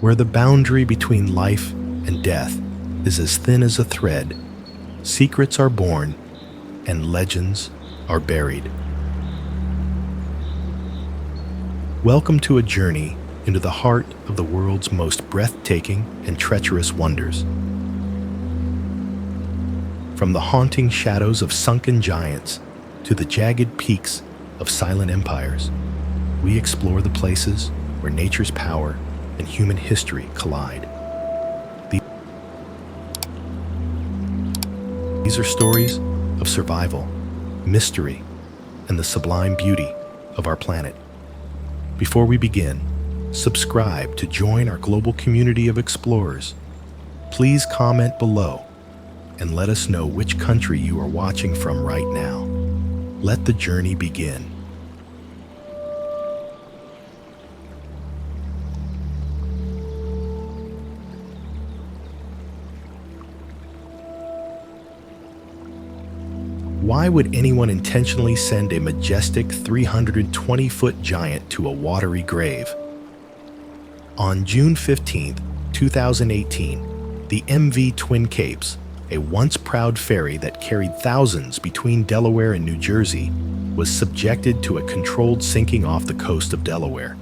where the boundary between life and death is as thin as a thread, secrets are born and legends are buried. Welcome to a journey into the heart of the world's most breathtaking and treacherous wonders. From the haunting shadows of sunken giants to the jagged peaks of silent empires, we explore the places where nature's power and human history collide. These are stories of survival, mystery, and the sublime beauty of our planet. Before we begin, subscribe to join our global community of explorers. Please comment below and let us know which country you are watching from right now. Let the journey begin. Why would anyone intentionally send a majestic 320-foot giant to a watery grave? On June 15, 2018, the MV Twin Capes, a once proud ferry that carried thousands between Delaware and New Jersey, was subjected to a controlled sinking off the coast of Delaware.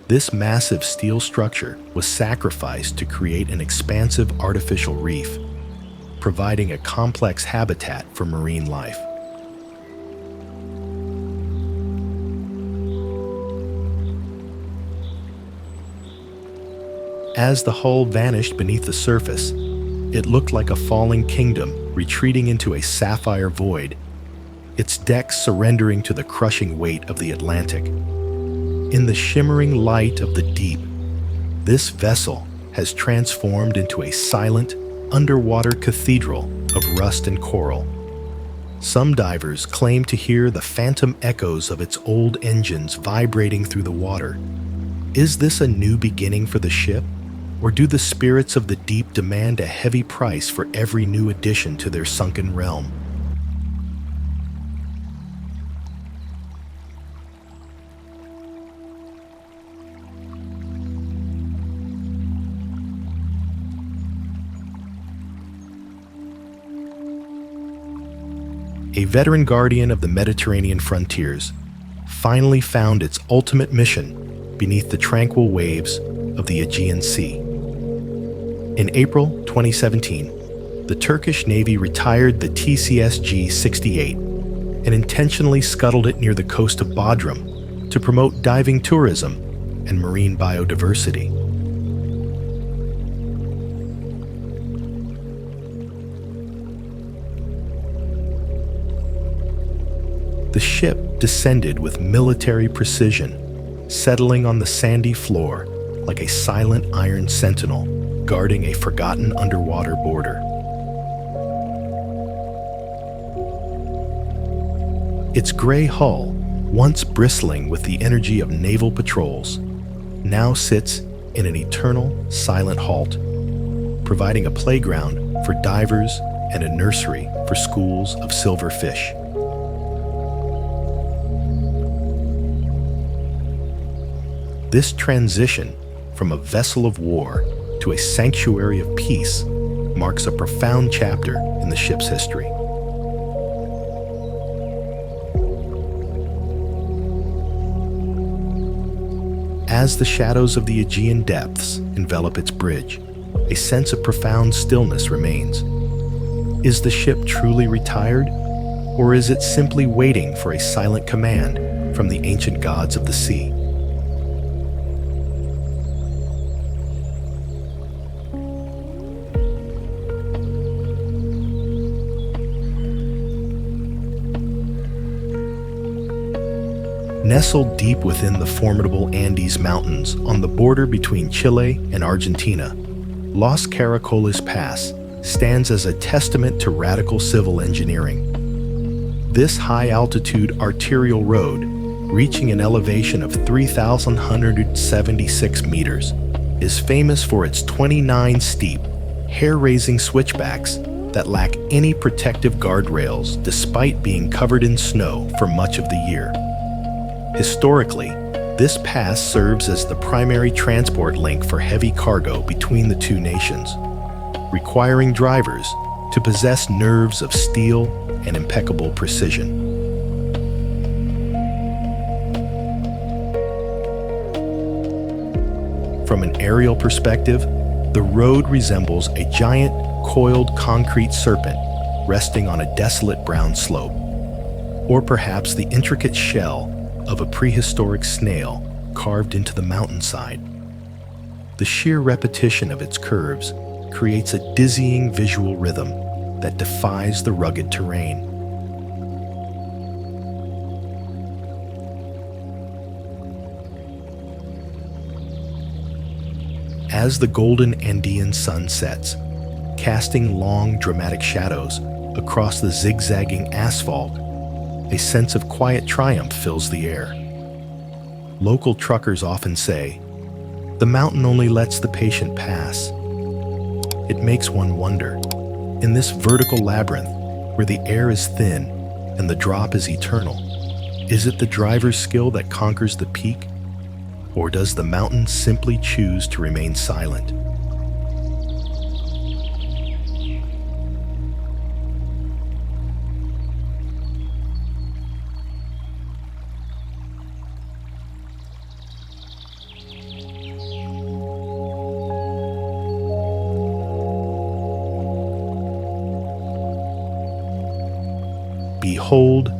This massive steel structure was sacrificed to create an expansive artificial reef, providing a complex habitat for marine life. As the hull vanished beneath the surface, it looked like a falling kingdom retreating into a sapphire void, its decks surrendering to the crushing weight of the Atlantic. In the shimmering light of the deep, this vessel has transformed into a silent, underwater cathedral of rust and coral. Some divers claim to hear the phantom echoes of its old engines vibrating through the water. Is this a new beginning for the ship? Or do the spirits of the deep demand a heavy price for every new addition to their sunken realm? A veteran guardian of the Mediterranean frontiers finally found its ultimate mission beneath the tranquil waves of the Aegean Sea. In April 2017, the Turkish Navy retired the TCSG-68 and intentionally scuttled it near the coast of Bodrum to promote diving tourism and marine biodiversity. The ship descended with military precision, settling on the sandy floor like a silent iron sentinel guarding a forgotten underwater border. Its gray hull, once bristling with the energy of naval patrols, now sits in an eternal, silent halt, providing a playground for divers and a nursery for schools of silverfish. This transition from a vessel of war to a sanctuary of peace marks a profound chapter in the ship's history. As the shadows of the Aegean depths envelop its bridge, a sense of profound stillness remains. Is the ship truly retired, or is it simply waiting for a silent command from the ancient gods of the sea? Nestled deep within the formidable Andes Mountains on the border between Chile and Argentina, Los Caracoles Pass stands as a testament to radical civil engineering. This high-altitude arterial road, reaching an elevation of 3,176 meters, is famous for its 29 steep, hair-raising switchbacks that lack any protective guardrails despite being covered in snow for much of the year. Historically, This pass serves as the primary transport link for heavy cargo between the two nations, requiring drivers to possess nerves of steel and impeccable precision. From an aerial perspective, the road resembles a giant, coiled concrete serpent resting on a desolate brown slope, or perhaps the intricate shell of a prehistoric snail carved into the mountainside. The sheer repetition of its curves creates a dizzying visual rhythm that defies the rugged terrain. As the golden Andean sun sets, casting long, dramatic shadows across the zigzagging asphalt, a sense of quiet triumph fills the air. Local truckers often say, "The mountain only lets the patient pass." It makes one wonder, in this vertical labyrinth where the air is thin and the drop is eternal, is it the driver's skill that conquers the peak? Or does the mountain simply choose to remain silent? Behold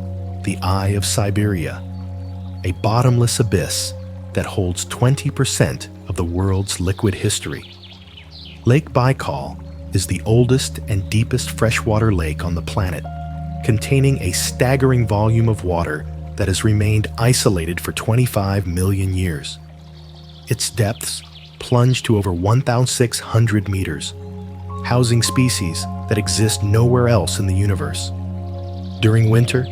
the Eye of Siberia, a bottomless abyss that holds 20% of the world's liquid history. Lake Baikal is the oldest and deepest freshwater lake on the planet, containing a staggering volume of water that has remained isolated for 25 million years. Its depths plunge to over 1,600 meters, housing species that exist nowhere else in the universe. During winter,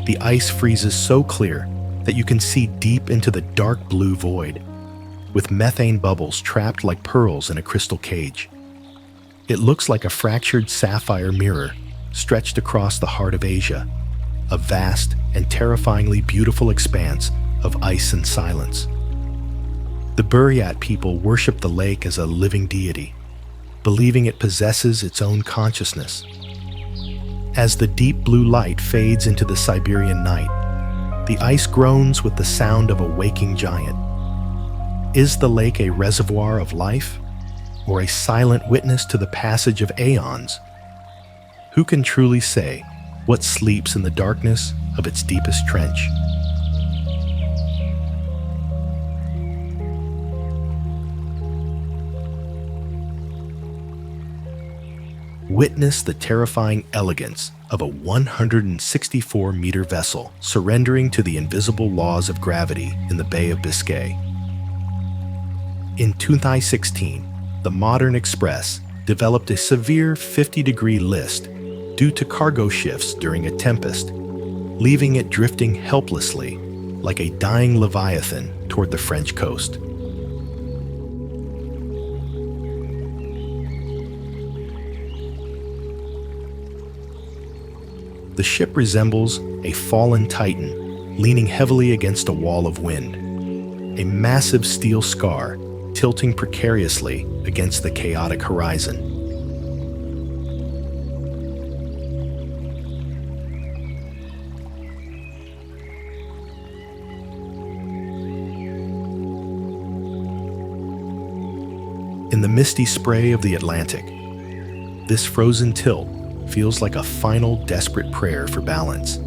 the ice freezes so clear that you can see deep into the dark blue void, with methane bubbles trapped like pearls in a crystal cage. It looks like a fractured sapphire mirror stretched across the heart of Asia, a vast and terrifyingly beautiful expanse of ice and silence. The Buryat people worship the lake as a living deity, believing it possesses its own consciousness. As the deep blue light fades into the Siberian night, the ice groans with the sound of a waking giant. Is the lake a reservoir of life, or a silent witness to the passage of aeons? Who can truly say what sleeps in the darkness of its deepest trench? Witness the terrifying elegance of a 164-meter vessel surrendering to the invisible laws of gravity in the Bay of Biscay. In 2016, the Modern Express developed a severe 50-degree list due to cargo shifts during a tempest, leaving it drifting helplessly like a dying leviathan toward the French coast. The ship resembles a fallen titan leaning heavily against a wall of wind, a massive steel scar tilting precariously against the chaotic horizon. In the misty spray of the Atlantic, this frozen tilt feels like a final desperate prayer for balance.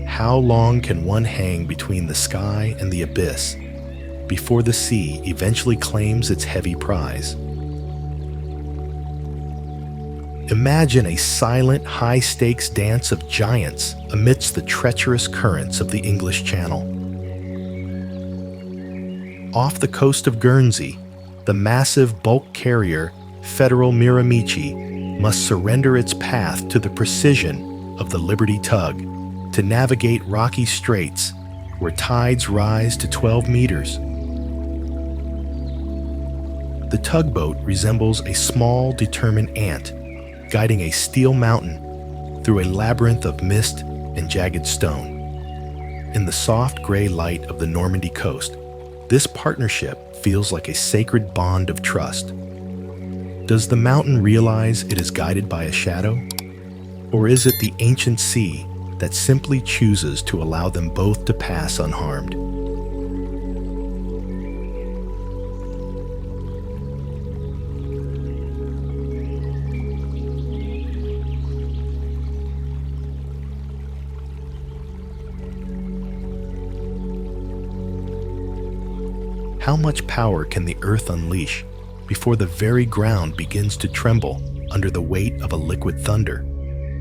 How long can one hang between the sky and the abyss before the sea eventually claims its heavy prize? Imagine a silent, high-stakes dance of giants amidst the treacherous currents of the English Channel. Off the coast of Guernsey, the massive bulk carrier Federal Miramichi must surrender its path to the precision of the Liberty tug to navigate rocky straits where tides rise to 12 meters. The tugboat resembles a small, determined ant guiding a steel mountain through a labyrinth of mist and jagged stone. In the soft gray light of the Normandy coast, this partnership feels like a sacred bond of trust. Does the mountain realize it is guided by a shadow? Or is it the ancient sea that simply chooses to allow them both to pass unharmed? How much power can the earth unleash before the very ground begins to tremble under the weight of a liquid thunder?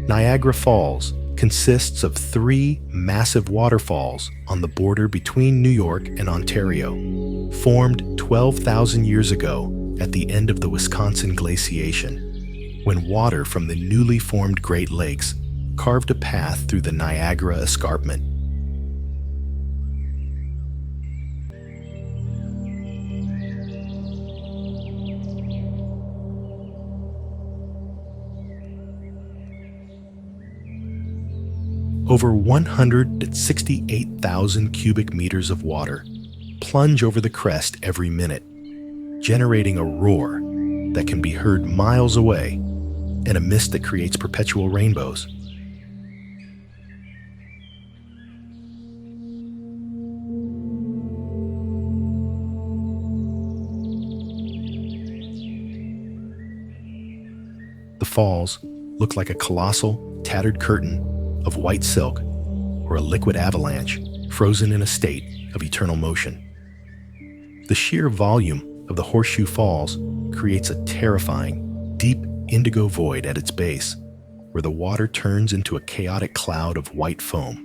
Niagara Falls consists of 3 massive waterfalls on the border between New York and Ontario, formed 12,000 years ago at the end of the Wisconsin glaciation, when water from the newly formed Great Lakes carved a path through the Niagara escarpment. Over 168,000 cubic meters of water plunge over the crest every minute, generating a roar that can be heard miles away and a mist that creates perpetual rainbows. The falls look like a colossal, tattered curtain of white silk or a liquid avalanche frozen in a state of eternal motion. The sheer volume of the Horseshoe Falls creates a terrifying, deep indigo void at its base, where the water turns into a chaotic cloud of white foam.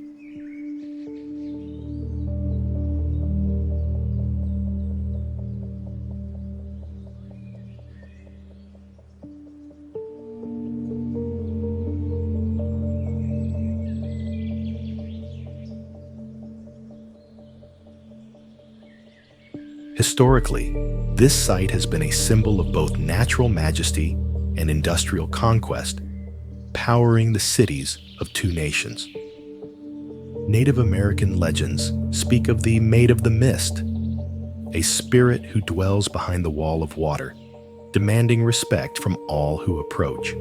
Historically, this site has been a symbol of both natural majesty and industrial conquest, powering the cities of 2 nations. Native American legends speak of the Maid of the Mist, a spirit who dwells behind the wall of water, demanding respect from all who approach.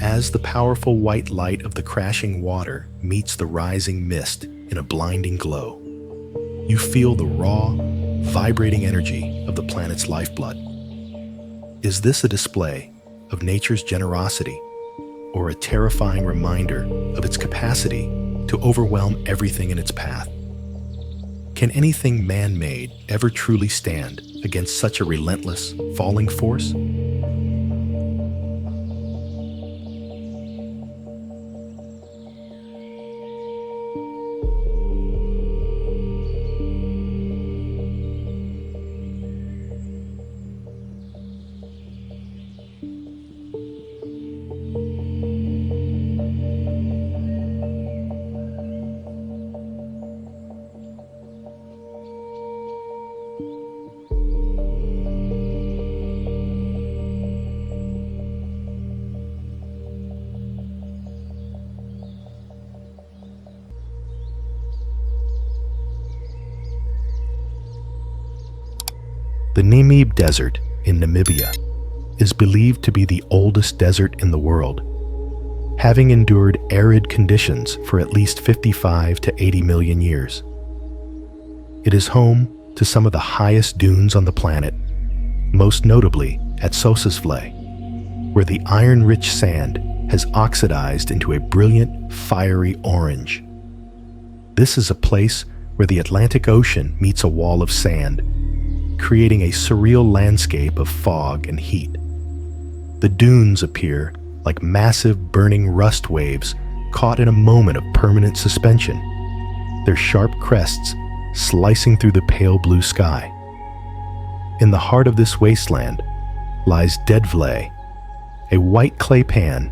As the powerful white light of the crashing water meets the rising mist in a blinding glow, you feel the raw, vibrating energy of the planet's lifeblood. Is this a display of nature's generosity, or a terrifying reminder of its capacity to overwhelm everything in its path? Can anything man-made ever truly stand against such a relentless, falling force? The Namib Desert in Namibia is believed to be the oldest desert in the world, having endured arid conditions for at least 55 to 80 million years. It is home to some of the highest dunes on the planet, most notably at Sossusvlei, where the iron-rich sand has oxidized into a brilliant, fiery orange. This is a place where the Atlantic Ocean meets a wall of sand, creating a surreal landscape of fog and heat. The dunes appear like massive burning rust waves caught in a moment of permanent suspension, their sharp crests slicing through the pale blue sky. In the heart of this wasteland lies Deadvlei, a white clay pan,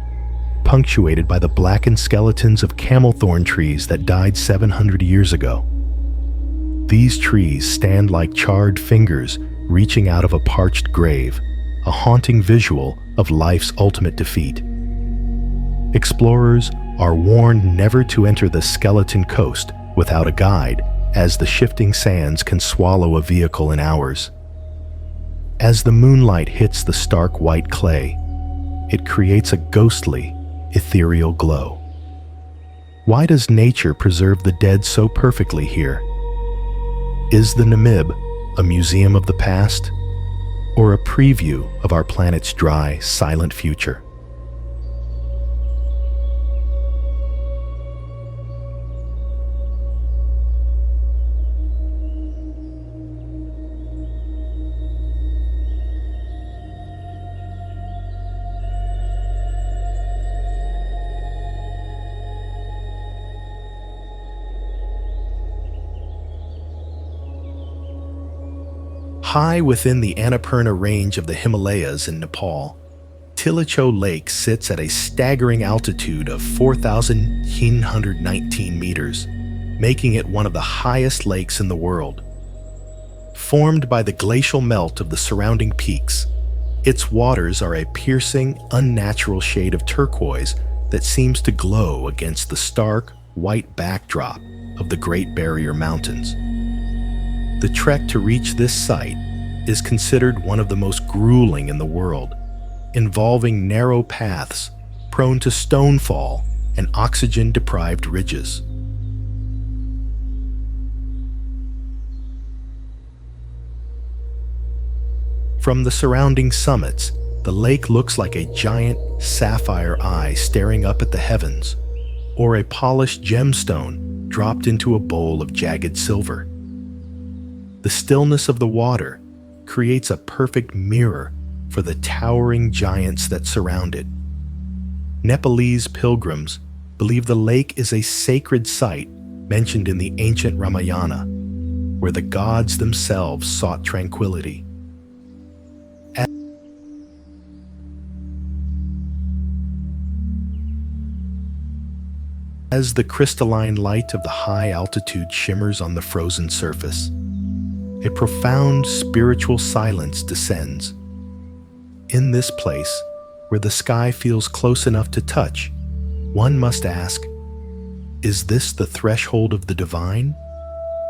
punctuated by the blackened skeletons of camel thorn trees that died 700 years ago. These trees stand like charred fingers reaching out of a parched grave, a haunting visual of life's ultimate defeat. Explorers are warned never to enter the skeleton coast without a guide, as the shifting sands can swallow a vehicle in hours. As the moonlight hits the stark white clay, it creates a ghostly, ethereal glow. Why does nature preserve the dead so perfectly here? Is the Namib a museum of the past, or a preview of our planet's dry, silent future? High within the Annapurna range of the Himalayas in Nepal, Tilicho Lake sits at a staggering altitude of 4,919 meters, making it one of the highest lakes in the world. Formed by the glacial melt of the surrounding peaks, its waters are a piercing, unnatural shade of turquoise that seems to glow against the stark, white backdrop of the Great Barrier Mountains. The trek to reach this site is considered one of the most grueling in the world, involving narrow paths prone to stonefall and oxygen-deprived ridges. From the surrounding summits, the lake looks like a giant sapphire eye staring up at the heavens, or a polished gemstone dropped into a bowl of jagged silver. The stillness of the water creates a perfect mirror for the towering giants that surround it. Nepalese pilgrims believe the lake is a sacred site mentioned in the ancient Ramayana, where the gods themselves sought tranquility. As the crystalline light of the high altitude shimmers on the frozen surface, a profound spiritual silence descends. In this place, where the sky feels close enough to touch, one must ask, is this the threshold of the divine,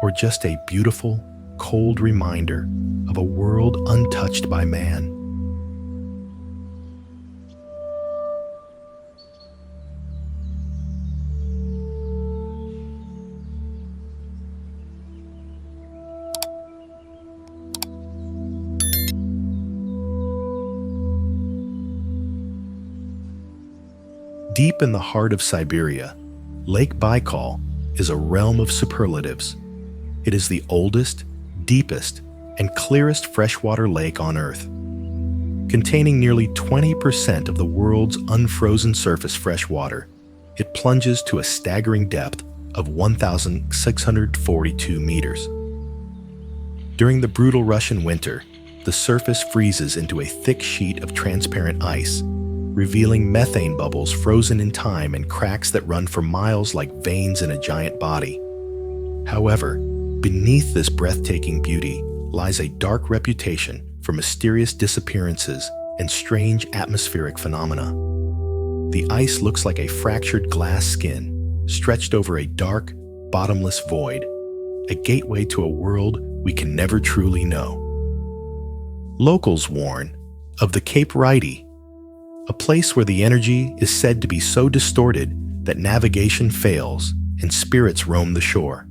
or just a beautiful, cold reminder of a world untouched by man? Deep in the heart of Siberia, Lake Baikal is a realm of superlatives. It is the oldest, deepest, and clearest freshwater lake on Earth. Containing nearly 20% of the world's unfrozen surface freshwater, it plunges to a staggering depth of 1,642 meters. During the brutal Russian winter, the surface freezes into a thick sheet of transparent ice, revealing methane bubbles frozen in time and cracks that run for miles like veins in a giant body. However, beneath this breathtaking beauty lies a dark reputation for mysterious disappearances and strange atmospheric phenomena. The ice looks like a fractured glass skin stretched over a dark, bottomless void, a gateway to a world we can never truly know. Locals warn of the Cape Righty, a place where the energy is said to be so distorted that navigation fails and spirits roam the shore.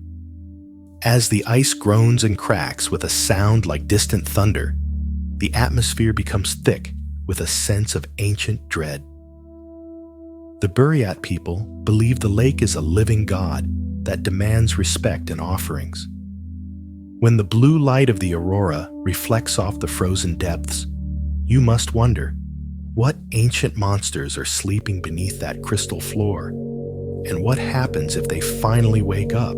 As the ice groans and cracks with a sound like distant thunder, the atmosphere becomes thick with a sense of ancient dread. The Buryat people believe the lake is a living god that demands respect and offerings. When the blue light of the aurora reflects off the frozen depths, you must wonder, what ancient monsters are sleeping beneath that crystal floor? And what happens if they finally wake up?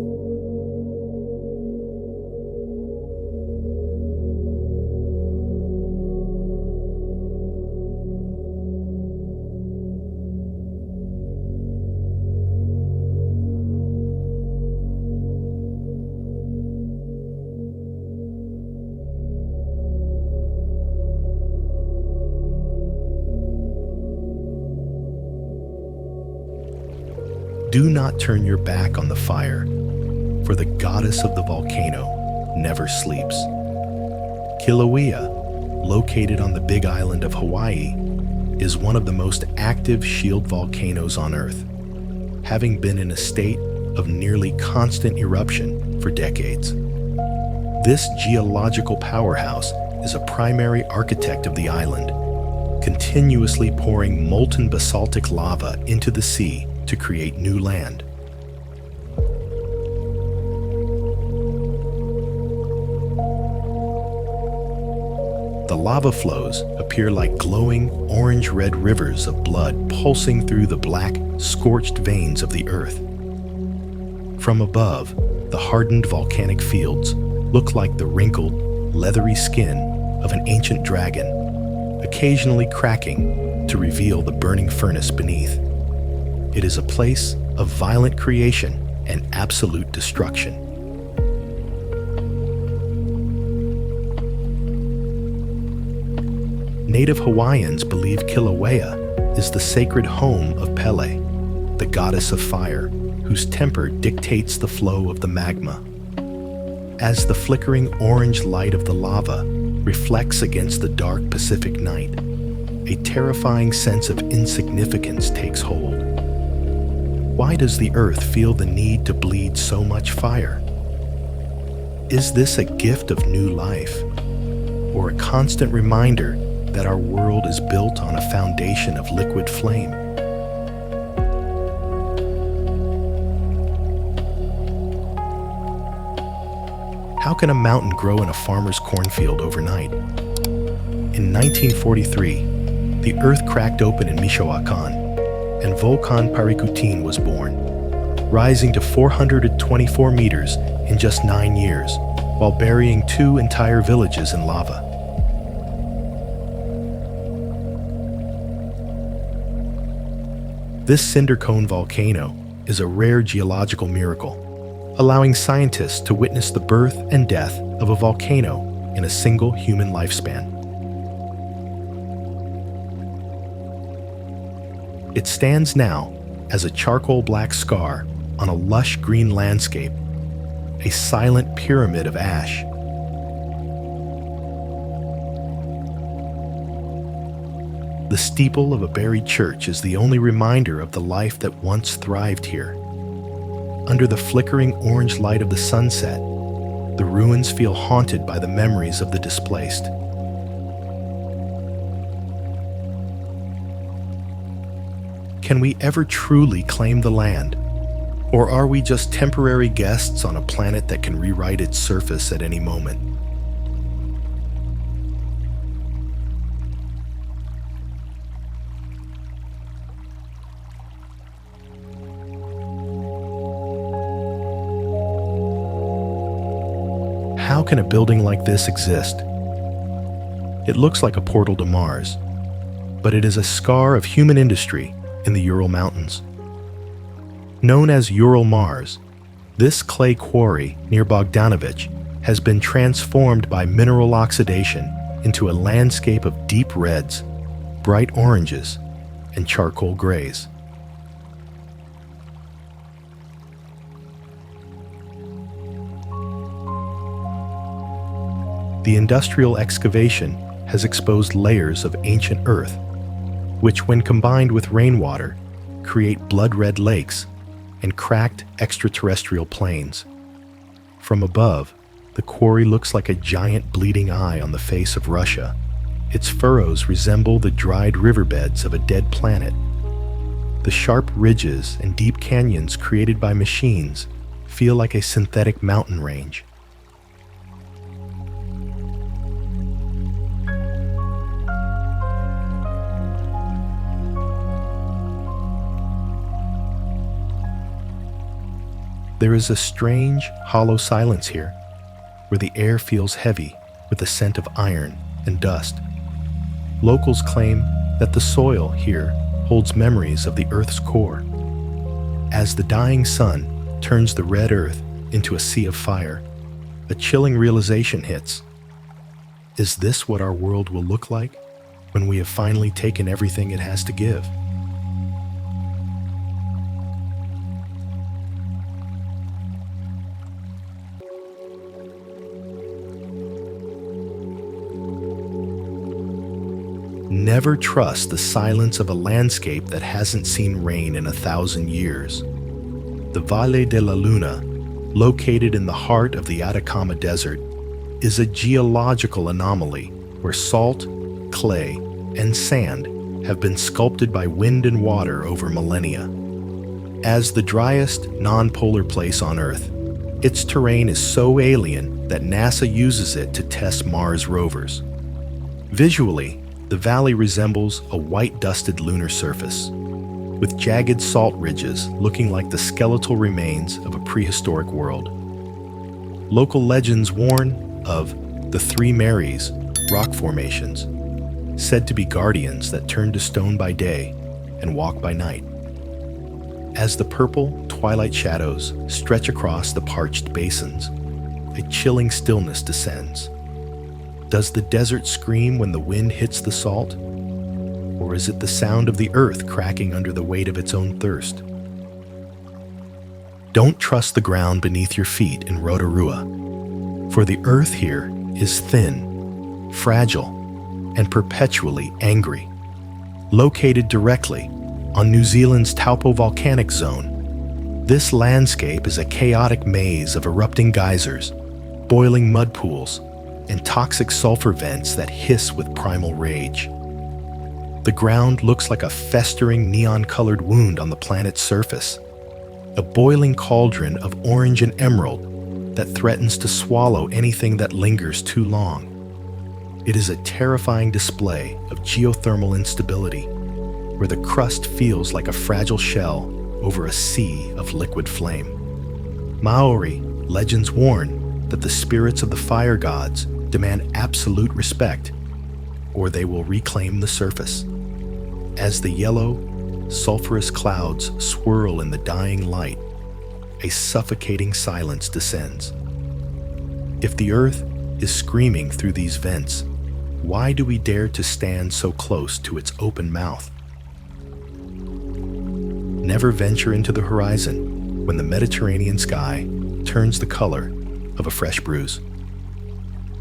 Do not turn your back on the fire, for the goddess of the volcano never sleeps. Kilauea, located on the Big Island of Hawaii, is one of the most active shield volcanoes on Earth, having been in a state of nearly constant eruption for decades. This geological powerhouse is a primary architect of the island, continuously pouring molten basaltic lava into the sea to create new land. The lava flows appear like glowing orange-red rivers of blood pulsing through the black, scorched veins of the earth. From above, the hardened volcanic fields look like the wrinkled, leathery skin of an ancient dragon, occasionally cracking to reveal the burning furnace beneath. It is a place of violent creation and absolute destruction. Native Hawaiians believe Kilauea is the sacred home of Pele, the goddess of fire, whose temper dictates the flow of the magma. As the flickering orange light of the lava reflects against the dark Pacific night, a terrifying sense of insignificance takes hold. Why does the earth feel the need to bleed so much fire? Is this a gift of new life, or a constant reminder that our world is built on a foundation of liquid flame? How can a mountain grow in a farmer's cornfield overnight? In 1943, the earth cracked open in Michoacan, and Volcan Paricutin was born, rising to 424 meters in just 9 years, while burying 2 entire villages in lava. This cinder cone volcano is a rare geological miracle, allowing scientists to witness the birth and death of a volcano in a single human lifespan. It stands now as a charcoal black scar on a lush green landscape, a silent pyramid of ash. The steeple of a buried church is the only reminder of the life that once thrived here. Under the flickering orange light of the sunset, the ruins feel haunted by the memories of the displaced. Can we ever truly claim the land? Or are we just temporary guests on a planet that can rewrite its surface at any moment? How can a building like this exist? It looks like a portal to Mars, but it is a scar of human industry in the Ural Mountains. Known as Ural Mars, this clay quarry near Bogdanovich has been transformed by mineral oxidation into a landscape of deep reds, bright oranges, and charcoal grays. The industrial excavation has exposed layers of ancient earth, which when combined with rainwater, create blood-red lakes and cracked extraterrestrial plains. From above, the quarry looks like a giant bleeding eye on the face of Russia. Its furrows resemble the dried riverbeds of a dead planet. The sharp ridges and deep canyons created by machines feel like a synthetic mountain range. There is a strange, hollow silence here, where the air feels heavy with the scent of iron and dust. Locals claim that the soil here holds memories of the Earth's core. As the dying sun turns the red earth into a sea of fire, a chilling realization hits. Is this what our world will look like when we have finally taken everything it has to give? Never trust the silence of a landscape that hasn't seen rain in 1,000 years. The Valle de la Luna, located in the heart of the Atacama Desert, is a geological anomaly where salt, clay, and sand have been sculpted by wind and water over millennia. As the driest, non-polar place on Earth, its terrain is so alien that NASA uses it to test Mars rovers. Visually, the valley resembles a white-dusted lunar surface, with jagged salt ridges looking like the skeletal remains of a prehistoric world. Local legends warn of the Three Marys rock formations, said to be guardians that turn to stone by day and walk by night. As the purple twilight shadows stretch across the parched basins, a chilling stillness descends. Does the desert scream when the wind hits the salt? Or is it the sound of the earth cracking under the weight of its own thirst? Don't trust the ground beneath your feet in Rotorua, for the earth here is thin, fragile, and perpetually angry. Located directly on New Zealand's Taupo volcanic zone, this landscape is a chaotic maze of erupting geysers, boiling mud pools, and toxic sulfur vents that hiss with primal rage. The ground looks like a festering neon-colored wound on the planet's surface, a boiling cauldron of orange and emerald that threatens to swallow anything that lingers too long. It is a terrifying display of geothermal instability, where the crust feels like a fragile shell over a sea of liquid flame. Maori legends warn that the spirits of the fire gods demand absolute respect, or they will reclaim the surface. As the yellow, sulfurous clouds swirl in the dying light, a suffocating silence descends. If the earth is screaming through these vents, why do we dare to stand so close to its open mouth? Never venture into the horizon when the Mediterranean sky turns the color of a fresh bruise.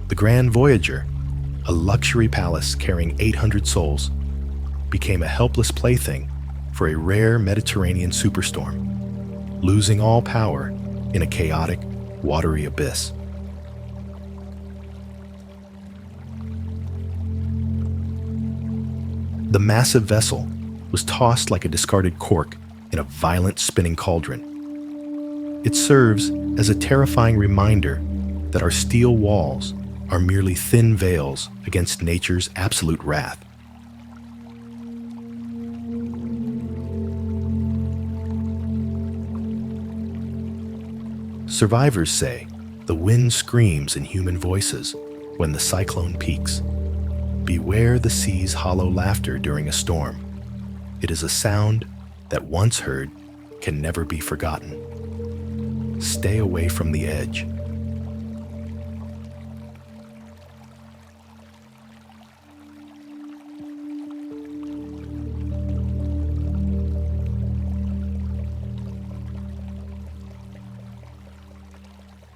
The Grand Voyager, a luxury palace carrying 800 souls, became a helpless plaything for a rare Mediterranean superstorm, losing all power in a chaotic, watery abyss. The massive vessel was tossed like a discarded cork in a violent spinning cauldron. It serves as a terrifying reminder that our steel walls are merely thin veils against nature's absolute wrath. Survivors say the wind screams in human voices when the cyclone peaks. Beware the sea's hollow laughter during a storm. It is a sound that once heard can never be forgotten. Stay away from the edge.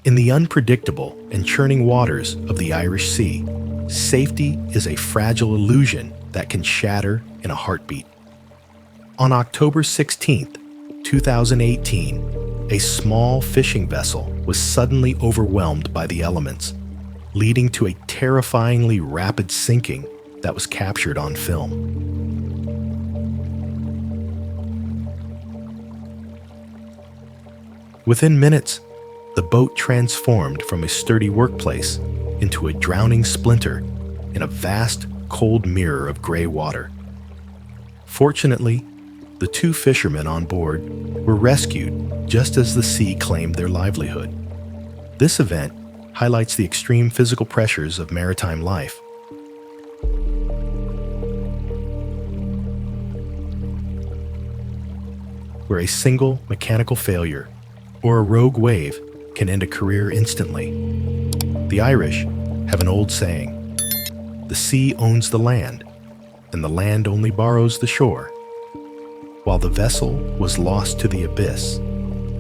In the unpredictable and churning waters of the Irish Sea, safety is a fragile illusion that can shatter in a heartbeat. On October 16, 2018, a small fishing vessel was suddenly overwhelmed by the elements, leading to a terrifyingly rapid sinking that was captured on film. Within minutes, the boat transformed from a sturdy workplace into a drowning splinter in a vast, cold mirror of gray water. Fortunately, the two fishermen on board were rescued just as the sea claimed their livelihood. This event highlights the extreme physical pressures of maritime life. Where a single mechanical failure or a rogue wave can end a career instantly. The Irish have an old saying, "The sea owns the land, and the land only borrows the shore." While the vessel was lost to the abyss,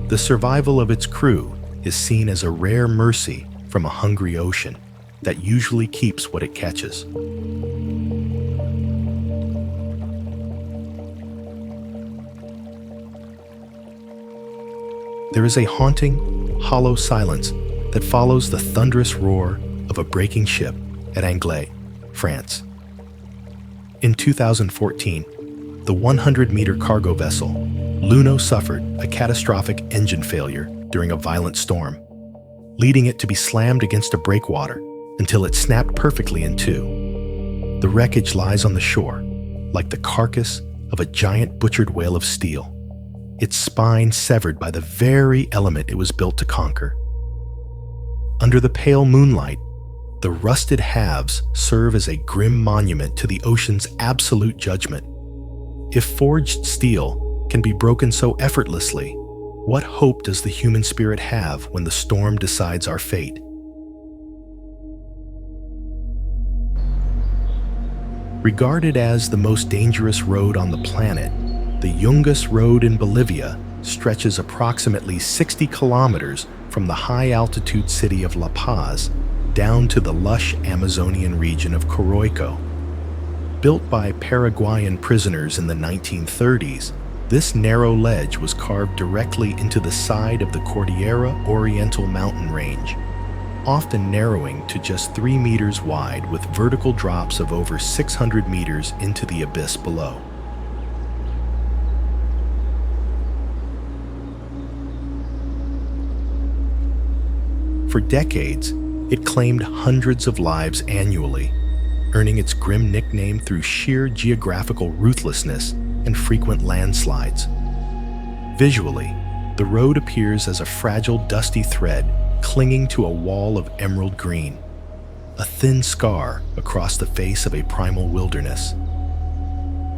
the survival of its crew is seen as a rare mercy from a hungry ocean that usually keeps what it catches. There is a haunting, hollow silence that follows the thunderous roar of a breaking ship at Anglet, France. In 2014, the 100-meter cargo vessel, Luno, suffered a catastrophic engine failure during a violent storm, leading it to be slammed against a breakwater until it snapped perfectly in two. The wreckage lies on the shore, like the carcass of a giant butchered whale of steel, its spine severed by the very element it was built to conquer. Under the pale moonlight, the rusted halves serve as a grim monument to the ocean's absolute judgment. If forged steel can be broken so effortlessly, what hope does the human spirit have when the storm decides our fate? Regarded as the most dangerous road on the planet, the Yungas Road in Bolivia stretches approximately 60 kilometers from the high-altitude city of La Paz down to the lush Amazonian region of Coroico. Built by Paraguayan prisoners in the 1930s, this narrow ledge was carved directly into the side of the Cordillera Oriental mountain range, often narrowing to just 3 meters wide with vertical drops of over 600 meters into the abyss below. For decades, it claimed hundreds of lives annually, earning its grim nickname through sheer geographical ruthlessness and frequent landslides. Visually, the road appears as a fragile, dusty thread clinging to a wall of emerald green, a thin scar across the face of a primal wilderness.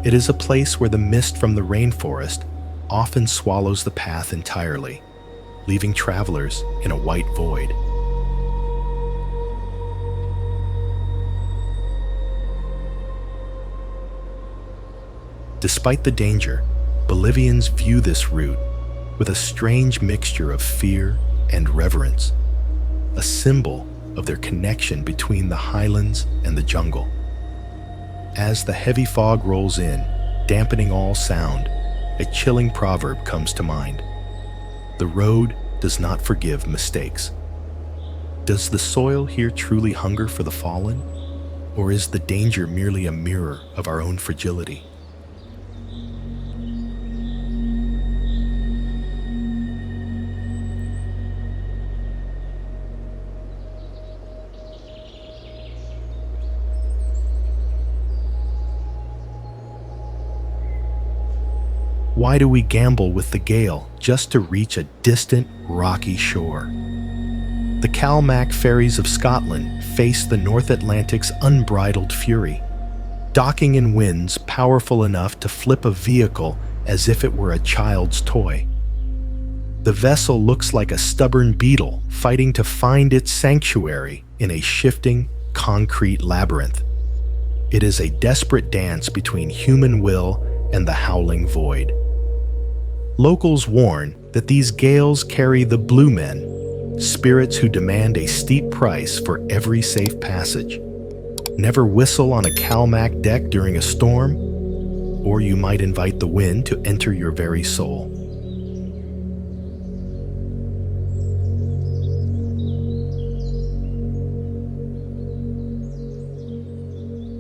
It is a place where the mist from the rainforest often swallows the path entirely, leaving travelers in a white void. Despite the danger, Bolivians view this route with a strange mixture of fear and reverence, a symbol of their connection between the highlands and the jungle. As the heavy fog rolls in, dampening all sound, a chilling proverb comes to mind. The road does not forgive mistakes. Does the soil here truly hunger for the fallen, or is the danger merely a mirror of our own fragility? Why do we gamble with the gale just to reach a distant, rocky shore? The Calmac ferries of Scotland face the North Atlantic's unbridled fury, docking in winds powerful enough to flip a vehicle as if it were a child's toy. The vessel looks like a stubborn beetle fighting to find its sanctuary in a shifting, concrete labyrinth. It is a desperate dance between human will and the howling void. Locals warn that these gales carry the blue men, spirits who demand a steep price for every safe passage. Never whistle on a Calmac deck during a storm, or you might invite the wind to enter your very soul.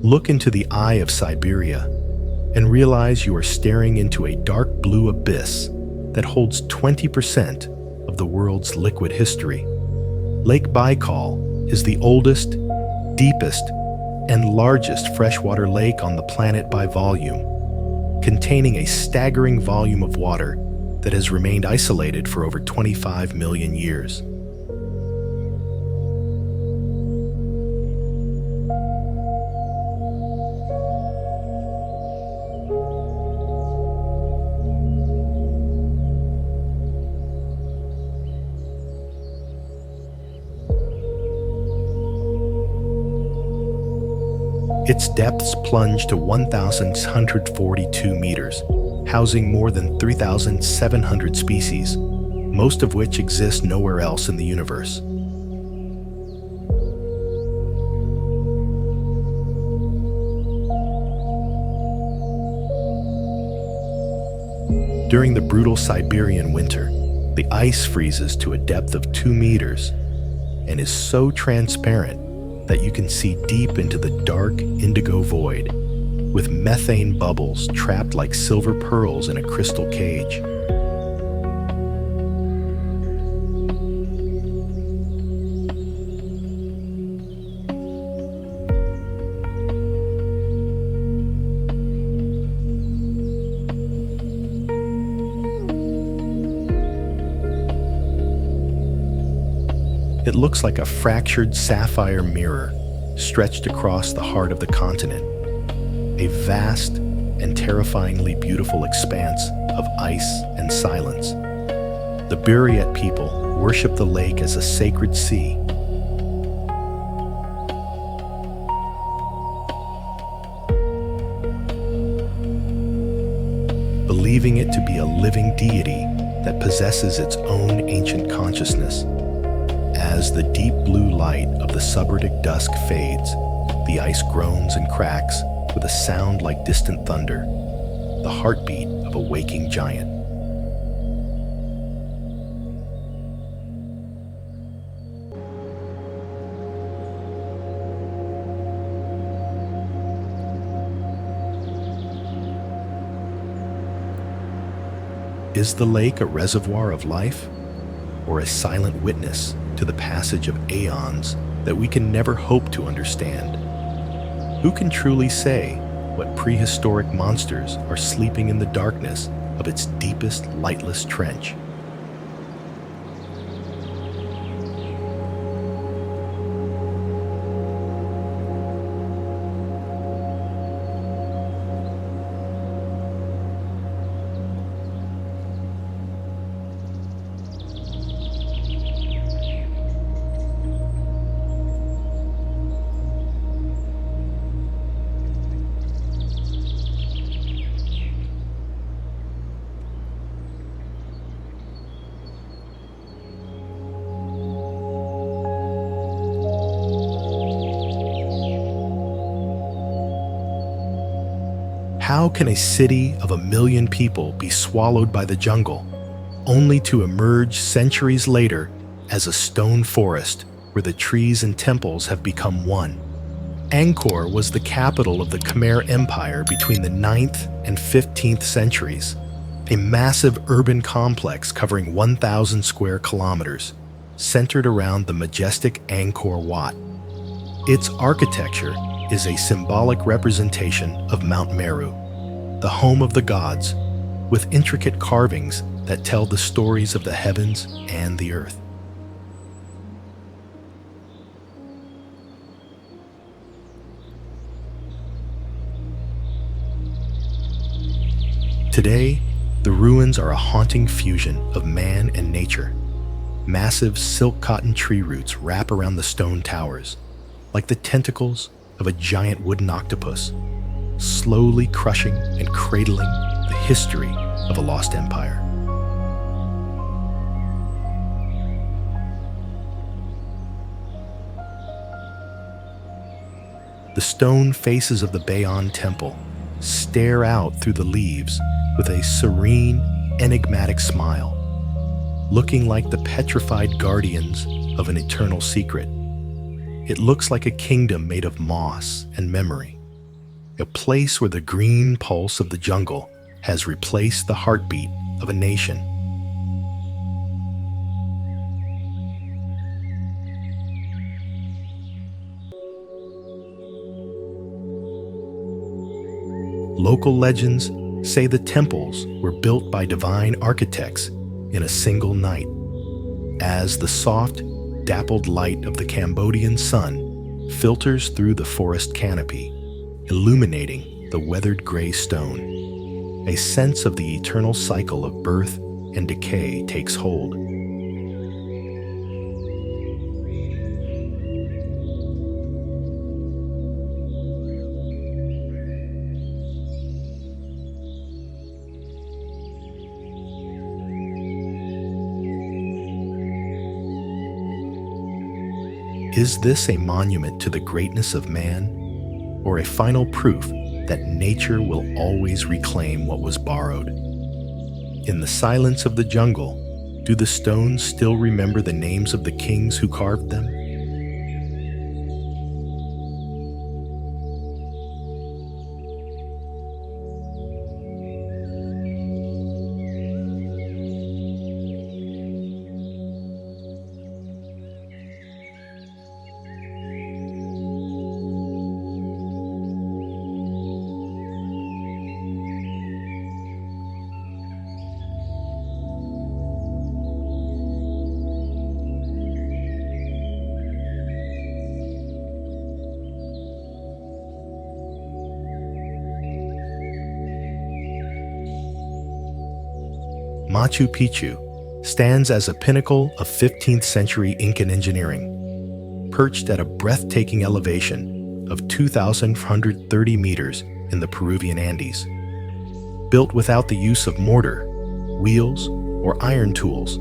Look into the eye of Siberia and realize you are staring into a dark blue abyss that holds 20% of the world's liquid history. Lake Baikal is the oldest, deepest, and largest freshwater lake on the planet by volume, containing a staggering volume of water that has remained isolated for over 25 million years. Its depths plunge to 1,642 meters, housing more than 3,700 species, most of which exist nowhere else in the universe. During the brutal Siberian winter, The ice freezes to a depth of 2 meters and is so transparent that you can see deep into the dark indigo void, with methane bubbles trapped like silver pearls in a crystal cage. It looks like a fractured sapphire mirror stretched across the heart of the continent, a vast and terrifyingly beautiful expanse of ice and silence. The Buryat people worship the lake as a sacred sea. Believing it to be a living deity that possesses its own ancient consciousness. As the deep blue light of the subarctic dusk fades, the ice groans and cracks with a sound like distant thunder, the heartbeat of a waking giant. Is the lake a reservoir of life, or a silent witness to the passage of aeons that we can never hope to understand? Who can truly say what prehistoric monsters are sleeping in the darkness of its deepest lightless trench? How can a city of 1 million people be swallowed by the jungle, only to emerge centuries later as a stone forest where the trees and temples have become one? Angkor was the capital of the Khmer Empire between the 9th and 15th centuries, a massive urban complex covering 1,000 square kilometers, centered around the majestic Angkor Wat. Its architecture is a symbolic representation of Mount Meru, the home of the gods, with intricate carvings that tell the stories of the heavens and the earth. Today, the ruins are a haunting fusion of man and nature. Massive silk cotton tree roots wrap around the stone towers, like the tentacles of a giant wooden octopus, slowly crushing and cradling the history of a lost empire. The stone faces of the Bayon Temple stare out through the leaves with a serene, enigmatic smile, looking like the petrified guardians of an eternal secret. It looks like a kingdom made of moss and memory, a place where the green pulse of the jungle has replaced the heartbeat of a nation. Local legends say the temples were built by divine architects in a single night, as the soft, dappled light of the Cambodian sun filters through the forest canopy, illuminating the weathered gray stone. A sense of the eternal cycle of birth and decay takes hold. Is this a monument to the greatness of man, or a final proof that nature will always reclaim what was borrowed? In the silence of the jungle, Do the stones still remember the names of the kings who carved them? Machu Picchu stands as a pinnacle of 15th century Incan engineering, perched at a breathtaking elevation of 2,130 meters in the Peruvian Andes. Built without the use of mortar, wheels, or iron tools,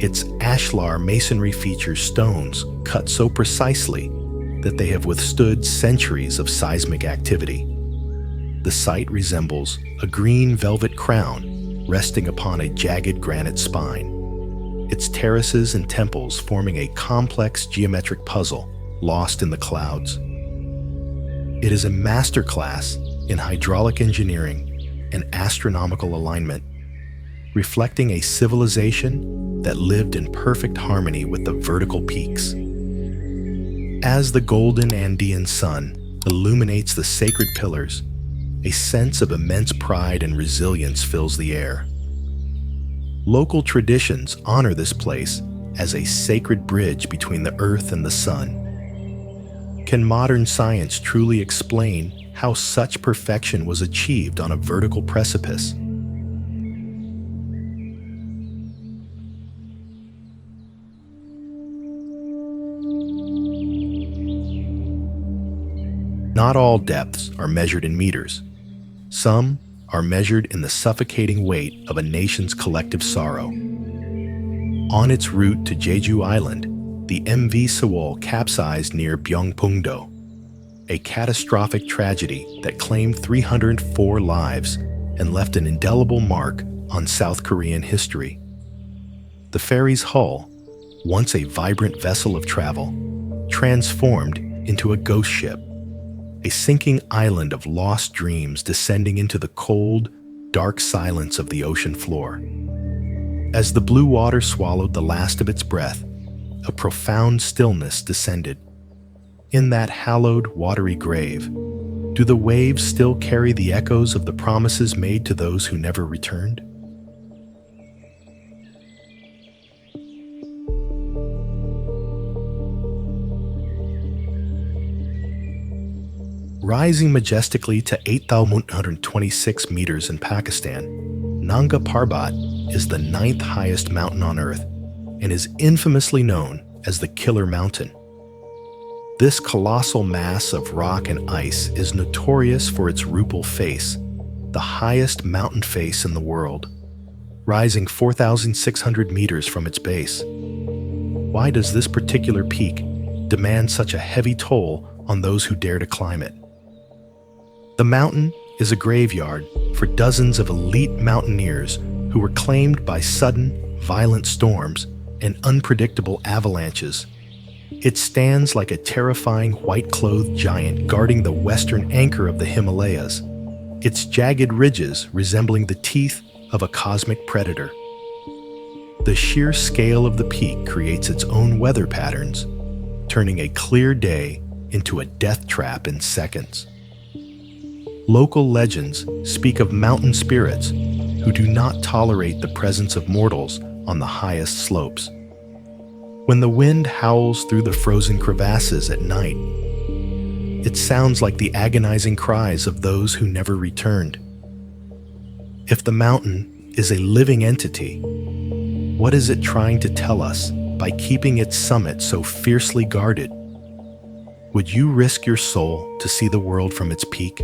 its ashlar masonry features stones cut so precisely that they have withstood centuries of seismic activity. The site resembles a green velvet crown resting upon a jagged granite spine, its terraces and temples forming a complex geometric puzzle lost in the clouds. It is a masterclass in hydraulic engineering and astronomical alignment, reflecting a civilization that lived in perfect harmony with the vertical peaks. As the golden Andean sun illuminates the sacred pillars, a sense of immense pride and resilience fills the air. Local traditions honor this place as a sacred bridge between the earth and the sun. Can modern science truly explain how such perfection was achieved on a vertical precipice? Not all depths are measured in meters. Some are measured in the suffocating weight of a nation's collective sorrow. On its route to Jeju Island, the MV Sewol capsized near Byongpungdo, a catastrophic tragedy that claimed 304 lives and left an indelible mark on South Korean history. The ferry's hull, once a vibrant vessel of travel, transformed into a ghost ship, a sinking island of lost dreams descending into the cold, dark silence of the ocean floor. As the blue water swallowed the last of its breath, a profound stillness descended. In that hallowed, watery grave, do the waves still carry the echoes of the promises made to those who never returned? Rising majestically to 8,126 meters in Pakistan, Nanga Parbat is the 9th highest mountain on Earth and is infamously known as the Killer Mountain. This colossal mass of rock and ice is notorious for its Rupal face, the highest mountain face in the world, rising 4,600 meters from its base. Why does this particular peak demand such a heavy toll on those who dare to climb it? The mountain is a graveyard for dozens of elite mountaineers who were claimed by sudden, violent storms and unpredictable avalanches. It stands like a terrifying white-clothed giant guarding the western anchor of the Himalayas, its jagged ridges resembling the teeth of a cosmic predator. The sheer scale of the peak creates its own weather patterns, turning a clear day into a death trap in seconds. Local legends speak of mountain spirits who do not tolerate the presence of mortals on the highest slopes. When the wind howls through the frozen crevasses at night, it sounds like the agonizing cries of those who never returned. If the mountain is a living entity, what is it trying to tell us by keeping its summit so fiercely guarded? Would you risk your soul to see the world from its peak?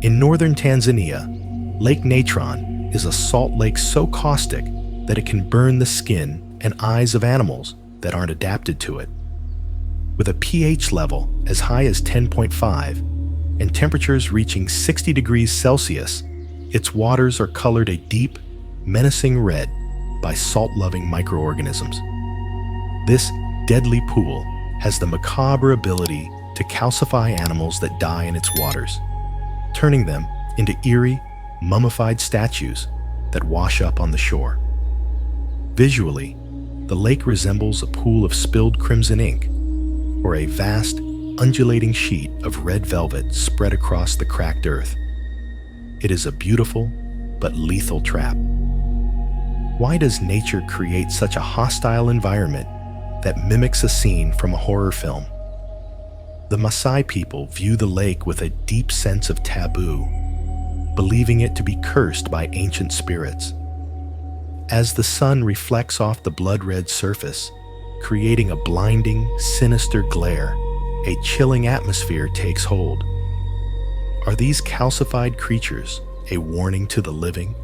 In northern Tanzania, Lake Natron is a salt lake so caustic that it can burn the skin and eyes of animals that aren't adapted to it. With a pH level as high as 10.5 and temperatures reaching 60 degrees Celsius, its waters are colored a deep, menacing red by salt-loving microorganisms. This deadly pool has the macabre ability to calcify animals that die in its waters, turning them into eerie, mummified statues that wash up on the shore. Visually, the lake resembles a pool of spilled crimson ink, or a vast, undulating sheet of red velvet spread across the cracked earth. It is a beautiful but lethal trap. Why does nature create such a hostile environment that mimics a scene from a horror film? The Maasai people view the lake with a deep sense of taboo, believing it to be cursed by ancient spirits. As the sun reflects off the blood-red surface, creating a blinding, sinister glare, a chilling atmosphere takes hold. Are these calcified creatures a warning to the living?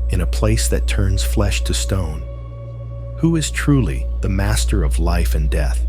In a place that turns flesh to stone, who is truly the master of life and death?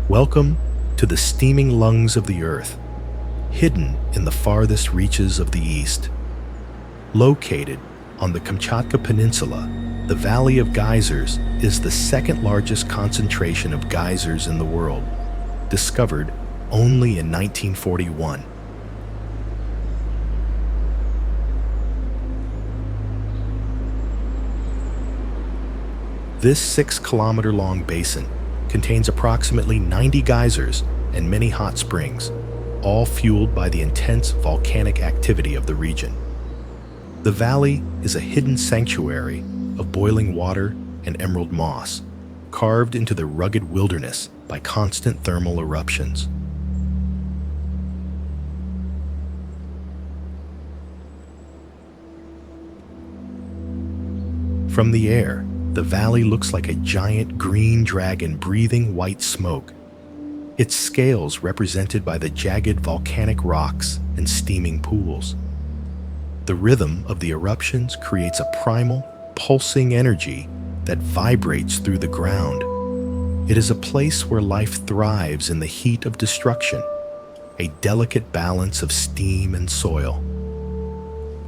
Welcome to the steaming lungs of the earth, hidden in the farthest reaches of the east. Located on the Kamchatka Peninsula, the Valley of Geysers is the second largest concentration of geysers in the world, discovered only in 1941. This 6-kilometer-long basin contains approximately 90 geysers and many hot springs, all fueled by the intense volcanic activity of the region. The valley is a hidden sanctuary of boiling water and emerald moss, carved into the rugged wilderness by constant thermal eruptions. From the air, the valley looks like a giant green dragon breathing white smoke, its scales represented by the jagged volcanic rocks and steaming pools. The rhythm of the eruptions creates a primal, pulsing energy that vibrates through the ground. It is a place where life thrives in the heat of destruction, a delicate balance of steam and soil.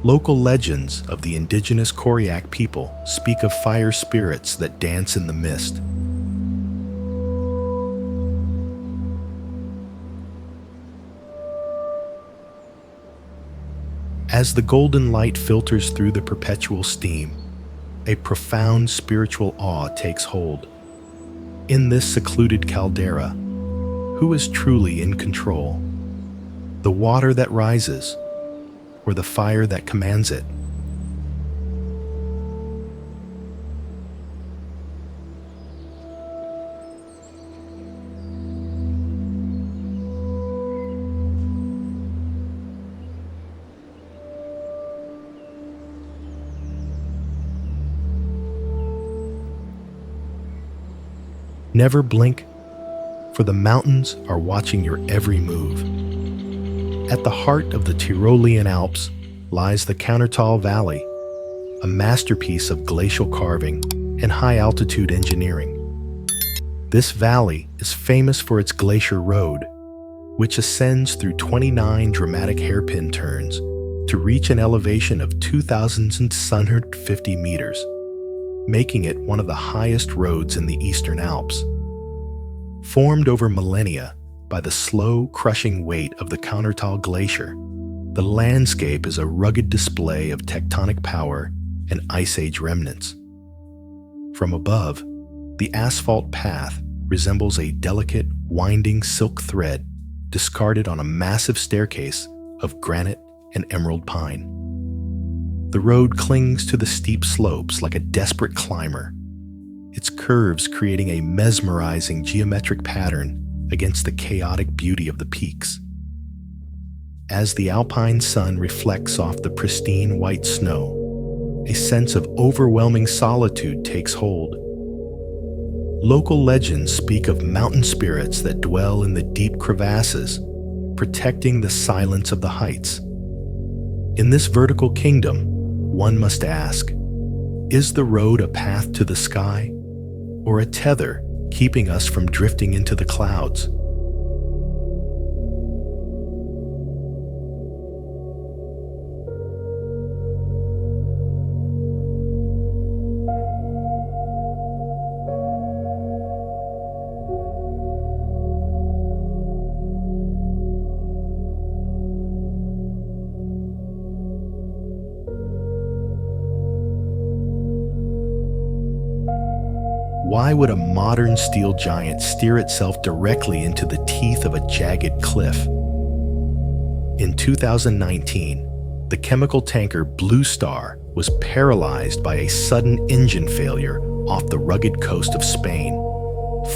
Local legends of the indigenous Koryak people speak of fire spirits that dance in the mist. As the golden light filters through the perpetual steam, a profound spiritual awe takes hold. In this secluded caldera, who is truly in control? The water that rises, or the fire that commands it? Never blink, for the mountains are watching your every move. At the heart of the Tyrolean Alps lies the Kaunertal Valley, a masterpiece of glacial carving and high-altitude engineering. This valley is famous for its glacier road, which ascends through 29 dramatic hairpin turns to reach an elevation of 2,750 meters, making it one of the highest roads in the Eastern Alps. Formed over millennia by the slow, crushing weight of the Kaunertal Glacier, the landscape is a rugged display of tectonic power and Ice Age remnants. From above, the asphalt path resembles a delicate, winding silk thread discarded on a massive staircase of granite and emerald pine. The road clings to the steep slopes like a desperate climber, its curves creating a mesmerizing geometric pattern against the chaotic beauty of the peaks. As the alpine sun reflects off the pristine white snow, a sense of overwhelming solitude takes hold. Local legends speak of mountain spirits that dwell in the deep crevasses, protecting the silence of the heights. In this vertical kingdom, one must ask, is the road a path to the sky, or a tether keeping us from drifting into the clouds? Why would a modern steel giant steer itself directly into the teeth of a jagged cliff? In 2019, the chemical tanker Blue Star was paralyzed by a sudden engine failure off the rugged coast of Spain,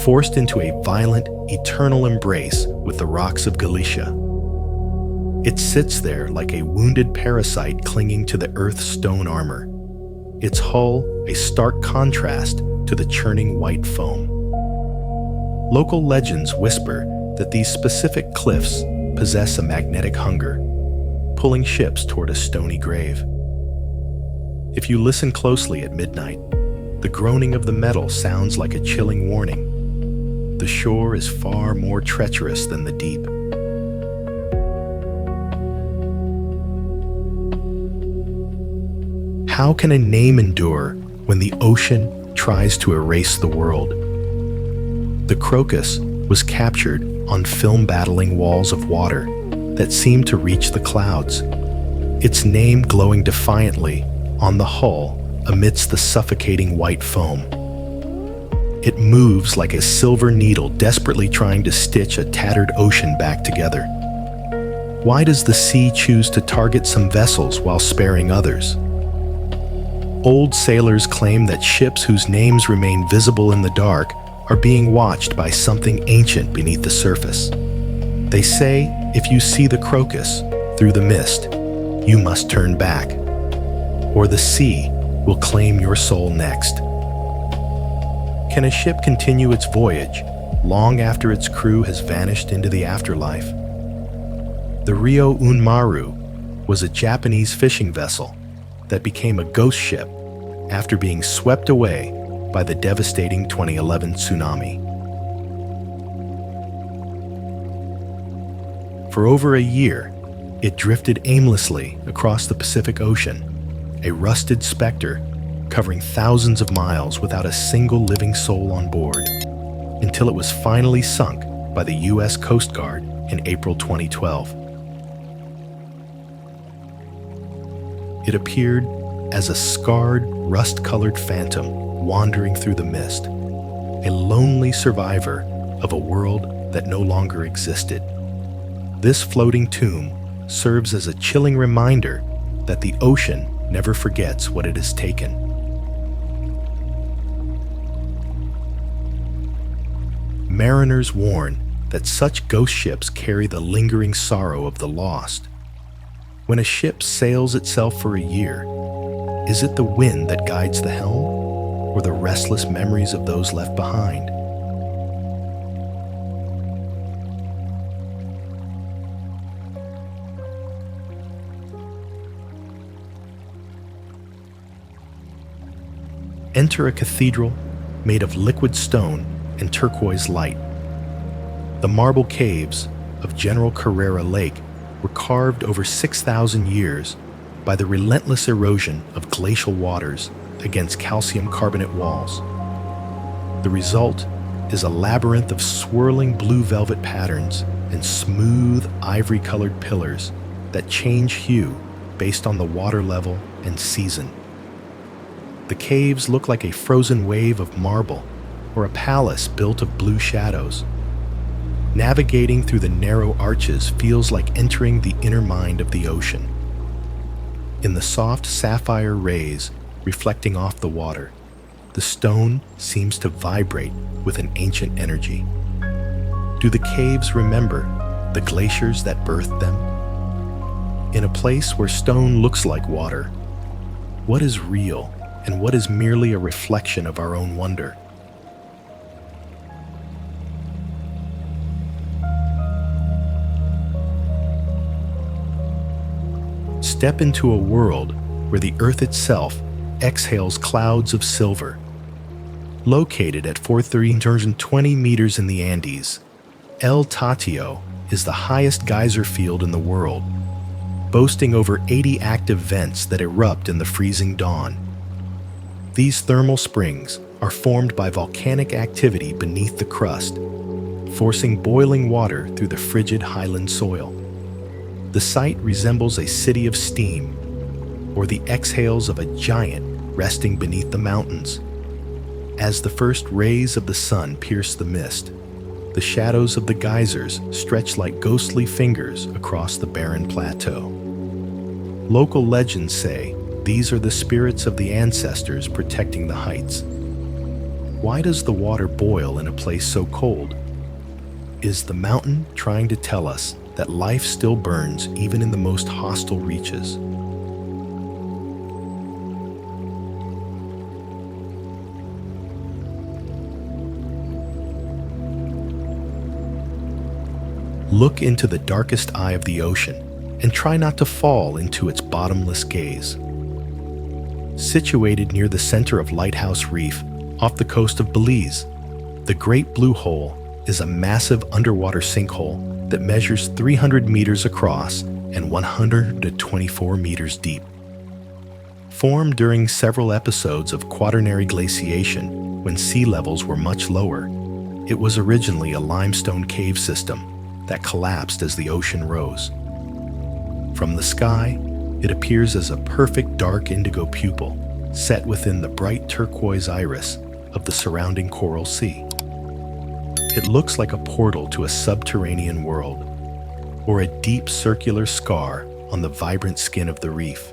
forced into a violent, eternal embrace with the rocks of Galicia. It sits there like a wounded parasite clinging to the Earth's stone armor, its hull a stark contrast to the churning white foam. Local legends whisper that these specific cliffs possess a magnetic hunger, pulling ships toward a stony grave. If you listen closely at midnight, the groaning of the metal sounds like a chilling warning. The shore is far more treacherous than the deep. How can a name endure when the ocean tries to erase the world? The Crocus was captured on film battling walls of water that seemed to reach the clouds, its name glowing defiantly on the hull amidst the suffocating white foam. It moves like a silver needle desperately trying to stitch a tattered ocean back together. Why does the sea choose to target some vessels while sparing others? Old sailors claim that ships whose names remain visible in the dark are being watched by something ancient beneath the surface. They say if you see the Crocus through the mist, you must turn back, or the sea will claim your soul next. Can a ship continue its voyage long after its crew has vanished into the afterlife? The Rio Unmaru was a Japanese fishing vessel that became a ghost ship after being swept away by the devastating 2011 tsunami. For over a year, it drifted aimlessly across the Pacific Ocean, a rusted specter covering thousands of miles without a single living soul on board, until it was finally sunk by the U.S. Coast Guard in April 2012. It appeared as a scarred, rust-colored phantom wandering through the mist, a lonely survivor of a world that no longer existed. This floating tomb serves as a chilling reminder that the ocean never forgets what it has taken. Mariners warn that such ghost ships carry the lingering sorrow of the lost. When a ship sails itself for a year, is it the wind that guides the helm, or the restless memories of those left behind? Enter a cathedral made of liquid stone and turquoise light. The marble caves of General Carrera Lake were carved over 6,000 years by the relentless erosion of glacial waters against calcium carbonate walls. The result is a labyrinth of swirling blue velvet patterns and smooth ivory-colored pillars that change hue based on the water level and season. The caves look like a frozen wave of marble, or a palace built of blue shadows. Navigating through the narrow arches feels like entering the inner mind of the ocean. In the soft sapphire rays reflecting off the water, the stone seems to vibrate with an ancient energy. Do the caves remember the glaciers that birthed them? In a place where stone looks like water, what is real and what is merely a reflection of our own wonder? Step into a world where the earth itself exhales clouds of silver. Located at 4,320 meters in the Andes, El Tatio is the highest geyser field in the world, boasting over 80 active vents that erupt in the freezing dawn. These thermal springs are formed by volcanic activity beneath the crust, forcing boiling water through the frigid highland soil. The site resembles a city of steam, or the exhales of a giant resting beneath the mountains. As the first rays of the sun pierce the mist, the shadows of the geysers stretch like ghostly fingers across the barren plateau. Local legends say these are the spirits of the ancestors protecting the heights. Why does the water boil in a place so cold? Is the mountain trying to tell us that life still burns even in the most hostile reaches? Look into the darkest eye of the ocean and try not to fall into its bottomless gaze. Situated near the center of Lighthouse Reef off the coast of Belize, the Great Blue Hole is a massive underwater sinkhole that measures 300 meters across and 124 meters deep. Formed during several episodes of quaternary glaciation when sea levels were much lower, it was originally a limestone cave system that collapsed as the ocean rose. From the sky, it appears as a perfect dark indigo pupil set within the bright turquoise iris of the surrounding coral sea. It looks like a portal to a subterranean world, or a deep circular scar on the vibrant skin of the reef.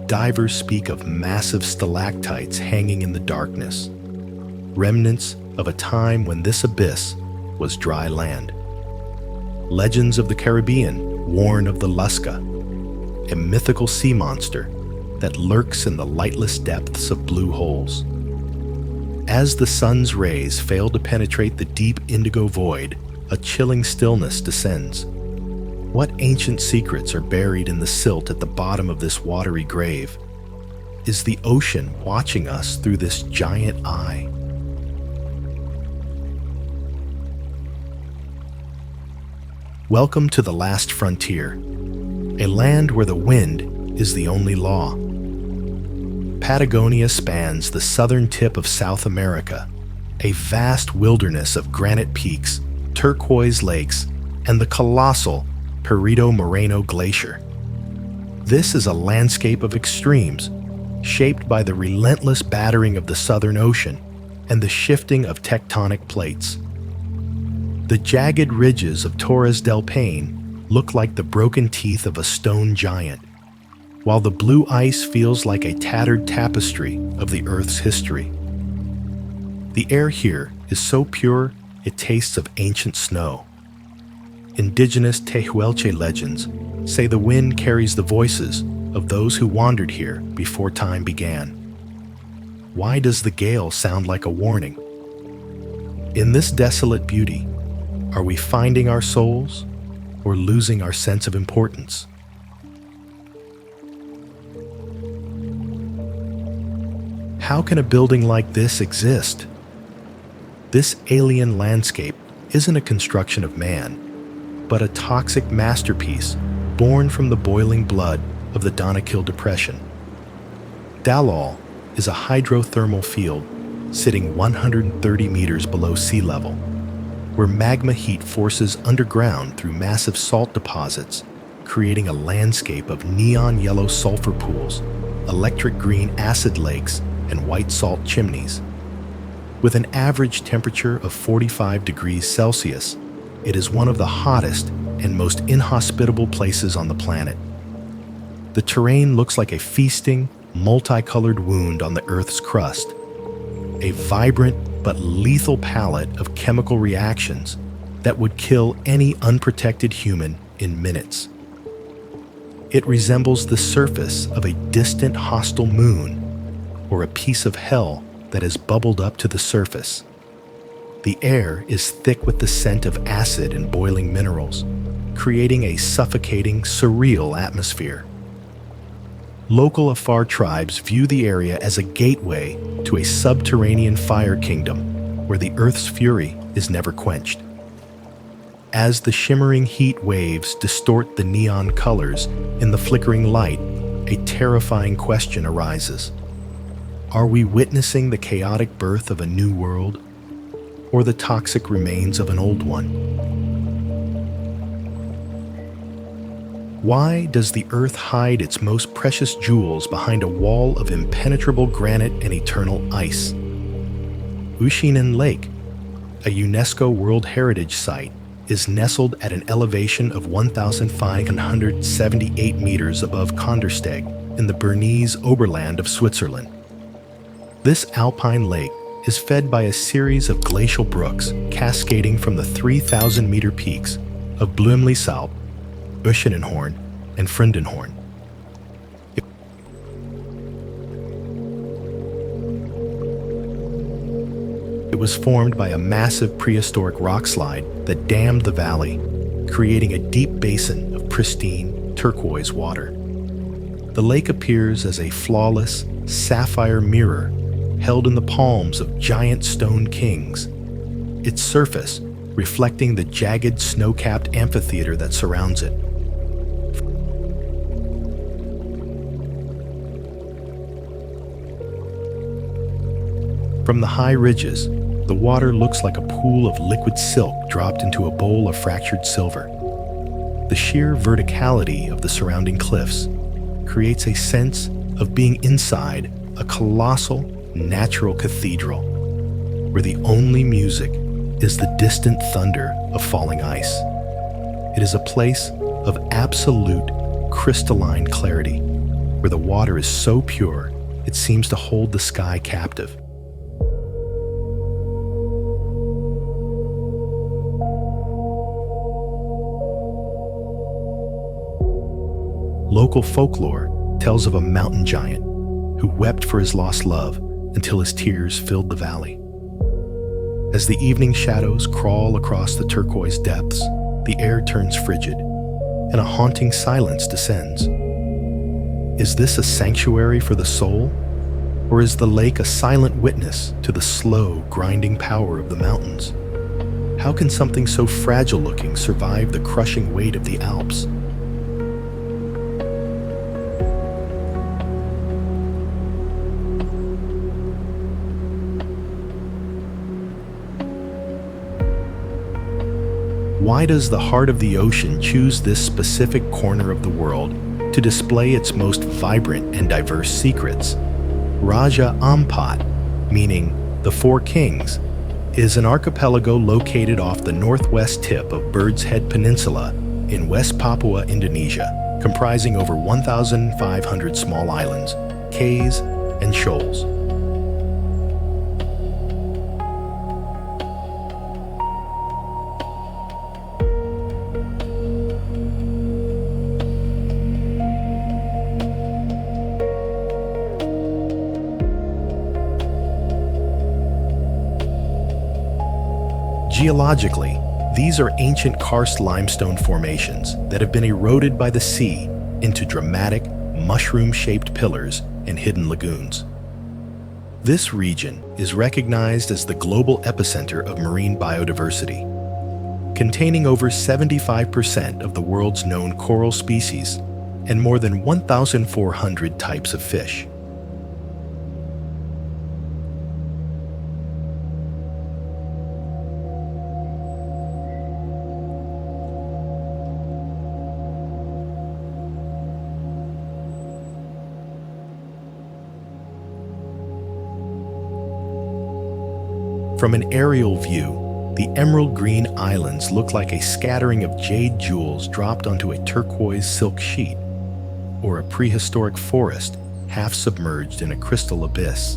Divers speak of massive stalactites hanging in the darkness, remnants of a time when this abyss was dry land. Legends of the Caribbean warn of the Lusca, a mythical sea monster that lurks in the lightless depths of blue holes. As the sun's rays fail to penetrate the deep indigo void, a chilling stillness descends. What ancient secrets are buried in the silt at the bottom of this watery grave? Is the ocean watching us through this giant eye? Welcome to the last frontier, a land where the wind is the only law. Patagonia spans the southern tip of South America, a vast wilderness of granite peaks, turquoise lakes, and the colossal Perito Moreno Glacier. This is a landscape of extremes, shaped by the relentless battering of the Southern Ocean and the shifting of tectonic plates. The jagged ridges of Torres del Paine look like the broken teeth of a stone giant, while the blue ice feels like a tattered tapestry of the Earth's history. The air here is so pure it tastes of ancient snow. Indigenous Tehuelche legends say the wind carries the voices of those who wandered here before time began. Why does the gale sound like a warning? In this desolate beauty, are we finding our souls or losing our sense of importance? How can a building like this exist? This alien landscape isn't a construction of man, but a toxic masterpiece born from the boiling blood of the Danakil Depression. Dalal is a hydrothermal field sitting 130 meters below sea level, where magma heat forces underground through massive salt deposits, creating a landscape of neon yellow sulfur pools, electric green acid lakes, and white salt chimneys. With an average temperature of 45 degrees Celsius, it is one of the hottest and most inhospitable places on the planet. The terrain looks like a feasting, multicolored wound on the Earth's crust, a vibrant but lethal palette of chemical reactions that would kill any unprotected human in minutes. It resembles the surface of a distant hostile moon or a piece of hell that has bubbled up to the surface. The air is thick with the scent of acid and boiling minerals, creating a suffocating, surreal atmosphere. Local Afar tribes view the area as a gateway to a subterranean fire kingdom where the Earth's fury is never quenched. As the shimmering heat waves distort the neon colors in the flickering light, a terrifying question arises. Are we witnessing the chaotic birth of a new world, or the toxic remains of an old one? Why does the Earth hide its most precious jewels behind a wall of impenetrable granite and eternal ice? Ushinen Lake, a UNESCO World Heritage Site, is nestled at an elevation of 1,578 meters above Kandersteg in the Bernese Oberland of Switzerland. This alpine lake is fed by a series of glacial brooks cascading from the 3,000-meter peaks of Blümlisalp, Uschenenhorn, and Frindenhorn. It was formed by a massive prehistoric rockslide that dammed the valley, creating a deep basin of pristine, turquoise water. The lake appears as a flawless, sapphire mirror held in the palms of giant stone kings, its surface reflecting the jagged, snow-capped amphitheater that surrounds it. From the high ridges, the water looks like a pool of liquid silk dropped into a bowl of fractured silver. The sheer verticality of the surrounding cliffs creates a sense of being inside a colossal, natural cathedral, where the only music is the distant thunder of falling ice. It is a place of absolute, crystalline clarity, where the water is so pure it seems to hold the sky captive. Local folklore tells of a mountain giant who wept for his lost love until his tears filled the valley. As the evening shadows crawl across the turquoise depths, the air turns frigid, and a haunting silence descends. Is this a sanctuary for the soul, or is the lake a silent witness to the slow, grinding power of the mountains? How can something so fragile-looking survive the crushing weight of the Alps? Why does the heart of the ocean choose this specific corner of the world to display its most vibrant and diverse secrets? Raja Ampat, meaning the Four Kings, is an archipelago located off the northwest tip of Bird's Head Peninsula in West Papua, Indonesia, comprising over 1,500 small islands, cays, and shoals. Geologically, these are ancient karst limestone formations that have been eroded by the sea into dramatic, mushroom-shaped pillars and hidden lagoons. This region is recognized as the global epicenter of marine biodiversity, containing over 75% of the world's known coral species and more than 1,400 types of fish. From an aerial view, the emerald green islands look like a scattering of jade jewels dropped onto a turquoise silk sheet, or a prehistoric forest half submerged in a crystal abyss.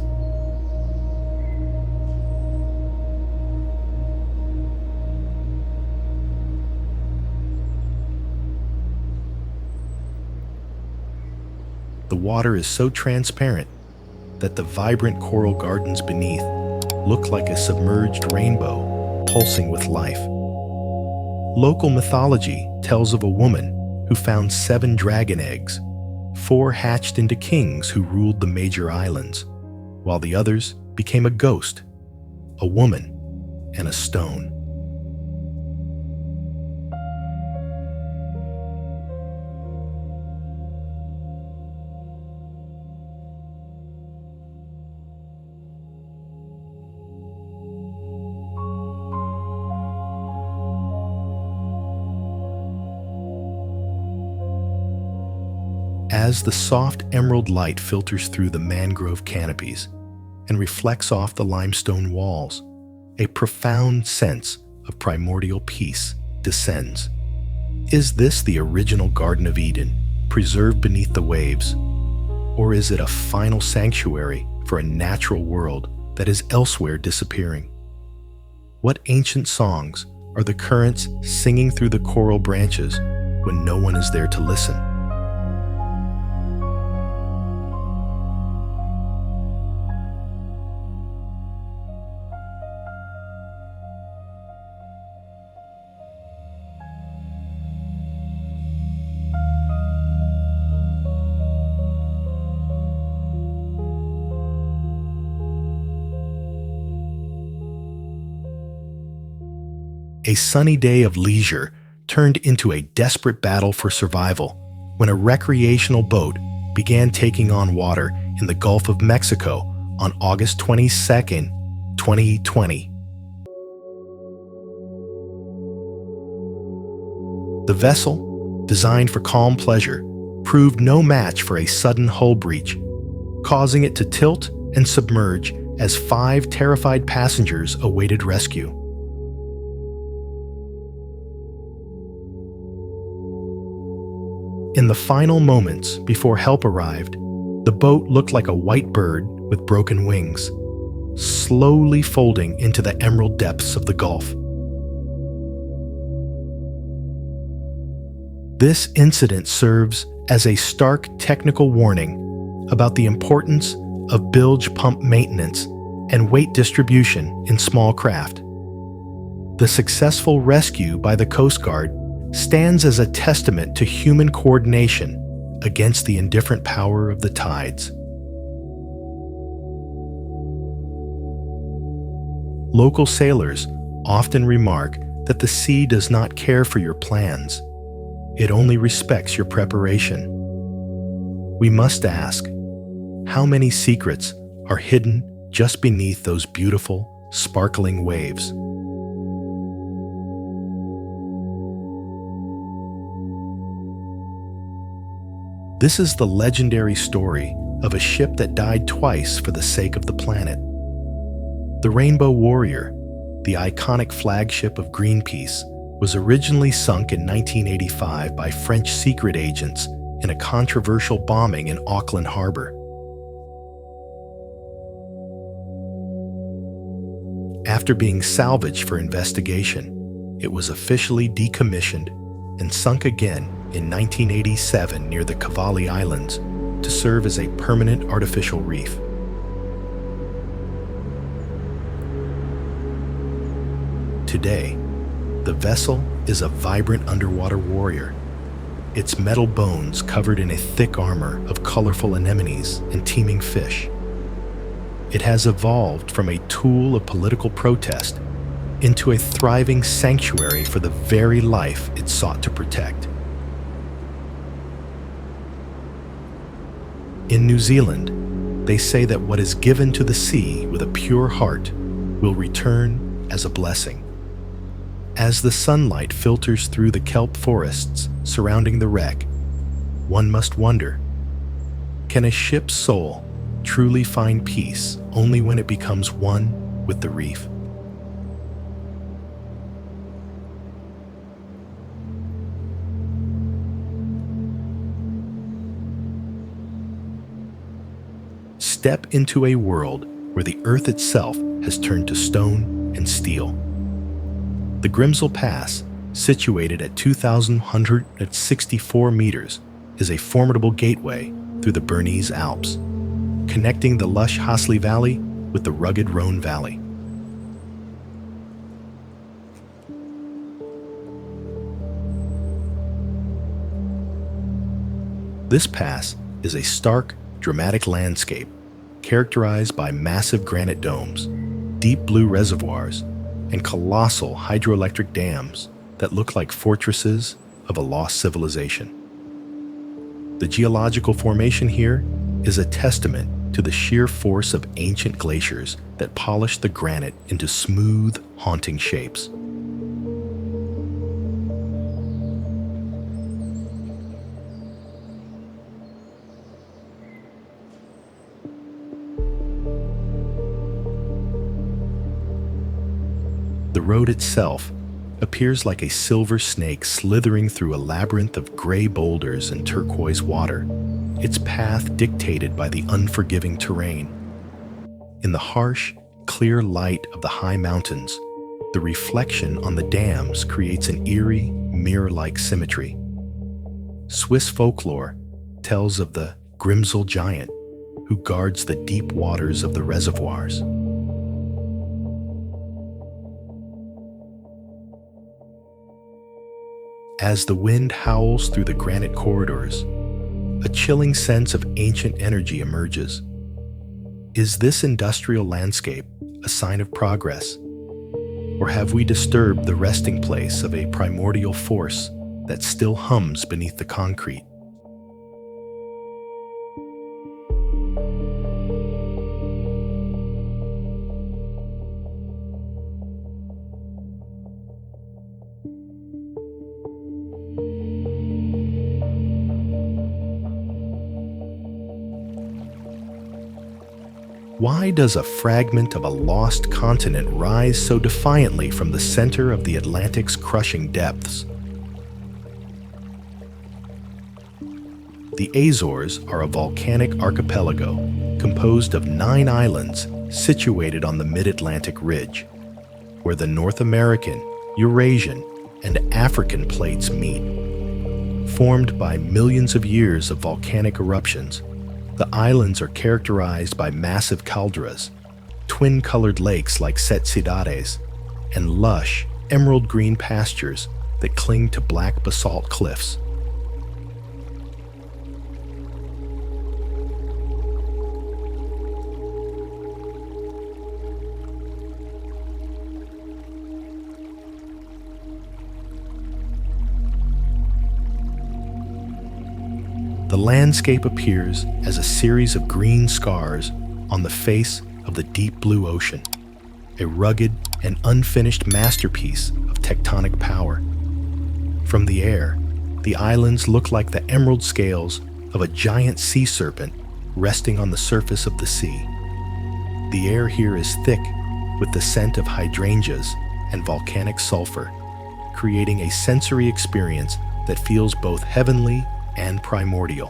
The water is so transparent that the vibrant coral gardens beneath look like a submerged rainbow pulsing with life. Local mythology tells of a woman who found 7 dragon eggs. 4 hatched into kings who ruled the major islands, while the others became a ghost, a woman, and a stone. As the soft emerald light filters through the mangrove canopies and reflects off the limestone walls, a profound sense of primordial peace descends. Is this the original Garden of Eden, preserved beneath the waves? Or is it a final sanctuary for a natural world that is elsewhere disappearing? What ancient songs are the currents singing through the coral branches when no one is there to listen? A sunny day of leisure turned into a desperate battle for survival when a recreational boat began taking on water in the Gulf of Mexico on August 22, 2020. The vessel, designed for calm pleasure, proved no match for a sudden hull breach, causing it to tilt and submerge as 5 terrified passengers awaited rescue. In the final moments before help arrived, the boat looked like a white bird with broken wings, slowly folding into the emerald depths of the Gulf. This incident serves as a stark technical warning about the importance of bilge pump maintenance and weight distribution in small craft. The successful rescue by the Coast Guard stands as a testament to human coordination against the indifferent power of the tides. Local sailors often remark that the sea does not care for your plans. It only respects your preparation. We must ask, how many secrets are hidden just beneath those beautiful, sparkling waves? This is the legendary story of a ship that died twice for the sake of the planet. The Rainbow Warrior, the iconic flagship of Greenpeace, was originally sunk in 1985 by French secret agents in a controversial bombing in Auckland Harbor. After being salvaged for investigation, it was officially decommissioned and sunk again in 1987 near the Cavalli Islands to serve as a permanent artificial reef. Today, the vessel is a vibrant underwater warrior, its metal bones covered in a thick armor of colorful anemones and teeming fish. It has evolved from a tool of political protest into a thriving sanctuary for the very life it sought to protect. In New Zealand, they say that what is given to the sea with a pure heart will return as a blessing. As the sunlight filters through the kelp forests surrounding the wreck, one must wonder, can a ship's soul truly find peace only when it becomes one with the reef? step into a world where the earth itself has turned to stone and steel. The Grimsel Pass, situated at 2,164 meters, is a formidable gateway through the Bernese Alps, connecting the lush Hasli Valley with the rugged Rhone Valley. This pass is a stark, dramatic landscape characterized by massive granite domes, deep blue reservoirs, and colossal hydroelectric dams that look like fortresses of a lost civilization. The geological formation here is a testament to the sheer force of ancient glaciers that polish the granite into smooth, haunting shapes. The road itself appears like a silver snake slithering through a labyrinth of gray boulders and turquoise water, its path dictated by the unforgiving terrain. In the harsh, clear light of the high mountains, the reflection on the dams creates an eerie, mirror-like symmetry. Swiss folklore tells of the Grimsel giant who guards the deep waters of the reservoirs. As the wind howls through the granite corridors, a chilling sense of ancient energy emerges. Is this industrial landscape a sign of progress? Or have we disturbed the resting place of a primordial force that still hums beneath the concrete? Why does a fragment of a lost continent rise so defiantly from the center of the Atlantic's crushing depths? The Azores are a volcanic archipelago composed of 9 islands situated on the mid-Atlantic ridge, where the North American, Eurasian, and African plates meet. Formed by millions of years of volcanic eruptions, the islands are characterized by massive calderas, twin-colored lakes like Setsidades, and lush, emerald-green pastures that cling to black basalt cliffs. The landscape appears as a series of green scars on the face of the deep blue ocean, a rugged and unfinished masterpiece of tectonic power. From the air, the islands look like the emerald scales of a giant sea serpent resting on the surface of the sea. The air here is thick with the scent of hydrangeas and volcanic sulfur, creating a sensory experience that feels both heavenly and primordial.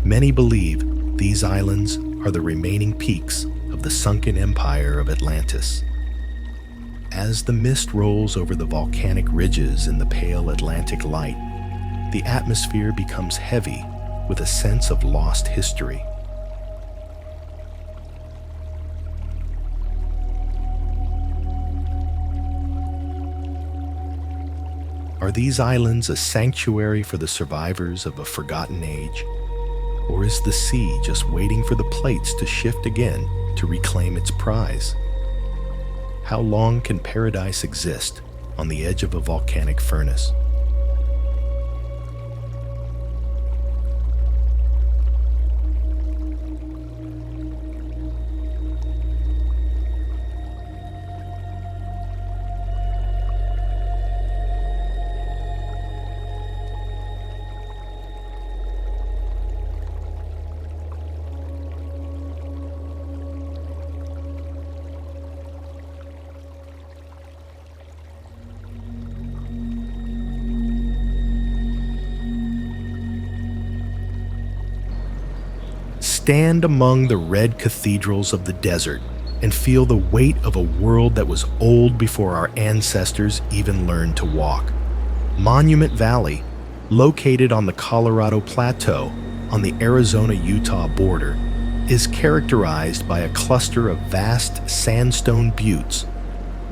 Many believe these islands are the remaining peaks of the sunken empire of Atlantis. As the mist rolls over the volcanic ridges in the pale Atlantic light, the atmosphere becomes heavy with a sense of lost history. Are these islands a sanctuary for the survivors of a forgotten age? Or is the sea just waiting for the plates to shift again to reclaim its prize? How long can paradise exist on the edge of a volcanic furnace? Stand among the red cathedrals of the desert and feel the weight of a world that was old before our ancestors even learned to walk. Monument Valley, located on the Colorado Plateau on the Arizona-Utah border, is characterized by a cluster of vast sandstone buttes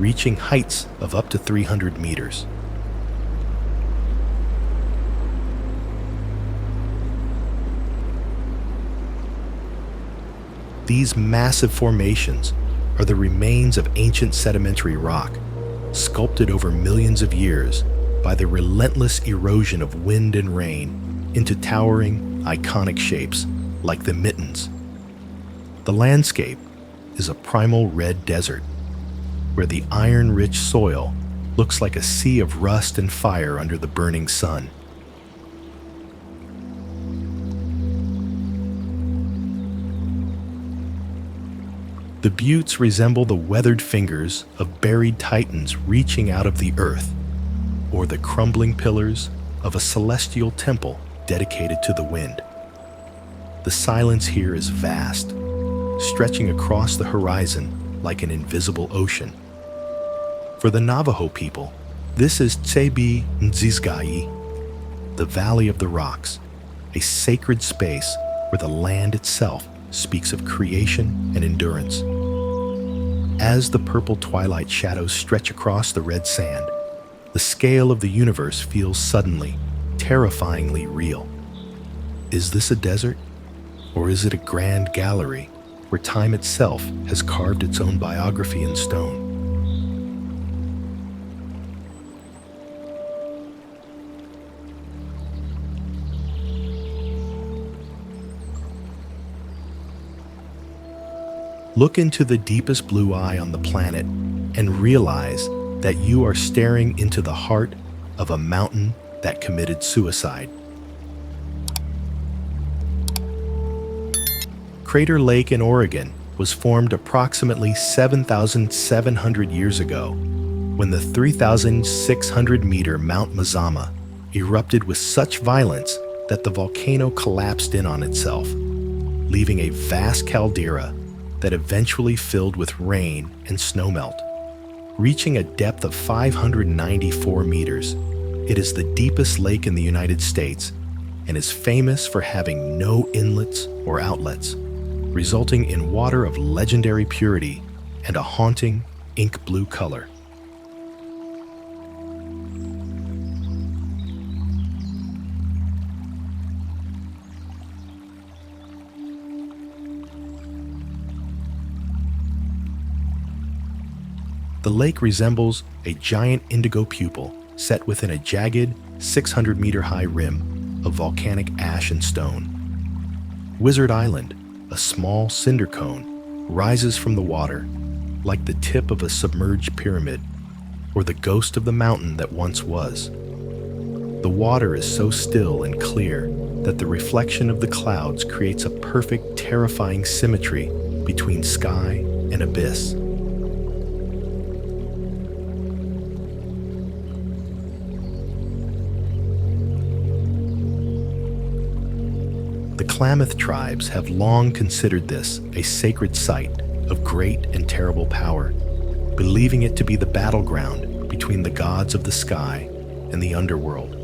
reaching heights of up to 300 meters. These massive formations are the remains of ancient sedimentary rock, sculpted over millions of years by the relentless erosion of wind and rain into towering, iconic shapes like the mittens. The landscape is a primal red desert, where the iron-rich soil looks like a sea of rust and fire under the burning sun. The buttes resemble the weathered fingers of buried titans reaching out of the earth, or the crumbling pillars of a celestial temple dedicated to the wind. The silence here is vast, stretching across the horizon like an invisible ocean. For the Navajo people, this is Tsebi Nzizgai, the Valley of the Rocks, a sacred space where the land itself speaks of creation and endurance. As the purple twilight shadows stretch across the red sand, the scale of the universe feels suddenly, terrifyingly real. Is this a desert? Or is it a grand gallery where time itself has carved its own biography in stone? Look into the deepest blue eye on the planet and realize that you are staring into the heart of a mountain that committed suicide. Crater Lake in Oregon was formed approximately 7,700 years ago when the 3,600-meter Mount Mazama erupted with such violence that the volcano collapsed in on itself, leaving a vast caldera that eventually filled with rain and snowmelt. Reaching a depth of 594 meters, it is the deepest lake in the United States and is famous for having no inlets or outlets, resulting in water of legendary purity and a haunting ink blue color. The lake resembles a giant indigo pupil set within a jagged 600-meter-high rim of volcanic ash and stone. Wizard Island, a small cinder cone, rises from the water like the tip of a submerged pyramid, or the ghost of the mountain that once was. The water is so still and clear that the reflection of the clouds creates a perfect, terrifying symmetry between sky and abyss. The Klamath tribes have long considered this a sacred site of great and terrible power, believing it to be the battleground between the gods of the sky and the underworld.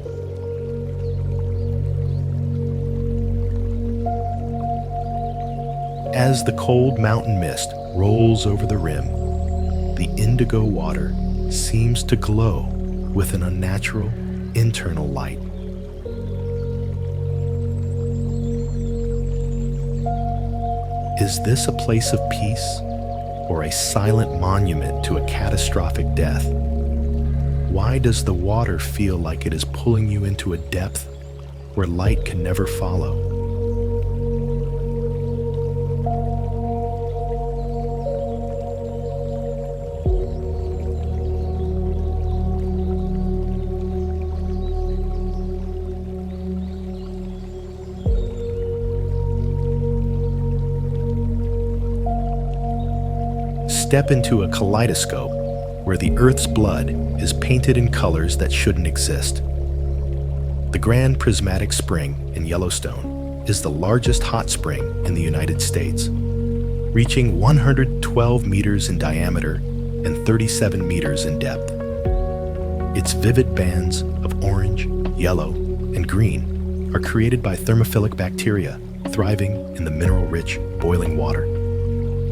As the cold mountain mist rolls over the rim, the indigo water seems to glow with an unnatural, internal light. Is this a place of peace or a silent monument to a catastrophic death? Why does the water feel like it is pulling you into a depth where light can never follow? Step into a kaleidoscope where the Earth's blood is painted in colors that shouldn't exist. The Grand Prismatic Spring in Yellowstone is the largest hot spring in the United States, reaching 112 meters in diameter and 37 meters in depth. Its vivid bands of orange, yellow, and green are created by thermophilic bacteria thriving in the mineral-rich boiling water.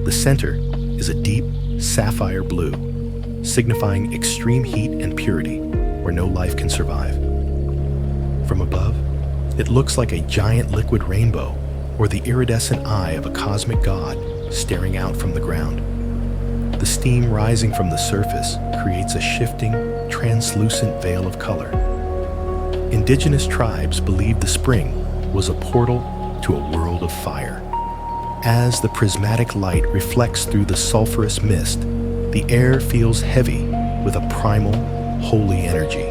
The center is a deep sapphire blue, signifying extreme heat and purity where no life can survive. From above, it looks like a giant liquid rainbow or the iridescent eye of a cosmic god staring out from the ground. The steam rising from the surface creates a shifting, translucent veil of color. Indigenous tribes believed the spring was a portal to a world of fire. As the prismatic light reflects through the sulfurous mist, the air feels heavy with a primal, holy energy.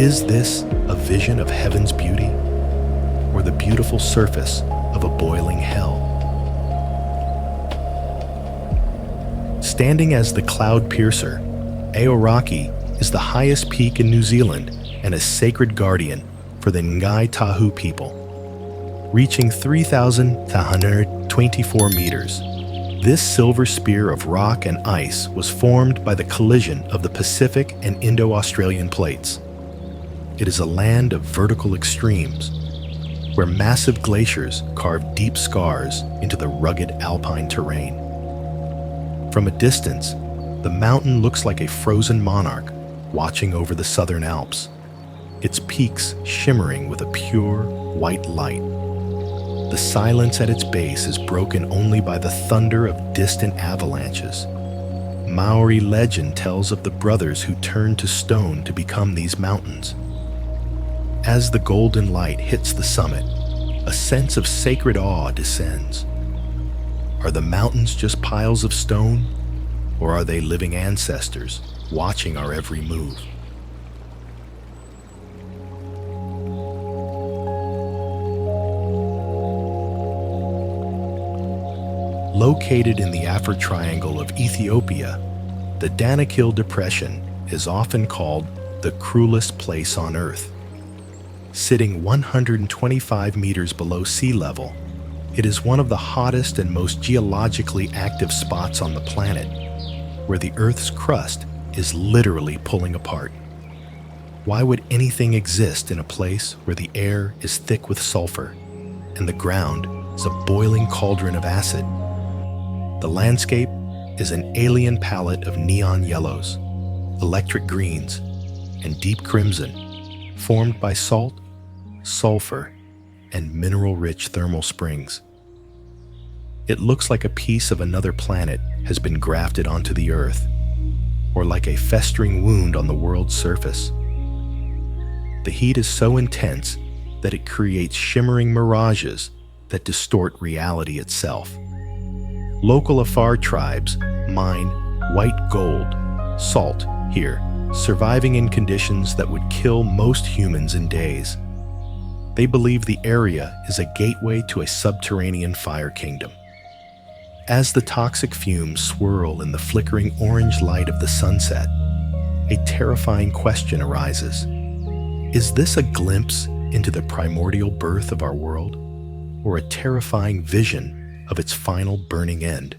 Is this a vision of heaven's beauty, or the beautiful surface of a boiling hell? Standing as the cloud piercer, Aoraki is the highest peak in New Zealand and a sacred guardian for the Ngai Tahu people. Reaching 3,124 meters, this silver spear of rock and ice was formed by the collision of the Pacific and Indo-Australian plates. It is a land of vertical extremes, where massive glaciers carve deep scars into the rugged alpine terrain. From a distance, the mountain looks like a frozen monarch watching over the southern Alps, its peaks shimmering with a pure, white light. The silence at its base is broken only by the thunder of distant avalanches. Maori legend tells of the brothers who turned to stone to become these mountains. As the golden light hits the summit, a sense of sacred awe descends. Are the mountains just piles of stone, or are they living ancestors watching our every move? Located in the Afar Triangle of Ethiopia, the Danakil Depression is often called the cruelest place on Earth. Sitting 125 meters below sea level, it is one of the hottest and most geologically active spots on the planet, where the Earth's crust is literally pulling apart. Why would anything exist in a place where the air is thick with sulfur and the ground is a boiling cauldron of acid? The landscape is an alien palette of neon yellows, electric greens, and deep crimson, formed by salt, sulfur, and mineral-rich thermal springs. It looks like a piece of another planet has been grafted onto the Earth, or like a festering wound on the world's surface. The heat is so intense that it creates shimmering mirages that distort reality itself. Local Afar tribes mine white gold, salt, here, surviving in conditions that would kill most humans in days. They believe the area is a gateway to a subterranean fire kingdom. As the toxic fumes swirl in the flickering orange light of the sunset, a terrifying question arises. Is this a glimpse into the primordial birth of our world, or a terrifying vision of its final burning end?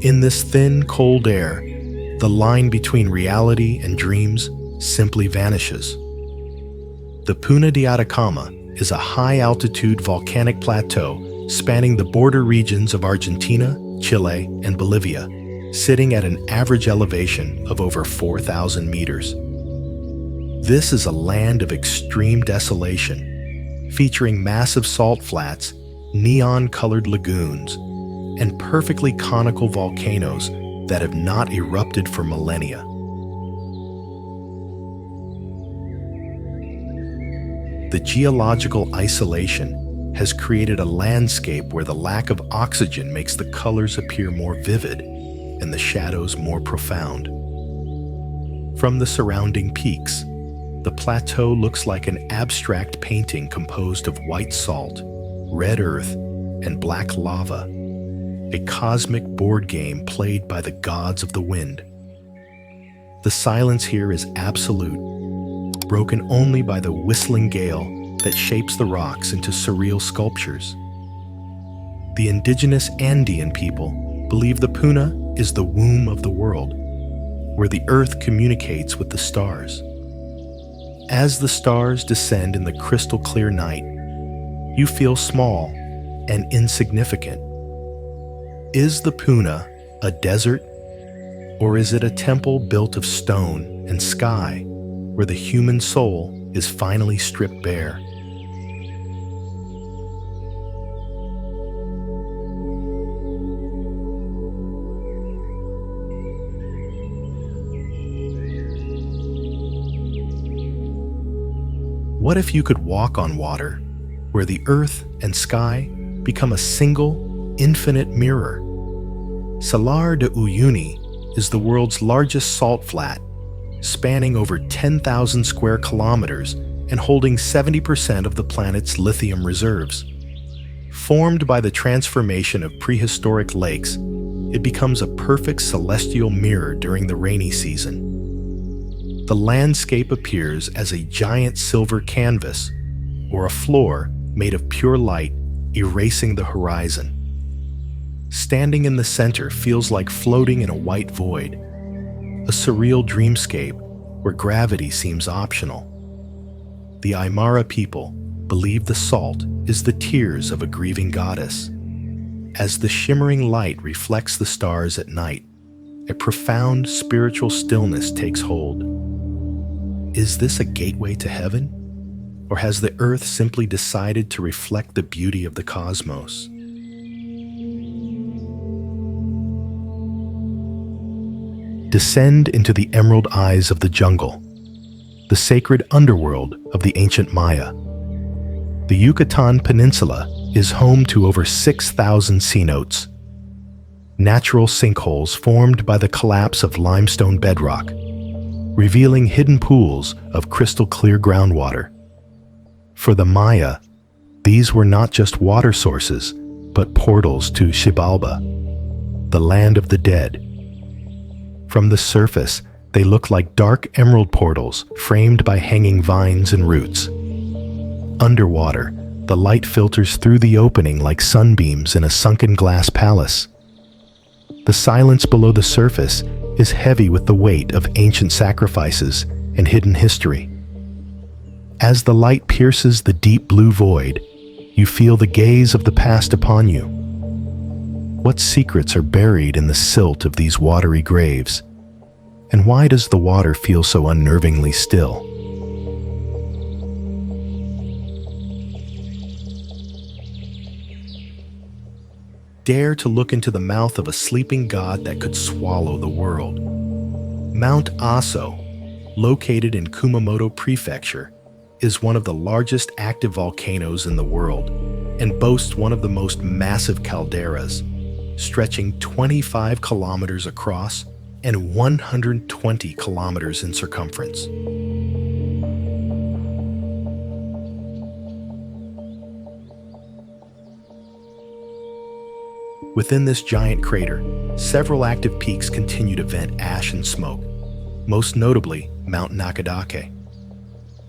In this thin, cold air, the line between reality and dreams simply vanishes. The Puna de Atacama is a high-altitude volcanic plateau spanning the border regions of Argentina, Chile, and Bolivia, sitting at an average elevation of over 4,000 meters. This is a land of extreme desolation, featuring massive salt flats, neon-colored lagoons, and perfectly conical volcanoes that have not erupted for millennia. The geological isolation has created a landscape where the lack of oxygen makes the colors appear more vivid and the shadows more profound. From the surrounding peaks, the plateau looks like an abstract painting composed of white salt, red earth, and black lava, a cosmic board game played by the gods of the wind. The silence here is absolute, broken only by the whistling gale that shapes the rocks into surreal sculptures. The indigenous Andean people believe the Puna is the womb of the world, where the earth communicates with the stars. As the stars descend in the crystal clear night, you feel small and insignificant. Is the Puna a desert, or is it a temple built of stone and sky where the human soul is finally stripped bare? What if you could walk on water, where the earth and sky become a single, infinite mirror? Salar de Uyuni is the world's largest salt flat, spanning over 10,000 square kilometers and holding 70% of the planet's lithium reserves. Formed by the transformation of prehistoric lakes, it becomes a perfect celestial mirror during the rainy season. The landscape appears as a giant silver canvas, or a floor made of pure light erasing the horizon. Standing in the center feels like floating in a white void, a surreal dreamscape where gravity seems optional. The Aymara people believe the salt is the tears of a grieving goddess. As the shimmering light reflects the stars at night, a profound spiritual stillness takes hold. Is this a gateway to heaven? Or has the earth simply decided to reflect the beauty of the cosmos? Descend into the emerald eyes of the jungle, the sacred underworld of the ancient Maya. The Yucatan Peninsula is home to over 6,000 cenotes, natural sinkholes formed by the collapse of limestone bedrock, revealing hidden pools of crystal-clear groundwater. For the Maya, these were not just water sources, but portals to Xibalba, the land of the dead. From the surface, they look like dark emerald portals framed by hanging vines and roots. Underwater, the light filters through the opening like sunbeams in a sunken glass palace. The silence below the surface is heavy with the weight of ancient sacrifices and hidden history. As the light pierces the deep blue void, you feel the gaze of the past upon you. What secrets are buried in the silt of these watery graves? And why does the water feel so unnervingly still? Dare to look into the mouth of a sleeping god that could swallow the world. Mount Aso, located in Kumamoto Prefecture, is one of the largest active volcanoes in the world and boasts one of the most massive calderas, stretching 25 kilometers across and 120 kilometers in circumference. Within this giant crater, several active peaks continue to vent ash and smoke, most notably Mount Nakadake.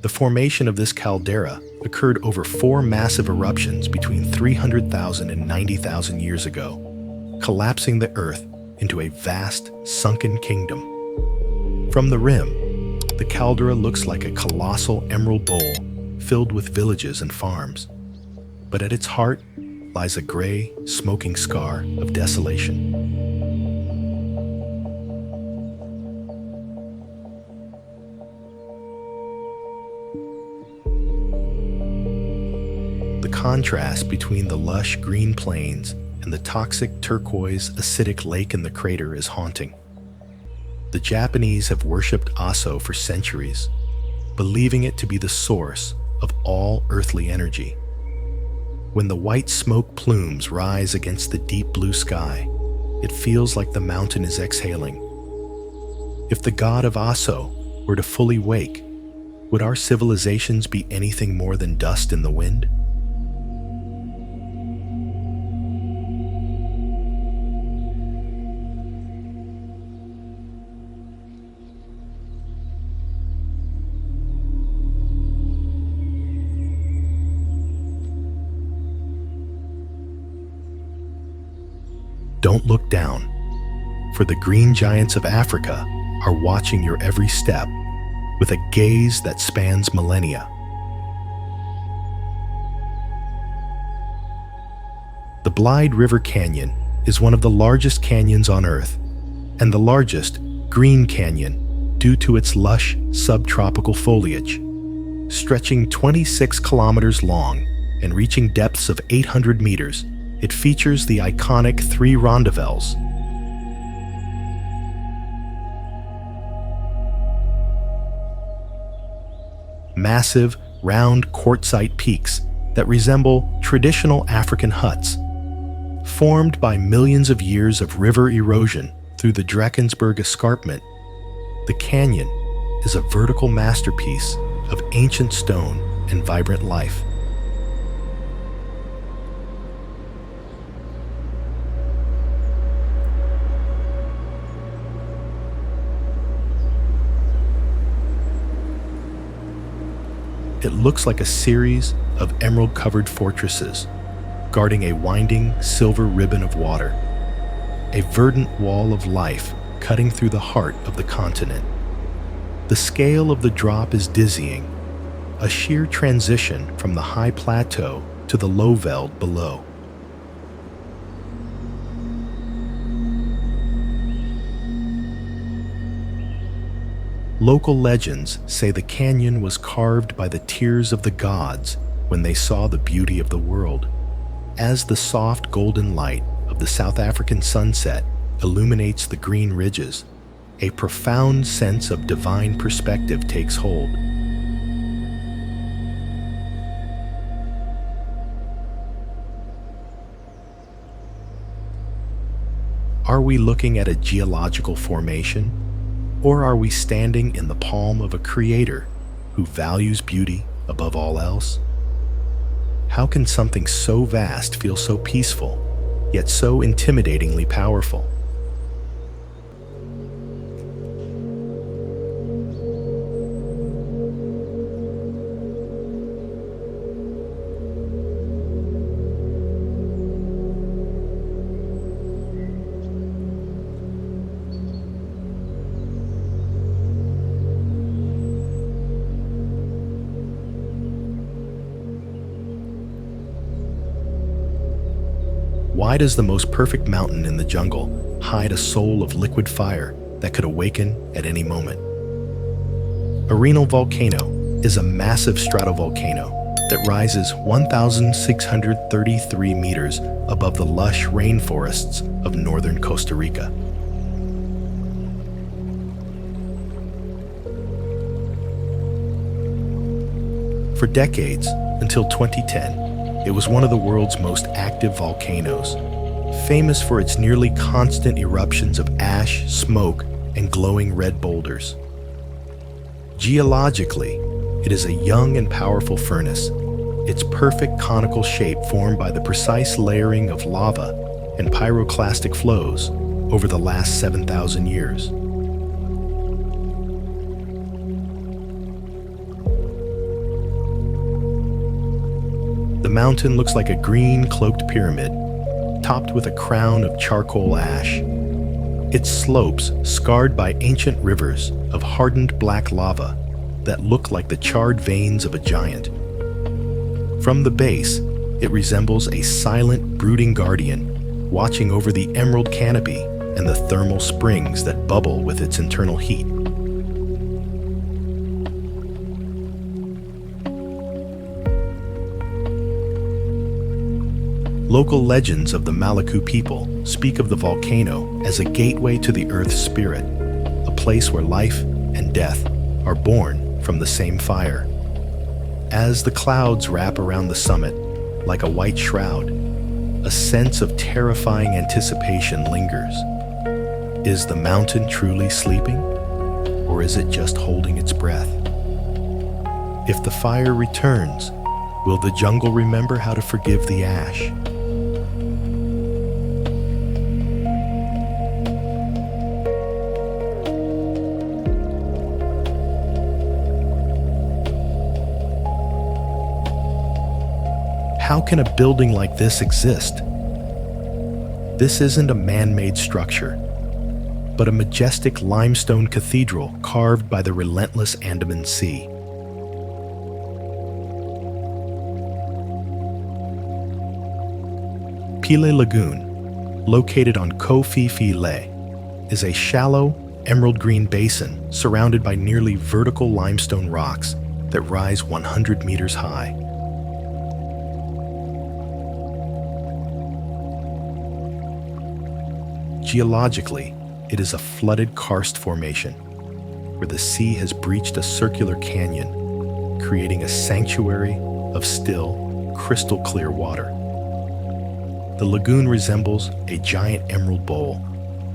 The formation of this caldera occurred over 4 massive eruptions between 300,000 and 90,000 years ago, collapsing the Earth into a vast, sunken kingdom. From the rim, the caldera looks like a colossal emerald bowl filled with villages and farms. But at its heart lies a gray, smoking scar of desolation. The contrast between the lush green plains and the toxic turquoise acidic lake in the crater is haunting. The Japanese have worshipped Aso for centuries, believing it to be the source of all earthly energy. When the white smoke plumes rise against the deep blue sky, it feels like the mountain is exhaling. If the god of Aso were to fully wake, would our civilizations be anything more than dust in the wind? Don't look down, for the green giants of Africa are watching your every step with a gaze that spans millennia. The Blyde River Canyon is one of the largest canyons on Earth, and the largest green canyon due to its lush subtropical foliage. Stretching 26 kilometers long and reaching depths of 800 meters, it features the iconic three rondavelles. Massive, round quartzite peaks that resemble traditional African huts. Formed by millions of years of river erosion through the Drakensberg Escarpment, the canyon is a vertical masterpiece of ancient stone and vibrant life. It looks like a series of emerald-covered fortresses, guarding a winding silver ribbon of water, a verdant wall of life cutting through the heart of the continent. The scale of the drop is dizzying, a sheer transition from the high plateau to the low veld below. Local legends say the canyon was carved by the tears of the gods when they saw the beauty of the world. As the soft golden light of the South African sunset illuminates the green ridges, a profound sense of divine perspective takes hold. Are we looking at a geological formation? Or are we standing in the palm of a creator who values beauty above all else? How can something so vast feel so peaceful, yet so intimidatingly powerful? Why does the most perfect mountain in the jungle hide a soul of liquid fire that could awaken at any moment? A renal volcano is a massive stratovolcano that rises 1,633 meters above the lush rainforests of northern Costa Rica. For decades, until 2010, it was one of the world's most active volcanoes, famous for its nearly constant eruptions of ash, smoke, and glowing red boulders. Geologically, it is a young and powerful furnace, its perfect conical shape formed by the precise layering of lava and pyroclastic flows over the last 7,000 years. The mountain looks like a green cloaked pyramid, topped with a crown of charcoal ash. Its slopes scarred by ancient rivers of hardened black lava that look like the charred veins of a giant. From the base, it resembles a silent, brooding guardian, watching over the emerald canopy and the thermal springs that bubble with its internal heat. Local legends of the Maluku people speak of the volcano as a gateway to the Earth's spirit, a place where life and death are born from the same fire. As the clouds wrap around the summit like a white shroud, a sense of terrifying anticipation lingers. Is the mountain truly sleeping? or is it just holding its breath? If the fire returns, will the jungle remember how to forgive the ash? How can a building like this exist? This isn't a man-made structure, but a majestic limestone cathedral carved by the relentless Andaman Sea. Pile Lagoon, located on Koh Phi Lay, is a shallow, emerald green basin surrounded by nearly vertical limestone rocks that rise 100 meters high. Geologically, it is a flooded karst formation where the sea has breached a circular canyon, creating a sanctuary of still, crystal-clear water. The lagoon resembles a giant emerald bowl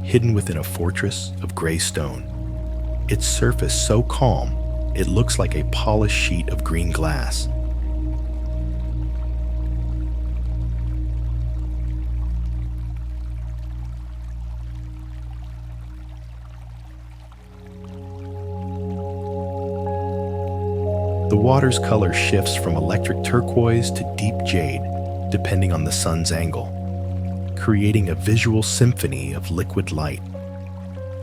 hidden within a fortress of gray stone. Its surface so calm, it looks like a polished sheet of green glass. The water's color shifts from electric turquoise to deep jade, depending on the sun's angle, creating a visual symphony of liquid light.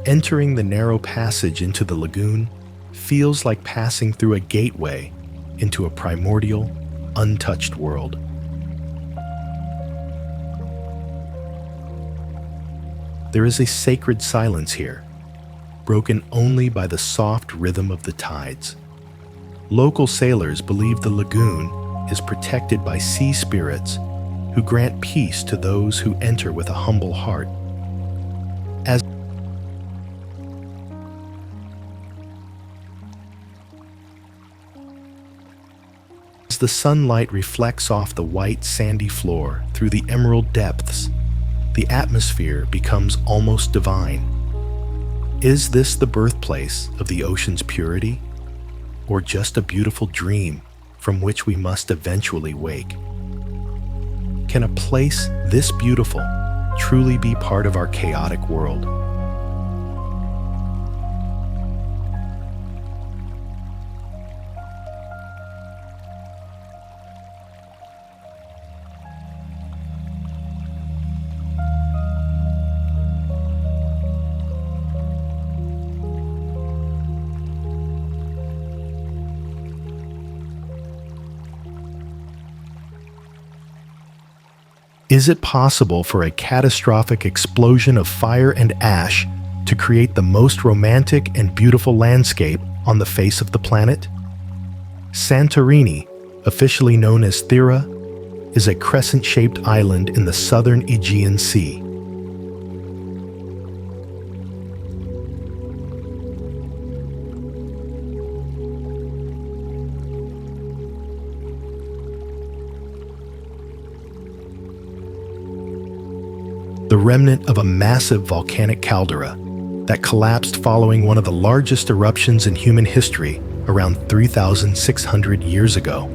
Entering the narrow passage into the lagoon feels like passing through a gateway into a primordial, untouched world. There is a sacred silence here, broken only by the soft rhythm of the tides. Local sailors believe the lagoon is protected by sea spirits who grant peace to those who enter with a humble heart. As the sunlight reflects off the white sandy floor through the emerald depths, the atmosphere becomes almost divine. Is this the birthplace of the ocean's purity, or just a beautiful dream from which we must eventually wake? Can a place this beautiful truly be part of our chaotic world? Is it possible for a catastrophic explosion of fire and ash to create the most romantic and beautiful landscape on the face of the planet? Santorini, officially known as Thera, is a crescent-shaped island in the southern Aegean Sea. The remnant of a massive volcanic caldera that collapsed following one of the largest eruptions in human history around 3,600 years ago.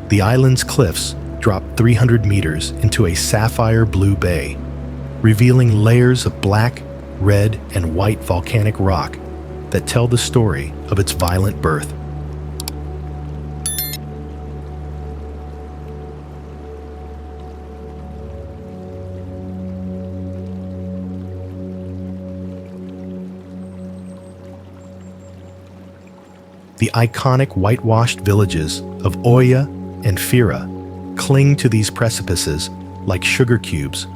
The island's cliffs drop 300 meters into a sapphire blue bay, revealing layers of black, red, and white volcanic rock that tell the story of its violent birth. The iconic whitewashed villages of Oya and Fira cling to these precipices like sugar cubes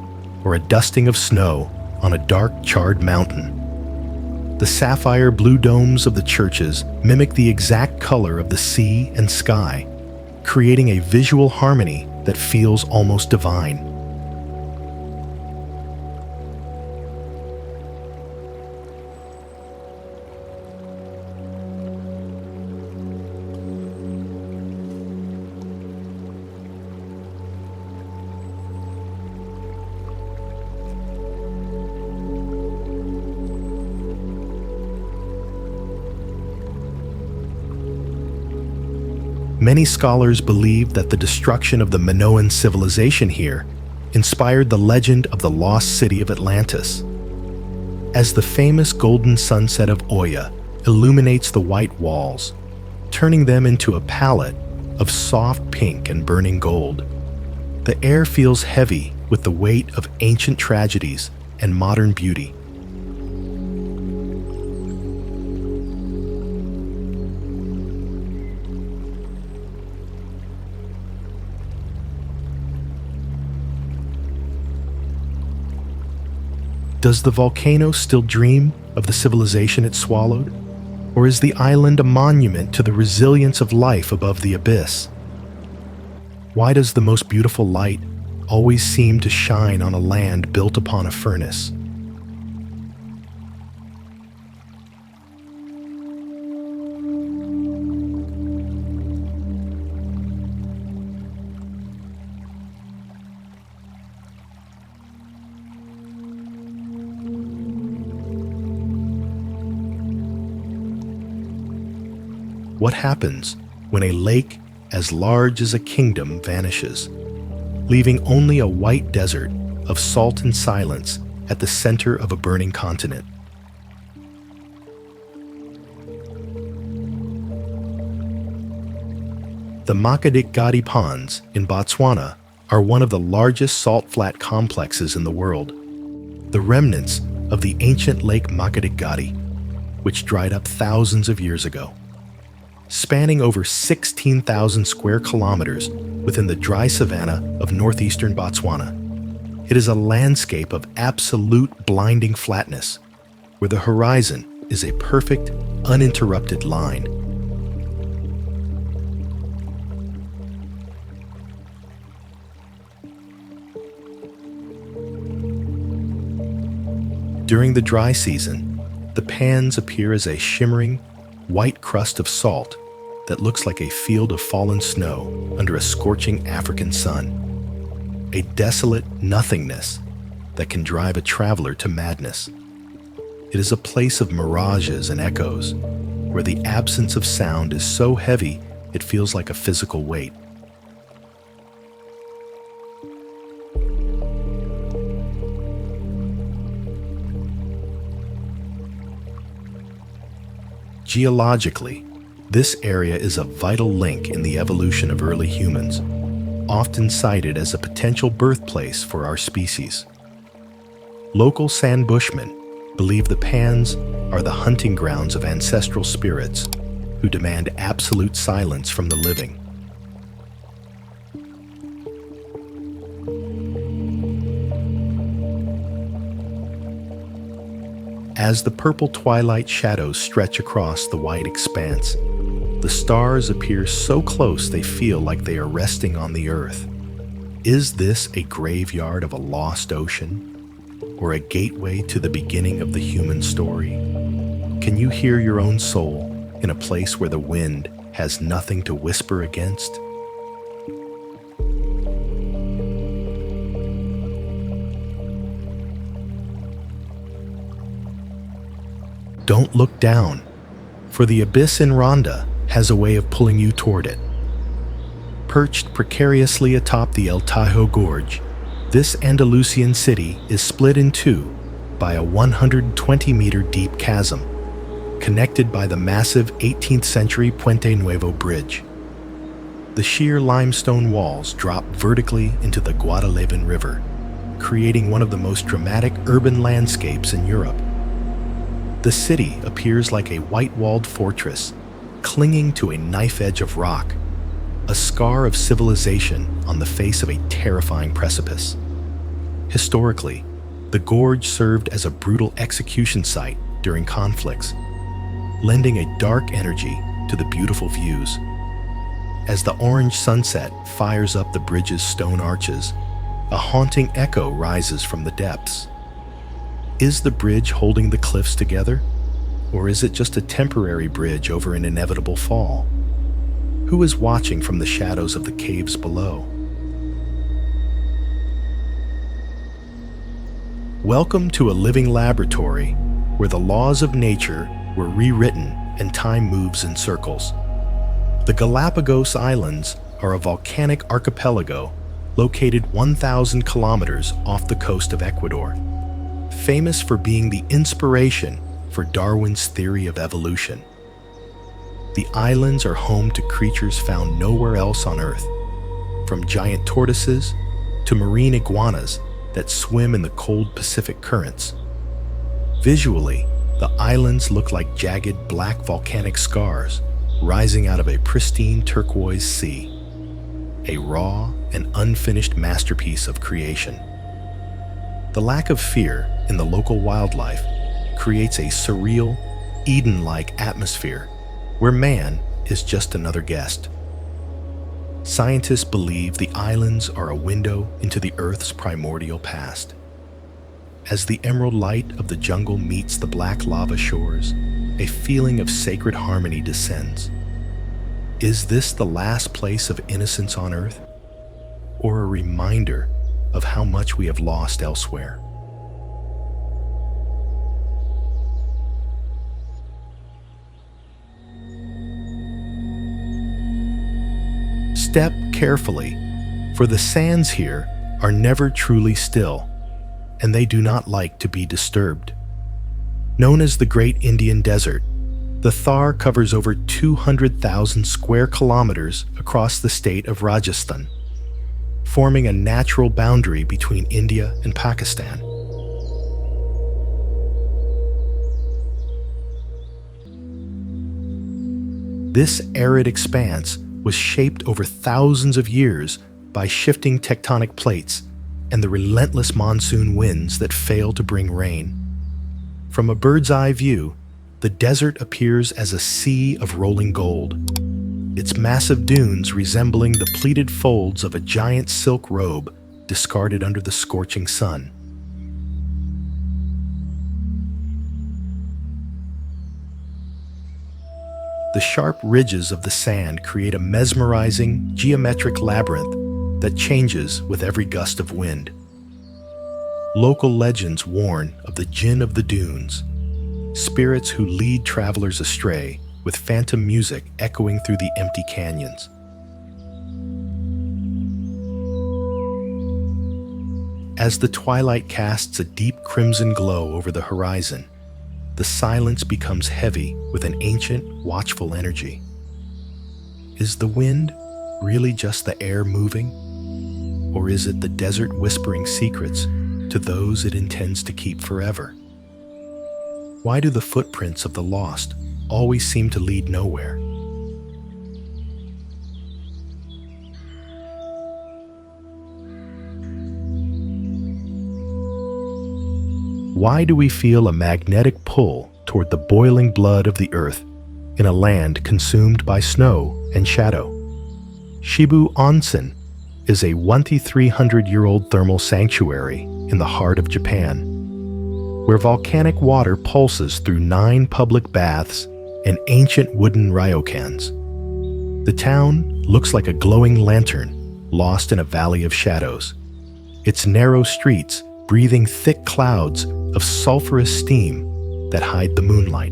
or a dusting of snow on a dark, charred mountain. The sapphire blue domes of the churches mimic the exact color of the sea and sky, creating a visual harmony that feels almost divine. Many scholars believe that the destruction of the Minoan civilization here inspired the legend of the lost city of Atlantis. As the famous golden sunset of Oya illuminates the white walls, turning them into a palette of soft pink and burning gold, the air feels heavy with the weight of ancient tragedies and modern beauty. Does the volcano still dream of the civilization it swallowed? Or is the island a monument to the resilience of life above the abyss? Why does the most beautiful light always seem to shine on a land built upon a furnace? What happens when a lake as large as a kingdom vanishes, leaving only a white desert of salt and silence at the center of a burning continent? The Makgadikgadi Ponds in Botswana are one of the largest salt flat complexes in the world, the remnants of the ancient Lake Makgadikgadi, which dried up thousands of years ago. Spanning over 16,000 square kilometers within the dry savanna of northeastern Botswana, it is a landscape of absolute blinding flatness, where the horizon is a perfect, uninterrupted line. During the dry season, the pans appear as a shimmering, white crust of salt that looks like a field of fallen snow under a scorching African sun, a desolate nothingness that can drive a traveler to madness. It is a place of mirages and echoes, where the absence of sound is so heavy it feels like a physical weight. Geologically, this area is a vital link in the evolution of early humans, often cited as a potential birthplace for our species. Local San Bushmen believe the pans are the hunting grounds of ancestral spirits who demand absolute silence from the living. As the purple twilight shadows stretch across the white expanse, the stars appear so close they feel like they are resting on the earth. Is this a graveyard of a lost ocean, or a gateway to the beginning of the human story? Can you hear your own soul in a place where the wind has nothing to whisper against? Don't look down, for the abyss in Rwanda has a way of pulling you toward it. Perched precariously atop the El Tahoe Gorge, this Andalusian city is split in two by a 120-meter deep chasm, connected by the massive 18th century Puente Nuevo Bridge. The sheer limestone walls drop vertically into the Guadalquivir River, creating one of the most dramatic urban landscapes in Europe. The city appears like a white-walled fortress, clinging to a knife edge of rock, a scar of civilization on the face of a terrifying precipice. Historically, the gorge served as a brutal execution site during conflicts, lending a dark energy to the beautiful views. As the orange sunset fires up the bridge's stone arches, a haunting echo rises from the depths. Is the bridge holding the cliffs together? Or is it just a temporary bridge over an inevitable fall? Who is watching from the shadows of the caves below? Welcome to a living laboratory where the laws of nature were rewritten and time moves in circles. The Galapagos Islands are a volcanic archipelago located 1,000 kilometers off the coast of Ecuador, famous for being the inspiration for Darwin's theory of evolution. The islands are home to creatures found nowhere else on Earth, from giant tortoises to marine iguanas that swim in the cold Pacific currents. Visually, the islands look like jagged black volcanic scars rising out of a pristine turquoise sea, a raw and unfinished masterpiece of creation. The lack of fear in the local wildlife creates a surreal, Eden-like atmosphere where man is just another guest. Scientists believe the islands are a window into the Earth's primordial past. As the emerald light of the jungle meets the black lava shores, a feeling of sacred harmony descends. Is this the last place of innocence on Earth, or a reminder of how much we have lost elsewhere? Step carefully, for the sands here are never truly still, and they do not like to be disturbed. Known as the Great Indian Desert, the Thar covers over 200,000 square kilometers across the state of Rajasthan, forming a natural boundary between India and Pakistan. This arid expanse was shaped over thousands of years by shifting tectonic plates and the relentless monsoon winds that fail to bring rain. From a bird's eye view, the desert appears as a sea of rolling gold, its massive dunes resembling the pleated folds of a giant silk robe discarded under the scorching sun. The sharp ridges of the sand create a mesmerizing, geometric labyrinth that changes with every gust of wind. Local legends warn of the Jinn of the Dunes, spirits who lead travelers astray with phantom music echoing through the empty canyons. As the twilight casts a deep crimson glow over the horizon, the silence becomes heavy with an ancient, watchful energy. Is the wind really just the air moving? Or is it the desert whispering secrets to those it intends to keep forever? Why do the footprints of the lost always seem to lead nowhere? Why do we feel a magnetic pull toward the boiling blood of the earth in a land consumed by snow and shadow? Shibu Onsen is a 1,300-year-old thermal sanctuary in the heart of Japan, where volcanic water pulses through 9 public baths and ancient wooden ryokans. The town looks like a glowing lantern lost in a valley of shadows, its narrow streets breathing thick clouds of sulfurous steam that hide the moonlight.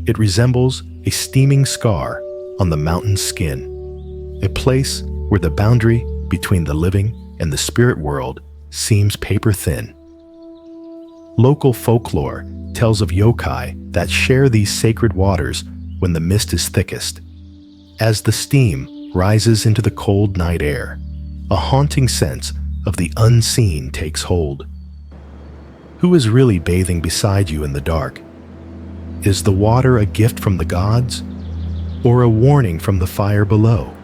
It resembles a steaming scar on the mountain's skin, a place where the boundary between the living and the spirit world seems paper-thin. Local folklore tells of yokai that share these sacred waters when the mist is thickest. As the steam rises into the cold night air, a haunting sense of the unseen takes hold. Who is really bathing beside you in the dark? Is the water a gift from the gods, or a warning from the fire below?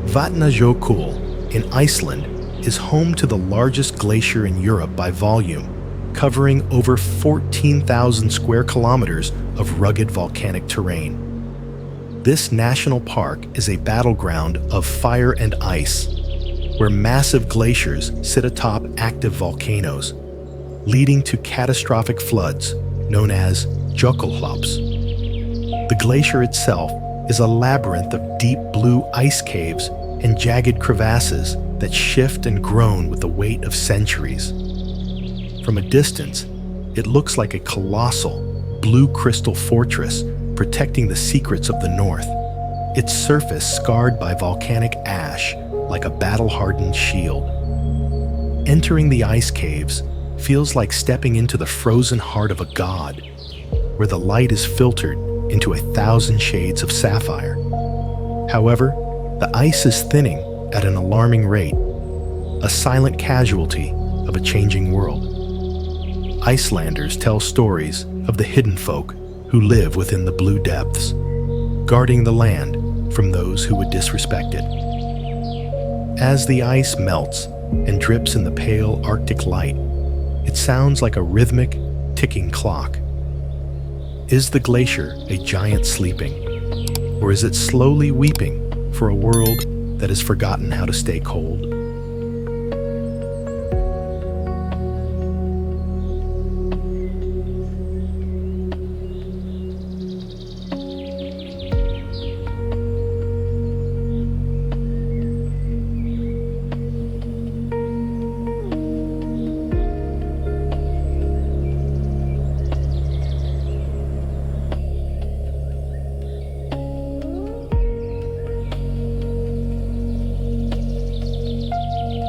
Vatnajökull in Iceland is home to the largest glacier in Europe by volume, covering over 14,000 square kilometers of rugged volcanic terrain. This national park is a battleground of fire and ice, where massive glaciers sit atop active volcanoes, leading to catastrophic floods known as Jökulhlaups. The glacier itself is a labyrinth of deep blue ice caves and jagged crevasses that shift and groan with the weight of centuries. From a distance, it looks like a colossal, blue crystal fortress protecting the secrets of the north, its surface scarred by volcanic ash like a battle-hardened shield. Entering the ice caves feels like stepping into the frozen heart of a god, where the light is filtered into 1,000 shades of sapphire. However, the ice is thinning at an alarming rate, a silent casualty of a changing world. Icelanders tell stories of the hidden folk who live within the blue depths, guarding the land from those who would disrespect it. As the ice melts and drips in the pale Arctic light, it sounds like a rhythmic, ticking clock. Is the glacier a giant sleeping, or is it slowly weeping for a world that has forgotten how to stay cold?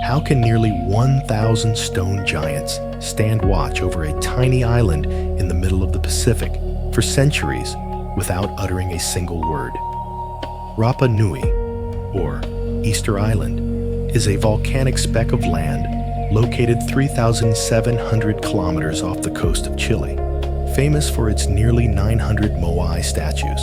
How can nearly 1,000 stone giants stand watch over a tiny island in the middle of the Pacific for centuries without uttering a single word? Rapa Nui, or Easter Island, is a volcanic speck of land located 3,700 kilometers off the coast of Chile, famous for its nearly 900 moai statues.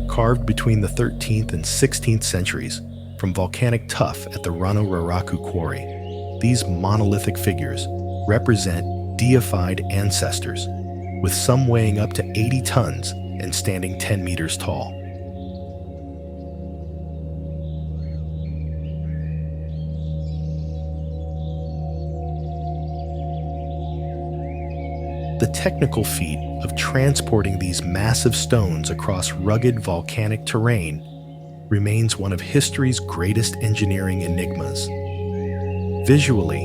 Carved between the 13th and 16th centuries from volcanic tuff at the Rano Raraku quarry, these monolithic figures represent deified ancestors, with some weighing up to 80 tons and standing 10 meters tall. The technical feat of transporting these massive stones across rugged volcanic terrain remains one of history's greatest engineering enigmas. Visually,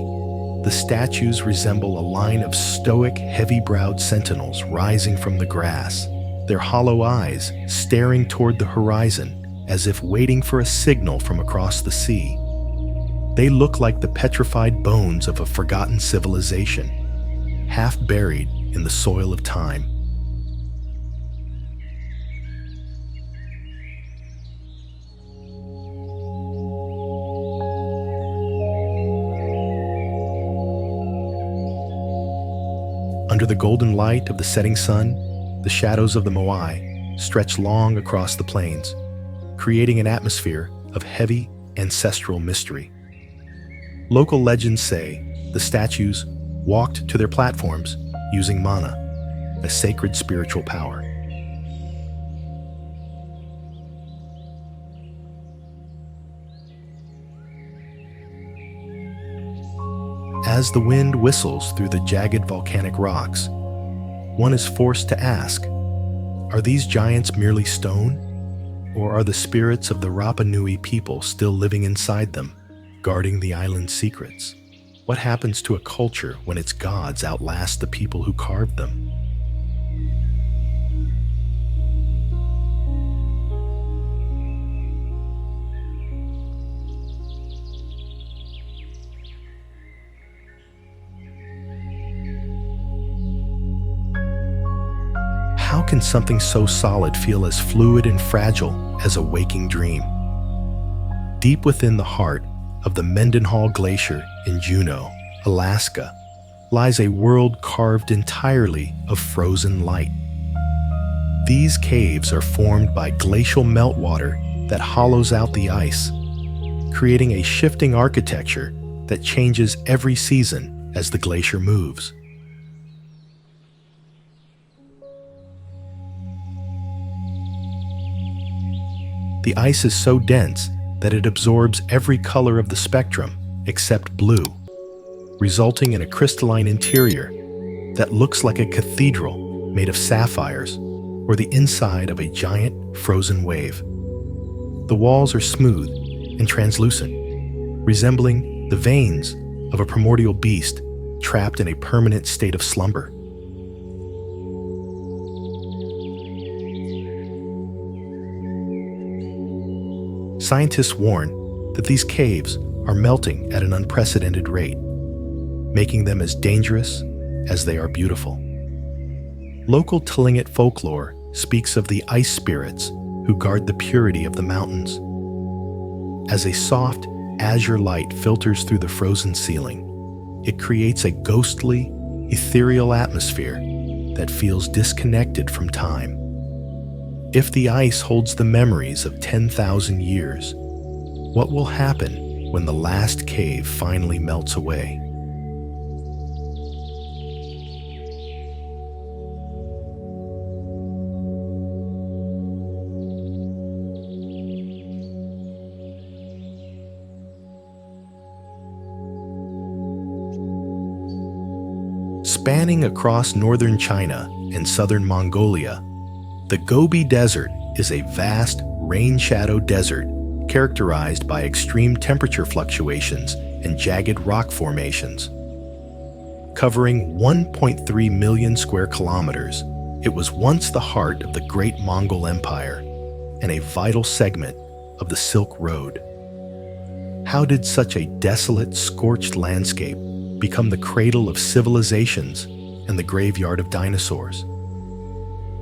the statues resemble a line of stoic, heavy-browed sentinels rising from the grass, their hollow eyes staring toward the horizon as if waiting for a signal from across the sea. They look like the petrified bones of a forgotten civilization, half buried in the soil of time. Under the golden light of the setting sun, the shadows of the moai stretch long across the plains, creating an atmosphere of heavy ancestral mystery. Local legends say the statues walked to their platforms using mana, a sacred spiritual power. As the wind whistles through the jagged volcanic rocks, one is forced to ask, are these giants merely stone, or are the spirits of the Rapa Nui people still living inside them, guarding the island's secrets? What happens to a culture when its gods outlast the people who carved them? How can something so solid feel as fluid and fragile as a waking dream? Deep within the heart of the Mendenhall Glacier in Juneau, Alaska, lies a world carved entirely of frozen light. These caves are formed by glacial meltwater that hollows out the ice, creating a shifting architecture that changes every season as the glacier moves. The ice is so dense that it absorbs every color of the spectrum except blue, resulting in a crystalline interior that looks like a cathedral made of sapphires or the inside of a giant frozen wave. The walls are smooth and translucent, resembling the veins of a primordial beast trapped in a permanent state of slumber. Scientists warn that these caves are melting at an unprecedented rate, making them as dangerous as they are beautiful. Local Tlingit folklore speaks of the ice spirits who guard the purity of the mountains. As a soft, azure light filters through the frozen ceiling, it creates a ghostly, ethereal atmosphere that feels disconnected from time. If the ice holds the memories of 10,000 years, what will happen when the last cave finally melts away? Spanning across northern China and southern Mongolia, the Gobi Desert is a vast, rain-shadowed desert characterized by extreme temperature fluctuations and jagged rock formations. Covering 1.3 million square kilometers, it was once the heart of the Great Mongol Empire and a vital segment of the Silk Road. How did such a desolate, scorched landscape become the cradle of civilizations and the graveyard of dinosaurs?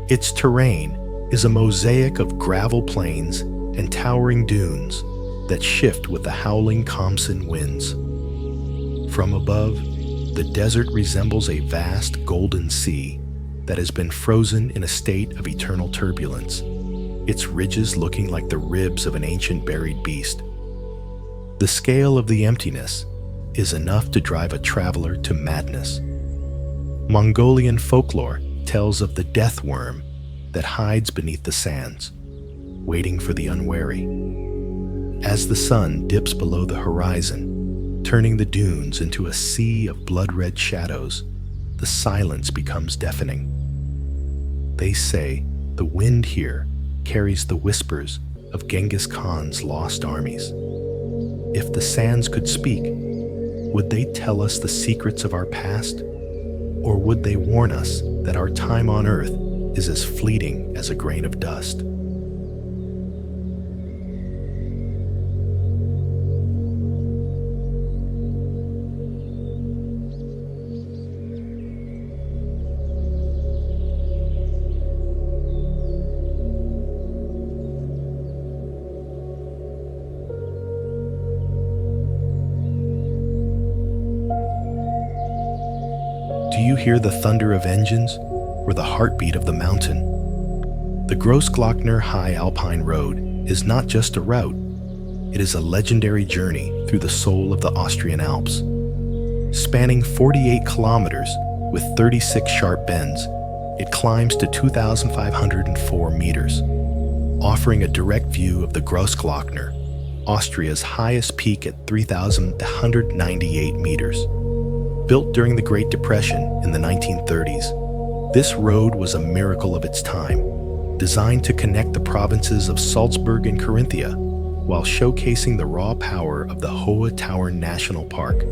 Its terrain is a mosaic of gravel plains and towering dunes that shift with the howling Khamsin winds. From above, the desert resembles a vast golden sea that has been frozen in a state of eternal turbulence, its ridges looking like the ribs of an ancient buried beast. The scale of the emptiness is enough to drive a traveler to madness. Mongolian folklore tells of the death worm that hides beneath the sands, waiting for the unwary. As the sun dips below the horizon, turning the dunes into a sea of blood-red shadows, the silence becomes deafening. They say the wind here carries the whispers of Genghis Khan's lost armies. If the sands could speak, would they tell us the secrets of our past? Or would they warn us that our time on Earth is as fleeting as a grain of dust? Do you hear the thunder of engines or the heartbeat of the mountain? The Grossglockner High Alpine Road is not just a route, it is a legendary journey through the soul of the Austrian Alps. Spanning 48 kilometers with 36 sharp bends, it climbs to 2,504 meters, offering a direct view of the Grossglockner, Austria's highest peak at 3,198 meters. Built during the Great Depression in the 1930s, this road was a miracle of its time, designed to connect the provinces of Salzburg and Carinthia while showcasing the raw power of the Hohe Tauern National Park.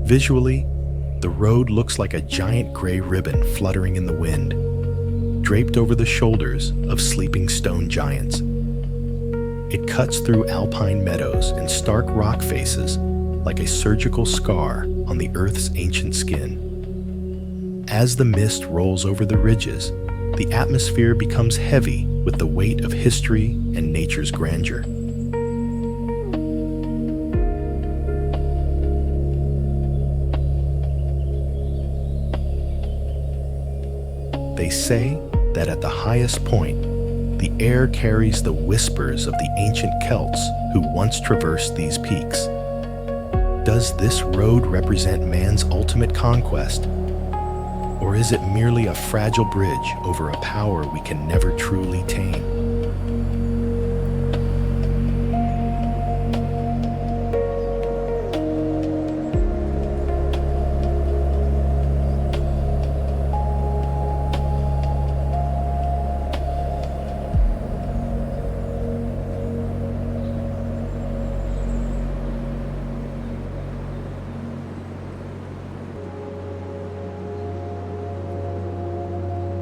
Visually, the road looks like a giant gray ribbon fluttering in the wind, draped over the shoulders of sleeping stone giants. It cuts through alpine meadows and stark rock faces like a surgical scar on the Earth's ancient skin. As the mist rolls over the ridges, the atmosphere becomes heavy with the weight of history and nature's grandeur. They say that at the highest point, the air carries the whispers of the ancient Celts who once traversed these peaks. Does this road represent man's ultimate conquest? Or is it merely a fragile bridge over a power we can never truly tame?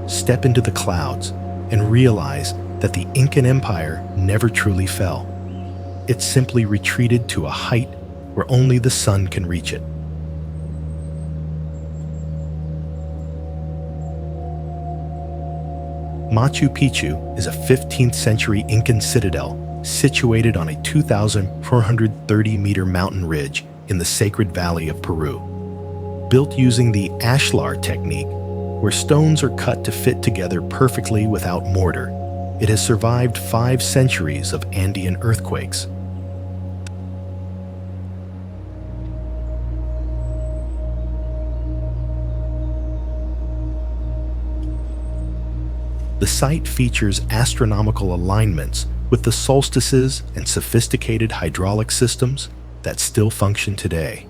Step into the clouds and realize that the Incan Empire never truly fell. It simply retreated to a height where only the sun can reach it. Machu Picchu is a 15th century Incan citadel situated on a 2,430-meter mountain ridge in the Sacred Valley of Peru. Built using the ashlar technique, where stones are cut to fit together perfectly without mortar, it has survived 5 centuries of Andean earthquakes. The site features astronomical alignments with the solstices and sophisticated hydraulic systems that still function today.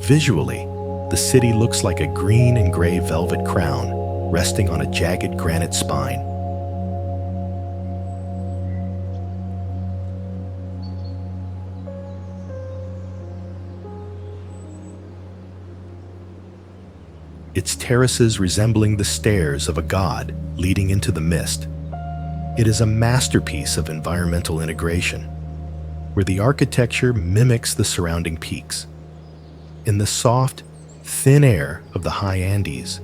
Visually, the city looks like a green and gray velvet crown resting on a jagged granite spine. Its terraces resembling the stairs of a god leading into the mist. It is a masterpiece of environmental integration, where the architecture mimics the surrounding peaks. In the soft, thin air of the high Andes,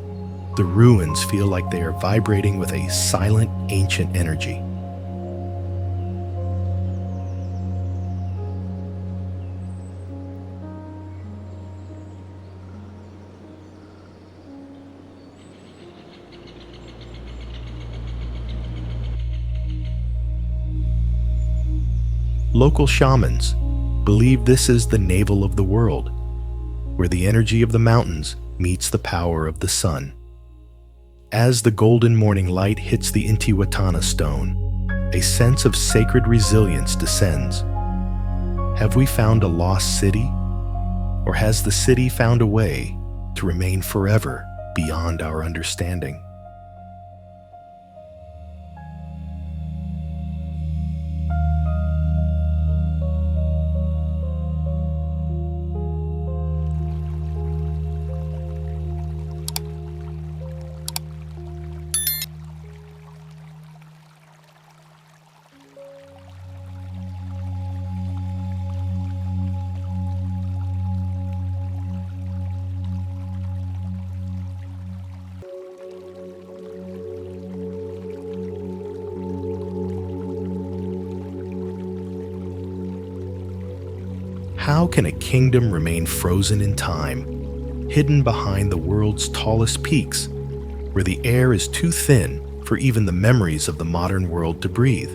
the ruins feel like they are vibrating with a silent, ancient energy. Local shamans believe this is the navel of the world, where the energy of the mountains meets the power of the sun. As the golden morning light hits the Intihuatana stone, a sense of sacred resilience descends. Have we found a lost city? Or has the city found a way to remain forever beyond our understanding? How can a kingdom remain frozen in time, hidden behind the world's tallest peaks, where the air is too thin for even the memories of the modern world to breathe?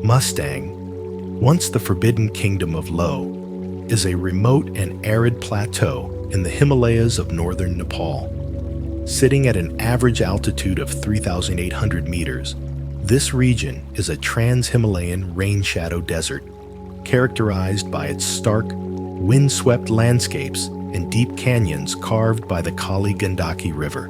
Mustang, once the forbidden kingdom of Lo, is a remote and arid plateau in the Himalayas of northern Nepal. Sitting at an average altitude of 3,800 meters, this region is a trans-Himalayan rain-shadow desert, characterized by its stark, wind-swept landscapes and deep canyons carved by the Kali Gandaki River.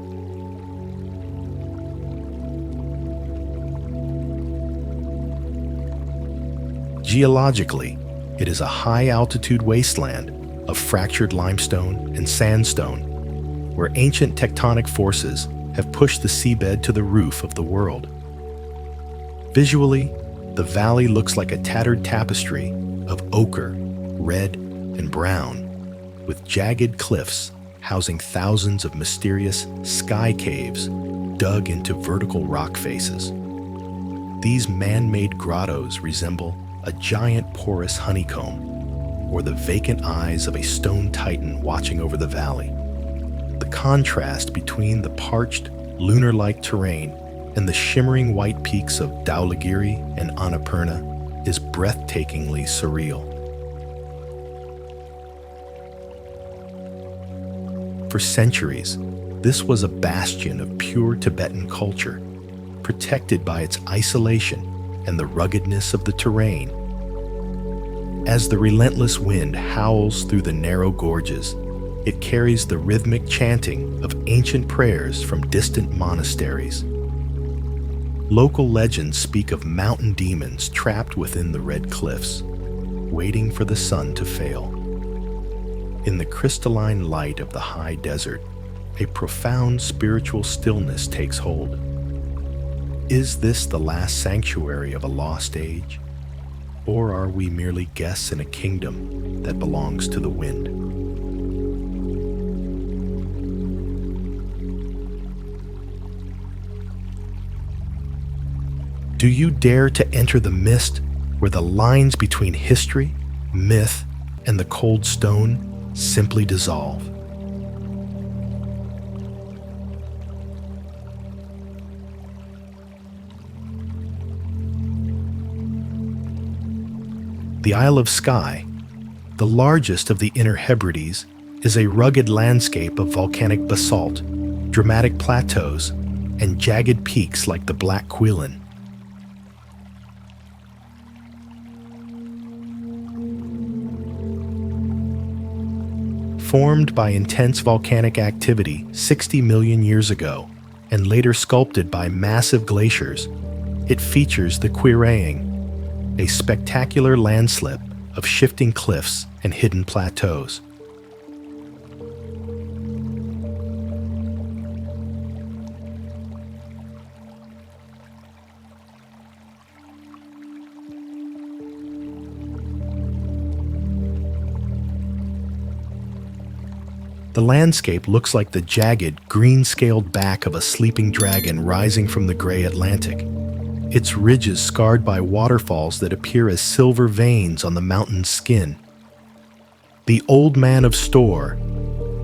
Geologically, it is a high-altitude wasteland of fractured limestone and sandstone, where ancient tectonic forces have pushed the seabed to the roof of the world. Visually, the valley looks like a tattered tapestry of ochre, red, and brown, with jagged cliffs housing thousands of mysterious sky caves dug into vertical rock faces. These man-made grottos resemble a giant porous honeycomb, or the vacant eyes of a stone titan watching over the valley. The contrast between the parched, lunar-like terrain and the shimmering white peaks of Dhaulagiri and Annapurna is breathtakingly surreal. For centuries, This was a bastion of pure Tibetan culture, protected by its isolation and the ruggedness of the terrain. As the relentless wind howls through the narrow gorges, it carries the rhythmic chanting of ancient prayers from distant monasteries. Local legends speak of mountain demons trapped within the red cliffs, waiting for the sun to fail. In the crystalline light of the high desert, a profound spiritual stillness takes hold. Is this the last sanctuary of a lost age? Or are we merely guests in a kingdom that belongs to the wind? Do you dare to enter the mist where the lines between history, myth, and the cold stone simply dissolve? The Isle of Skye, the largest of the Inner Hebrides, is a rugged landscape of volcanic basalt, dramatic plateaus, and jagged peaks like the Black Cuillin. Formed by intense volcanic activity 60 million years ago and later sculpted by massive glaciers, it features the Cuillin, a spectacular landslip of shifting cliffs and hidden plateaus. The landscape looks like the jagged, green-scaled back of a sleeping dragon rising from the gray Atlantic, its ridges scarred by waterfalls that appear as silver veins on the mountain's skin. The Old Man of Storr,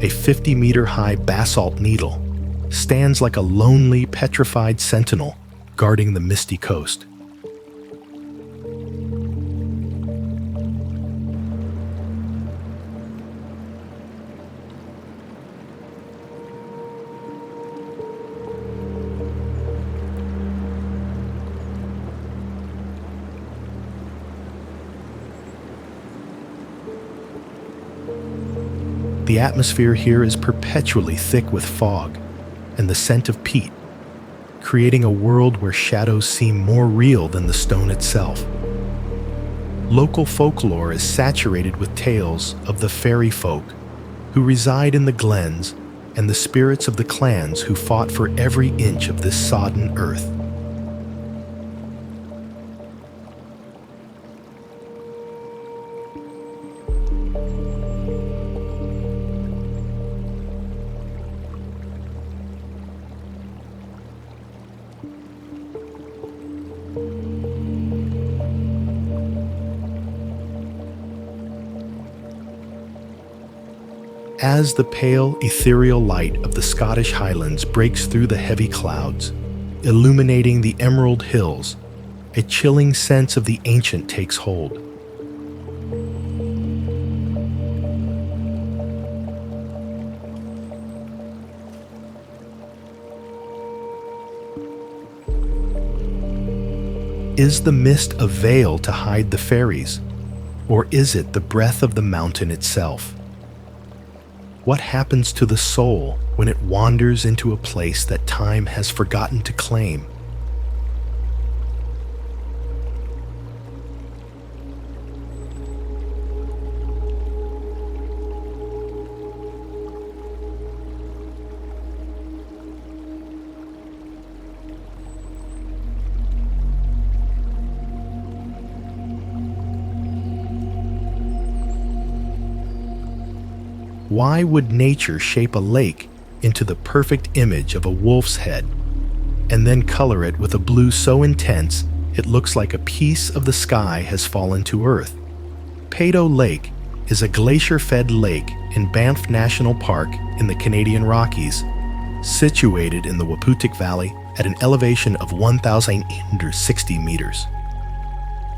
a 50-meter-high basalt needle, stands like a lonely, petrified sentinel guarding the misty coast. The atmosphere here is perpetually thick with fog and the scent of peat, creating a world where shadows seem more real than the stone itself. Local folklore is saturated with tales of the fairy folk who reside in the glens and the spirits of the clans who fought for every inch of this sodden earth. As the pale, ethereal light of the Scottish Highlands breaks through the heavy clouds, illuminating the emerald hills, a chilling sense of the ancient takes hold. Is the mist a veil to hide the fairies, or is it the breath of the mountain itself? What happens to the soul when it wanders into a place that time has forgotten to claim? Why would nature shape a lake into the perfect image of a wolf's head and then color it with a blue so intense it looks like a piece of the sky has fallen to earth? Peyto Lake is a glacier-fed lake in Banff National Park in the Canadian Rockies, situated in the Waputehk Valley at an elevation of 1,860 meters.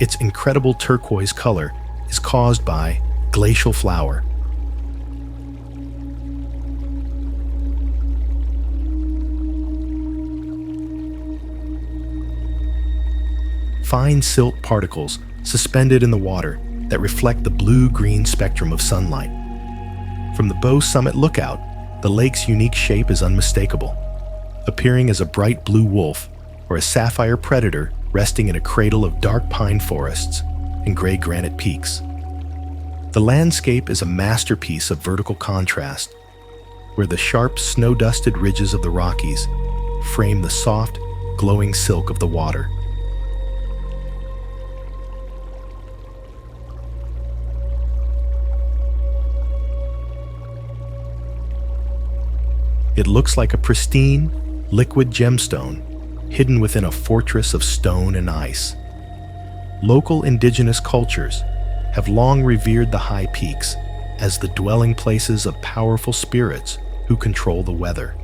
Its incredible turquoise color is caused by glacial flour. fine silt particles suspended in the water that reflect the blue-green spectrum of sunlight. From the Bow Summit lookout, the lake's unique shape is unmistakable, appearing as a bright blue wolf or a sapphire predator resting in a cradle of dark pine forests and gray granite peaks. The landscape is a masterpiece of vertical contrast, where the sharp, snow-dusted ridges of the Rockies frame the soft, glowing silk of the water. It looks like a pristine, liquid gemstone hidden within a fortress of stone and ice. Local indigenous cultures have long revered the high peaks as the dwelling places of powerful spirits who control the weather.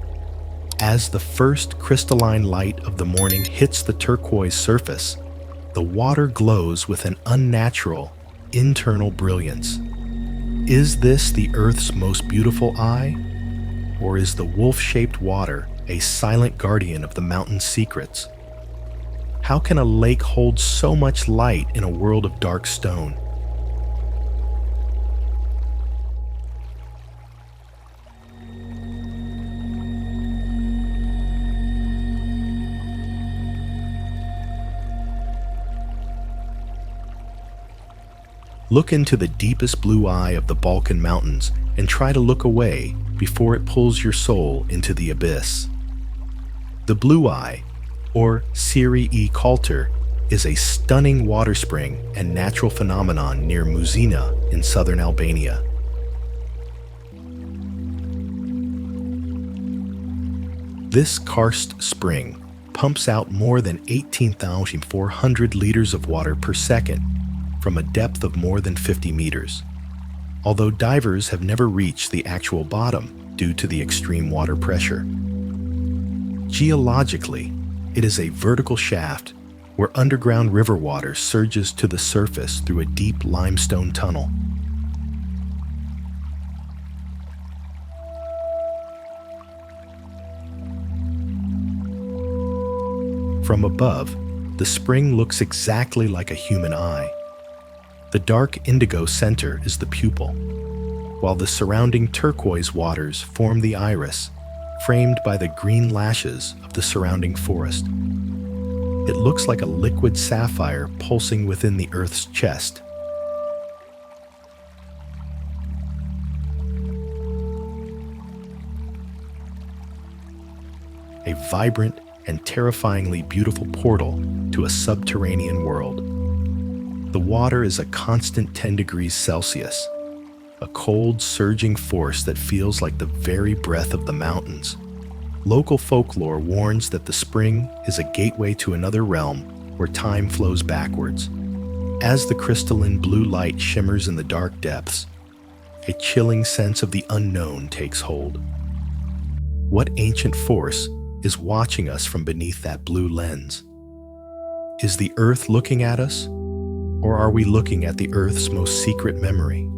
As the first crystalline light of the morning hits the turquoise surface, the water glows with an unnatural, internal brilliance. Is this the Earth's most beautiful eye? Or is the wolf-shaped water a silent guardian of the mountain's secrets? How can a lake hold so much light in a world of dark stone? Look into the deepest blue eye of the Balkan Mountains and try to look away before it pulls your soul into the abyss. The Blue Eye, or Siri E. Coulter, is a stunning water spring and natural phenomenon near Muzina in southern Albania. This karst spring pumps out more than 18,400 liters of water per second from a depth of more than 50 meters. Although divers have never reached the actual bottom due to the extreme water pressure. Geologically, it is a vertical shaft where underground river water surges to the surface through a deep limestone tunnel. From above, the spring looks exactly like a human eye. The dark indigo center is the pupil, while the surrounding turquoise waters form the iris, framed by the green lashes of the surrounding forest. It looks like a liquid sapphire pulsing within the Earth's chest. A vibrant and terrifyingly beautiful portal to a subterranean world. The water is a constant 10 degrees Celsius, a cold, surging force that feels like the very breath of the mountains. Local folklore warns that the spring is a gateway to another realm where time flows backwards. As the crystalline blue light shimmers in the dark depths, a chilling sense of the unknown takes hold. What ancient force is watching us from beneath that blue lens? Is the Earth looking at us? Or are we looking at the Earth's most secret memory?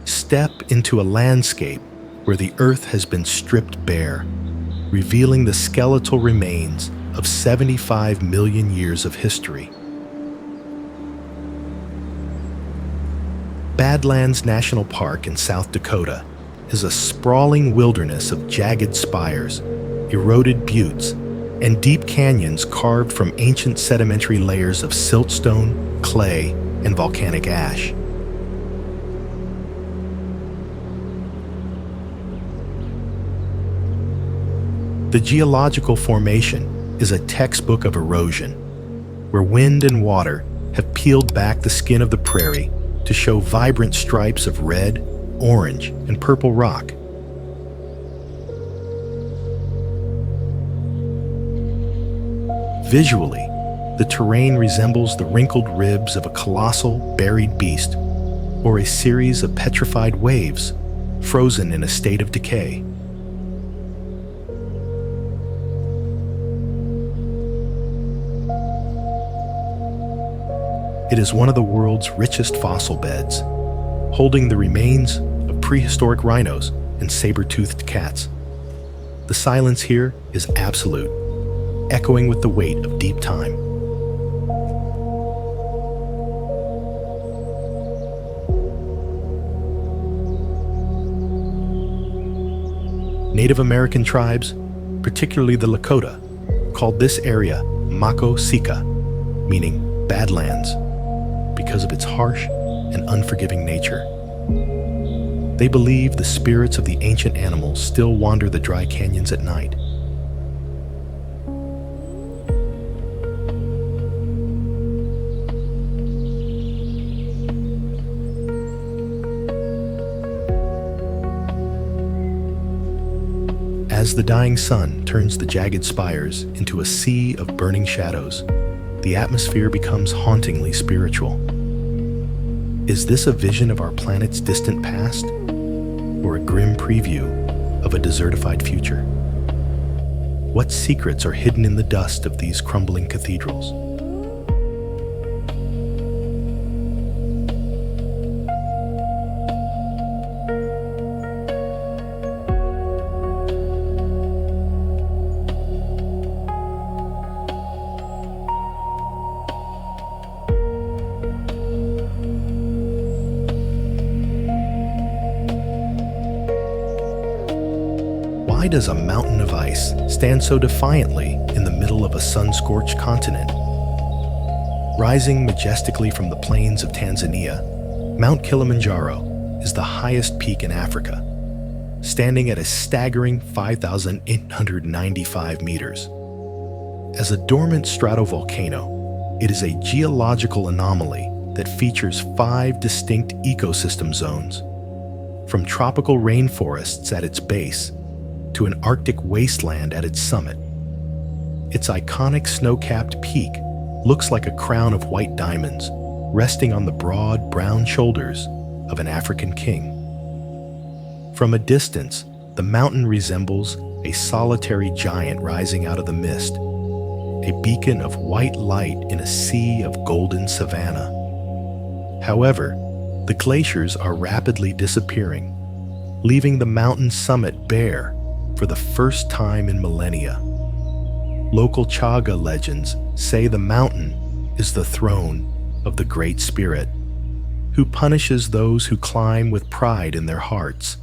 Step into a landscape where the Earth has been stripped bare, revealing the skeletal remains of 75 million years of history. Badlands National Park in South Dakota is a sprawling wilderness of jagged spires, eroded buttes, and deep canyons carved from ancient sedimentary layers of siltstone, clay, and volcanic ash. The geological formation is a textbook of erosion, where wind and water have peeled back the skin of the prairie to show vibrant stripes of red, orange, and purple rock. Visually, the terrain resembles the wrinkled ribs of a colossal, buried beast, or a series of petrified waves, frozen in a state of decay. It is one of the world's richest fossil beds, holding the remains of prehistoric rhinos and saber-toothed cats. The silence here is absolute, echoing with the weight of deep time. Native American tribes, particularly the Lakota, called this area Mako Sika, meaning Badlands, because of its harsh and unforgiving nature. They believe the spirits of the ancient animals still wander the dry canyons at night. As the dying sun turns the jagged spires into a sea of burning shadows, the atmosphere becomes hauntingly spiritual. Is this a vision of our planet's distant past, or a grim preview of a desertified future? What secrets are hidden in the dust of these crumbling cathedrals? Why does a mountain of ice stand so defiantly in the middle of a sun-scorched continent? Rising majestically from the plains of Tanzania, Mount Kilimanjaro is the highest peak in Africa, standing at a staggering 5,895 meters. As a dormant stratovolcano, it is a geological anomaly that features 5 distinct ecosystem zones, from tropical rainforests at its base to an Arctic wasteland at its summit. Its iconic snow-capped peak looks like a crown of white diamonds resting on the broad brown shoulders of an African king. From a distance, the mountain resembles a solitary giant rising out of the mist, a beacon of white light in a sea of golden savanna. However, the glaciers are rapidly disappearing, leaving the mountain's summit bare for the first time in millennia. Local Chaga legends say the mountain is the throne of the Great Spirit, who punishes those who climb with pride in their hearts.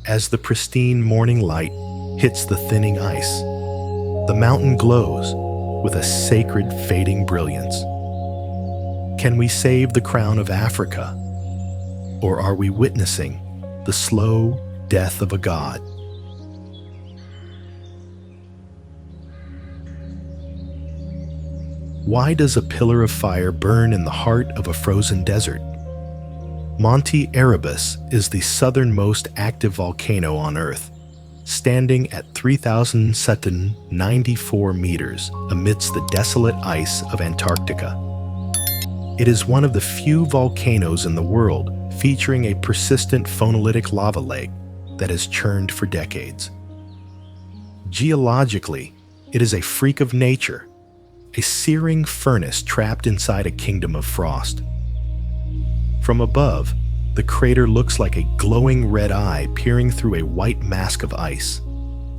As the pristine morning light hits the thinning ice, the mountain glows with a sacred fading brilliance. Can we save the crown of Africa, or are we witnessing the slow death of a god? Why does a pillar of fire burn in the heart of a frozen desert? Monte Erebus is the southernmost active volcano on Earth, standing at 3,794 meters amidst the desolate ice of Antarctica. It is one of the few volcanoes in the world featuring a persistent phonolytic lava lake that has churned for decades. Geologically, it is a freak of nature, a searing furnace trapped inside a kingdom of frost. From above, the crater looks like a glowing red eye peering through a white mask of ice,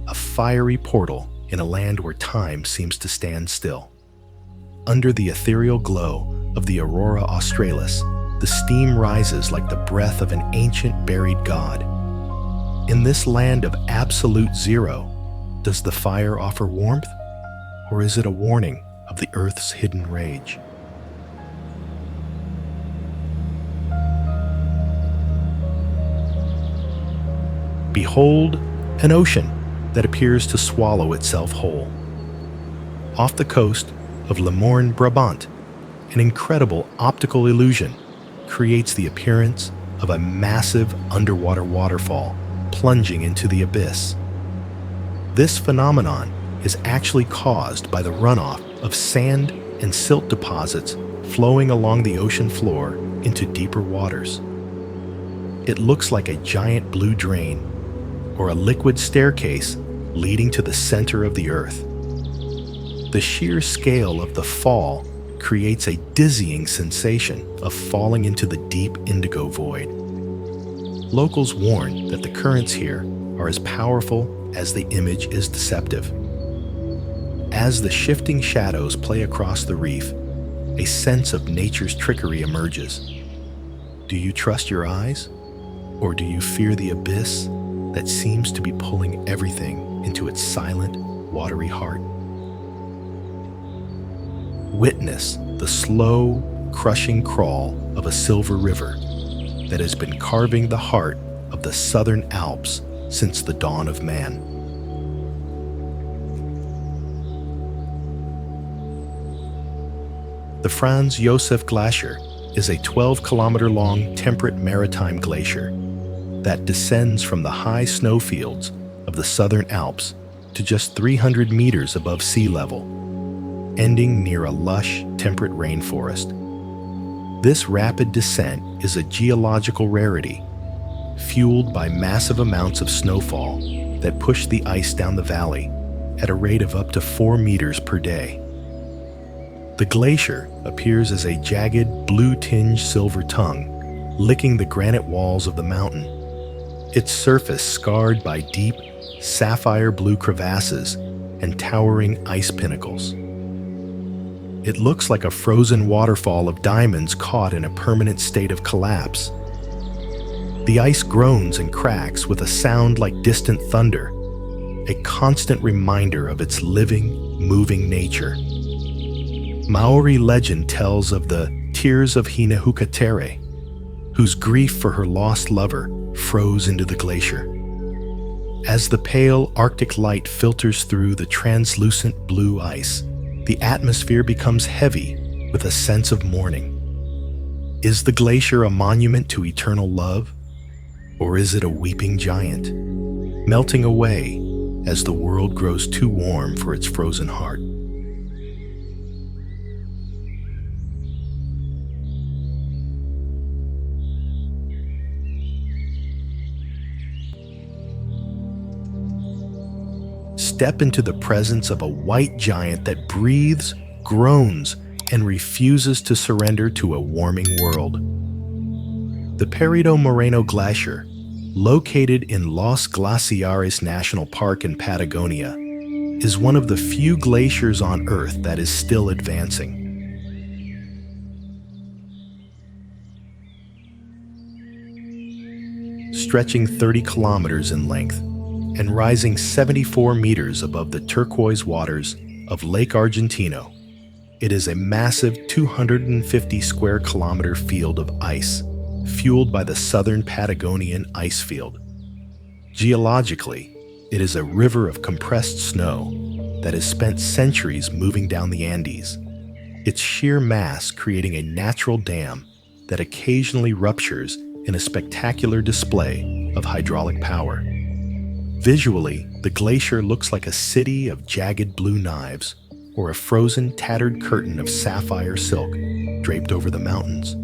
a fiery portal in a land where time seems to stand still. Under the ethereal glow of the aurora australis, the steam rises like the breath of an ancient buried god. In this land of absolute zero, does the fire offer warmth, or is it a warning of the Earth's hidden rage? Behold an ocean that appears to swallow itself whole. Off the coast of Le Morne, Brabant, an incredible optical illusion creates the appearance of a massive underwater waterfall plunging into the abyss. This phenomenon is actually caused by the runoff of sand and silt deposits flowing along the ocean floor into deeper waters. It looks like a giant blue drain or a liquid staircase leading to the center of the earth. The sheer scale of the fall creates a dizzying sensation of falling into the deep indigo void. Locals warn that the currents here are as powerful as the image is deceptive. As the shifting shadows play across the reef, a sense of nature's trickery emerges. Do you trust your eyes, or do you fear the abyss that seems to be pulling everything into its silent, watery heart? Witness the slow, crushing crawl of a silver river that has been carving the heart of the southern Alps since the dawn of man. The Franz Josef Glacier is a 12-kilometer-long temperate maritime glacier that descends from the high snowfields of the southern Alps to just 300 meters above sea level, ending near a lush, temperate rainforest. This rapid descent is a geological rarity, fueled by massive amounts of snowfall that push the ice down the valley at a rate of up to 4 meters per day. The glacier appears as a jagged, blue-tinged silver tongue, licking the granite walls of the mountain, its surface scarred by deep, sapphire blue crevasses and towering ice pinnacles. It looks like a frozen waterfall of diamonds caught in a permanent state of collapse. The ice groans and cracks with a sound like distant thunder, a constant reminder of its living, moving nature. Maori legend tells of the tears of Hinehukatere, whose grief for her lost lover froze into the glacier. As the pale Arctic light filters through the translucent blue ice, the atmosphere becomes heavy with a sense of mourning. Is the glacier a monument to eternal love, or is it a weeping giant, melting away as the world grows too warm for its frozen heart? Step into the presence of a white giant that breathes, groans, and refuses to surrender to a warming world. The Perito Moreno Glacier, located in Los Glaciares National Park in Patagonia, is one of the few glaciers on Earth that is still advancing. Stretching 30 kilometers in length, and rising 74 meters above the turquoise waters of Lake Argentino, it is a massive 250 square kilometer field of ice, fueled by the southern Patagonian ice field. Geologically, it is a river of compressed snow that has spent centuries moving down the Andes, its sheer mass creating a natural dam that occasionally ruptures in a spectacular display of hydraulic power. Visually, the glacier looks like a city of jagged blue knives or a frozen, tattered curtain of sapphire silk draped over the mountains.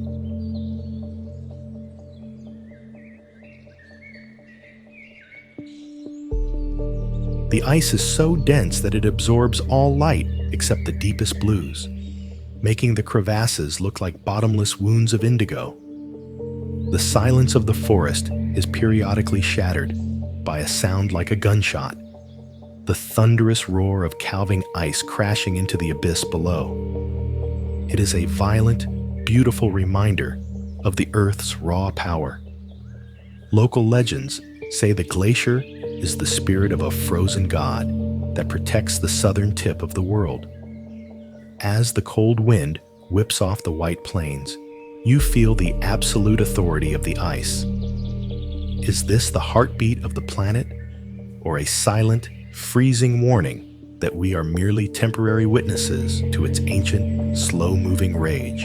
The ice is so dense that it absorbs all light except the deepest blues, making the crevasses look like bottomless wounds of indigo. The silence of the forest is periodically shattered by a sound like a gunshot, the thunderous roar of calving ice crashing into the abyss below. It is a violent, beautiful reminder of the Earth's raw power. Local legends say the glacier is the spirit of a frozen god that protects the southern tip of the world. As the cold wind whips off the white plains, you feel the absolute authority of the ice. Is this the heartbeat of the planet, or a silent, freezing warning that we are merely temporary witnesses to its ancient, slow-moving rage?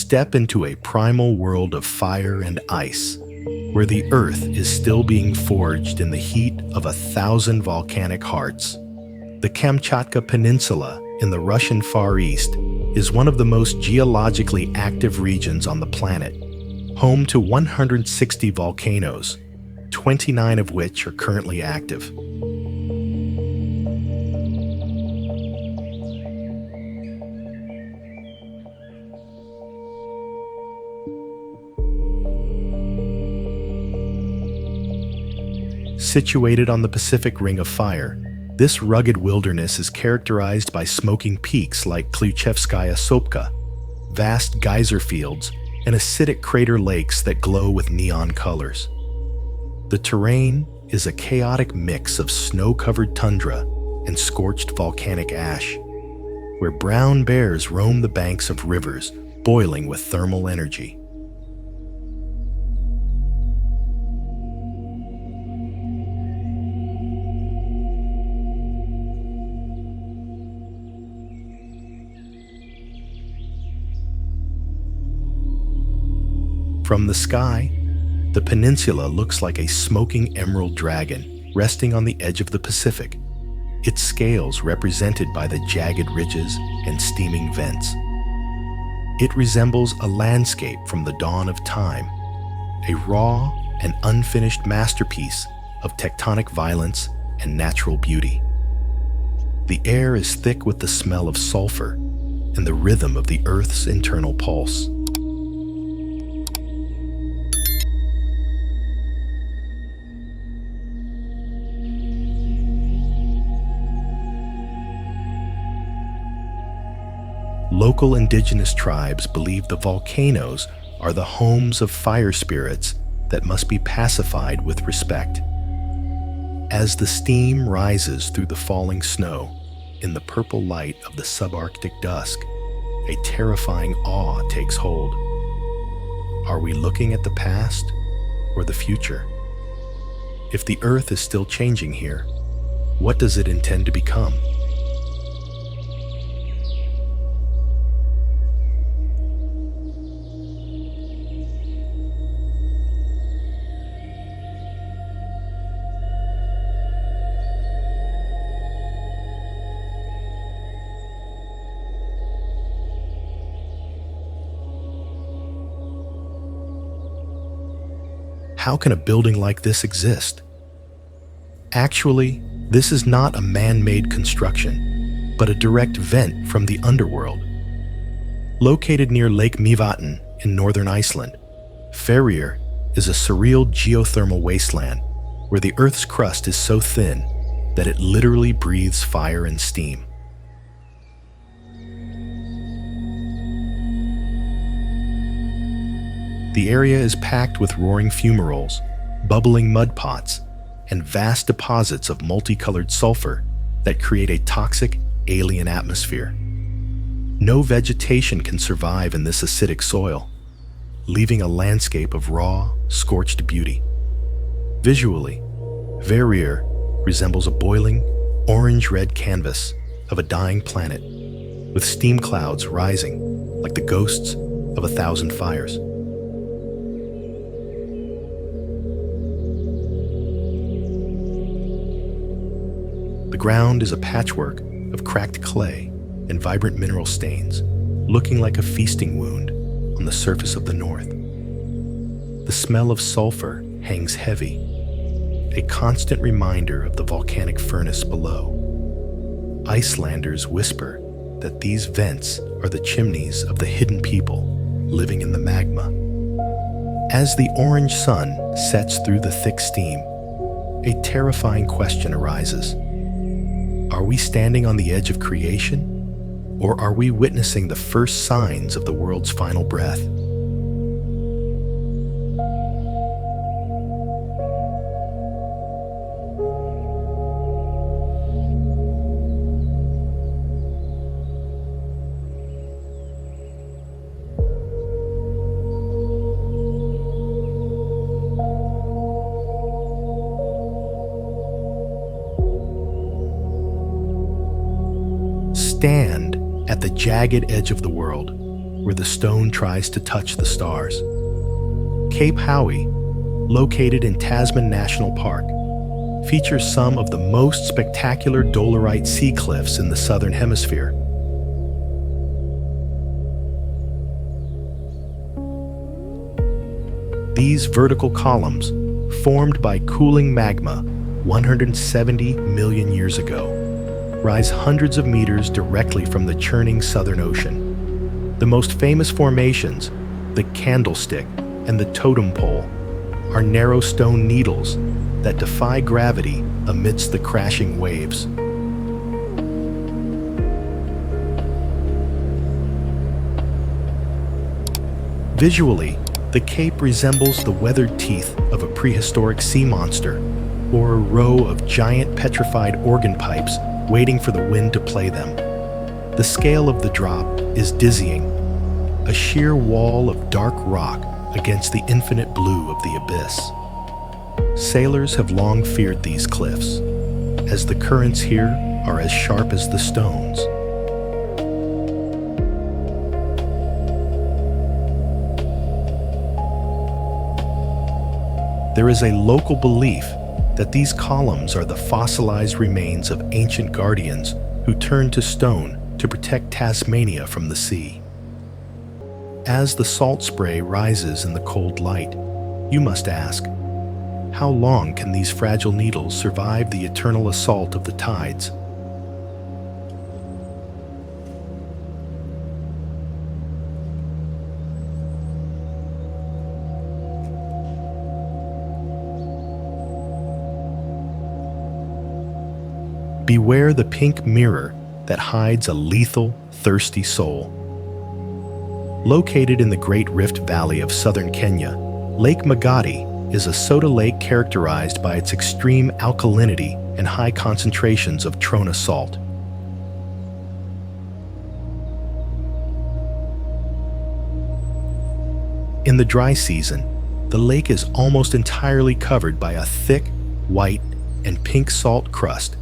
step into a primal world of fire and ice, where the earth is still being forged in the heat of 1,000 volcanic hearts. The Kamchatka Peninsula in the Russian Far East is one of the most geologically active regions on the planet, home to 160 volcanoes, 29 of which are currently active. Situated on the Pacific Ring of Fire, this rugged wilderness is characterized by smoking peaks like Klyuchevskaya Sopka, vast geyser fields, and acidic crater lakes that glow with neon colors. The terrain is a chaotic mix of snow-covered tundra and scorched volcanic ash, where brown bears roam the banks of rivers boiling with thermal energy. From the sky, the peninsula looks like a smoking emerald dragon resting on the edge of the Pacific, its scales represented by the jagged ridges and steaming vents. It resembles a landscape from the dawn of time, a raw and unfinished masterpiece of tectonic violence and natural beauty. The air is thick with the smell of sulfur and the rhythm of the Earth's internal pulse. Local indigenous tribes believe the volcanoes are the homes of fire spirits that must be pacified with respect. As the steam rises through the falling snow, in the purple light of the subarctic dusk, a terrifying awe takes hold. Are we looking at the past or the future? If the Earth is still changing here, what does it intend to become? How can a building like this exist? Actually, this is not a man-made construction, but a direct vent from the underworld. Located near Lake Mývatn in northern Iceland, Ferrier is a surreal geothermal wasteland where the Earth's crust is so thin that it literally breathes fire and steam. The area is packed with roaring fumaroles, bubbling mud pots, and vast deposits of multicolored sulfur that create a toxic, alien atmosphere. No vegetation can survive in this acidic soil, leaving a landscape of raw, scorched beauty. Visually, Verrier resembles a boiling, orange-red canvas of a dying planet, with steam clouds rising like the ghosts of 1,000 fires. The ground is a patchwork of cracked clay and vibrant mineral stains, looking like a feasting wound on the surface of the north. The smell of sulfur hangs heavy, a constant reminder of the volcanic furnace below. Icelanders whisper that these vents are the chimneys of the hidden people living in the magma. As the orange sun sets through the thick steam, a terrifying question arises. Are we standing on the edge of creation, or are we witnessing the first signs of the world's final breath? Stand at the jagged edge of the world, where the stone tries to touch the stars. Cape Howie, located in Tasman National Park, features some of the most spectacular dolerite sea cliffs in the southern hemisphere. These vertical columns, formed by cooling magma 170 million years ago, rise hundreds of meters directly from the churning Southern Ocean. The most famous formations, the Candlestick and the Totem Pole, are narrow stone needles that defy gravity amidst the crashing waves. Visually, the cape resembles the weathered teeth of a prehistoric sea monster, or a row of giant petrified organ pipes waiting for the wind to play them. The scale of the drop is dizzying, a sheer wall of dark rock against the infinite blue of the abyss. Sailors have long feared these cliffs, as the currents here are as sharp as the stones. There is a local belief that these columns are the fossilized remains of ancient guardians who turned to stone to protect Tasmania from the sea. As the salt spray rises in the cold light, you must ask, how long can these fragile needles survive the eternal assault of the tides? Beware the pink mirror that hides a lethal, thirsty soul. Located in the Great Rift Valley of southern Kenya, Lake Magadi is a soda lake characterized by its extreme alkalinity and high concentrations of trona salt. In the dry season, the lake is almost entirely covered by a thick, white, and pink salt crust,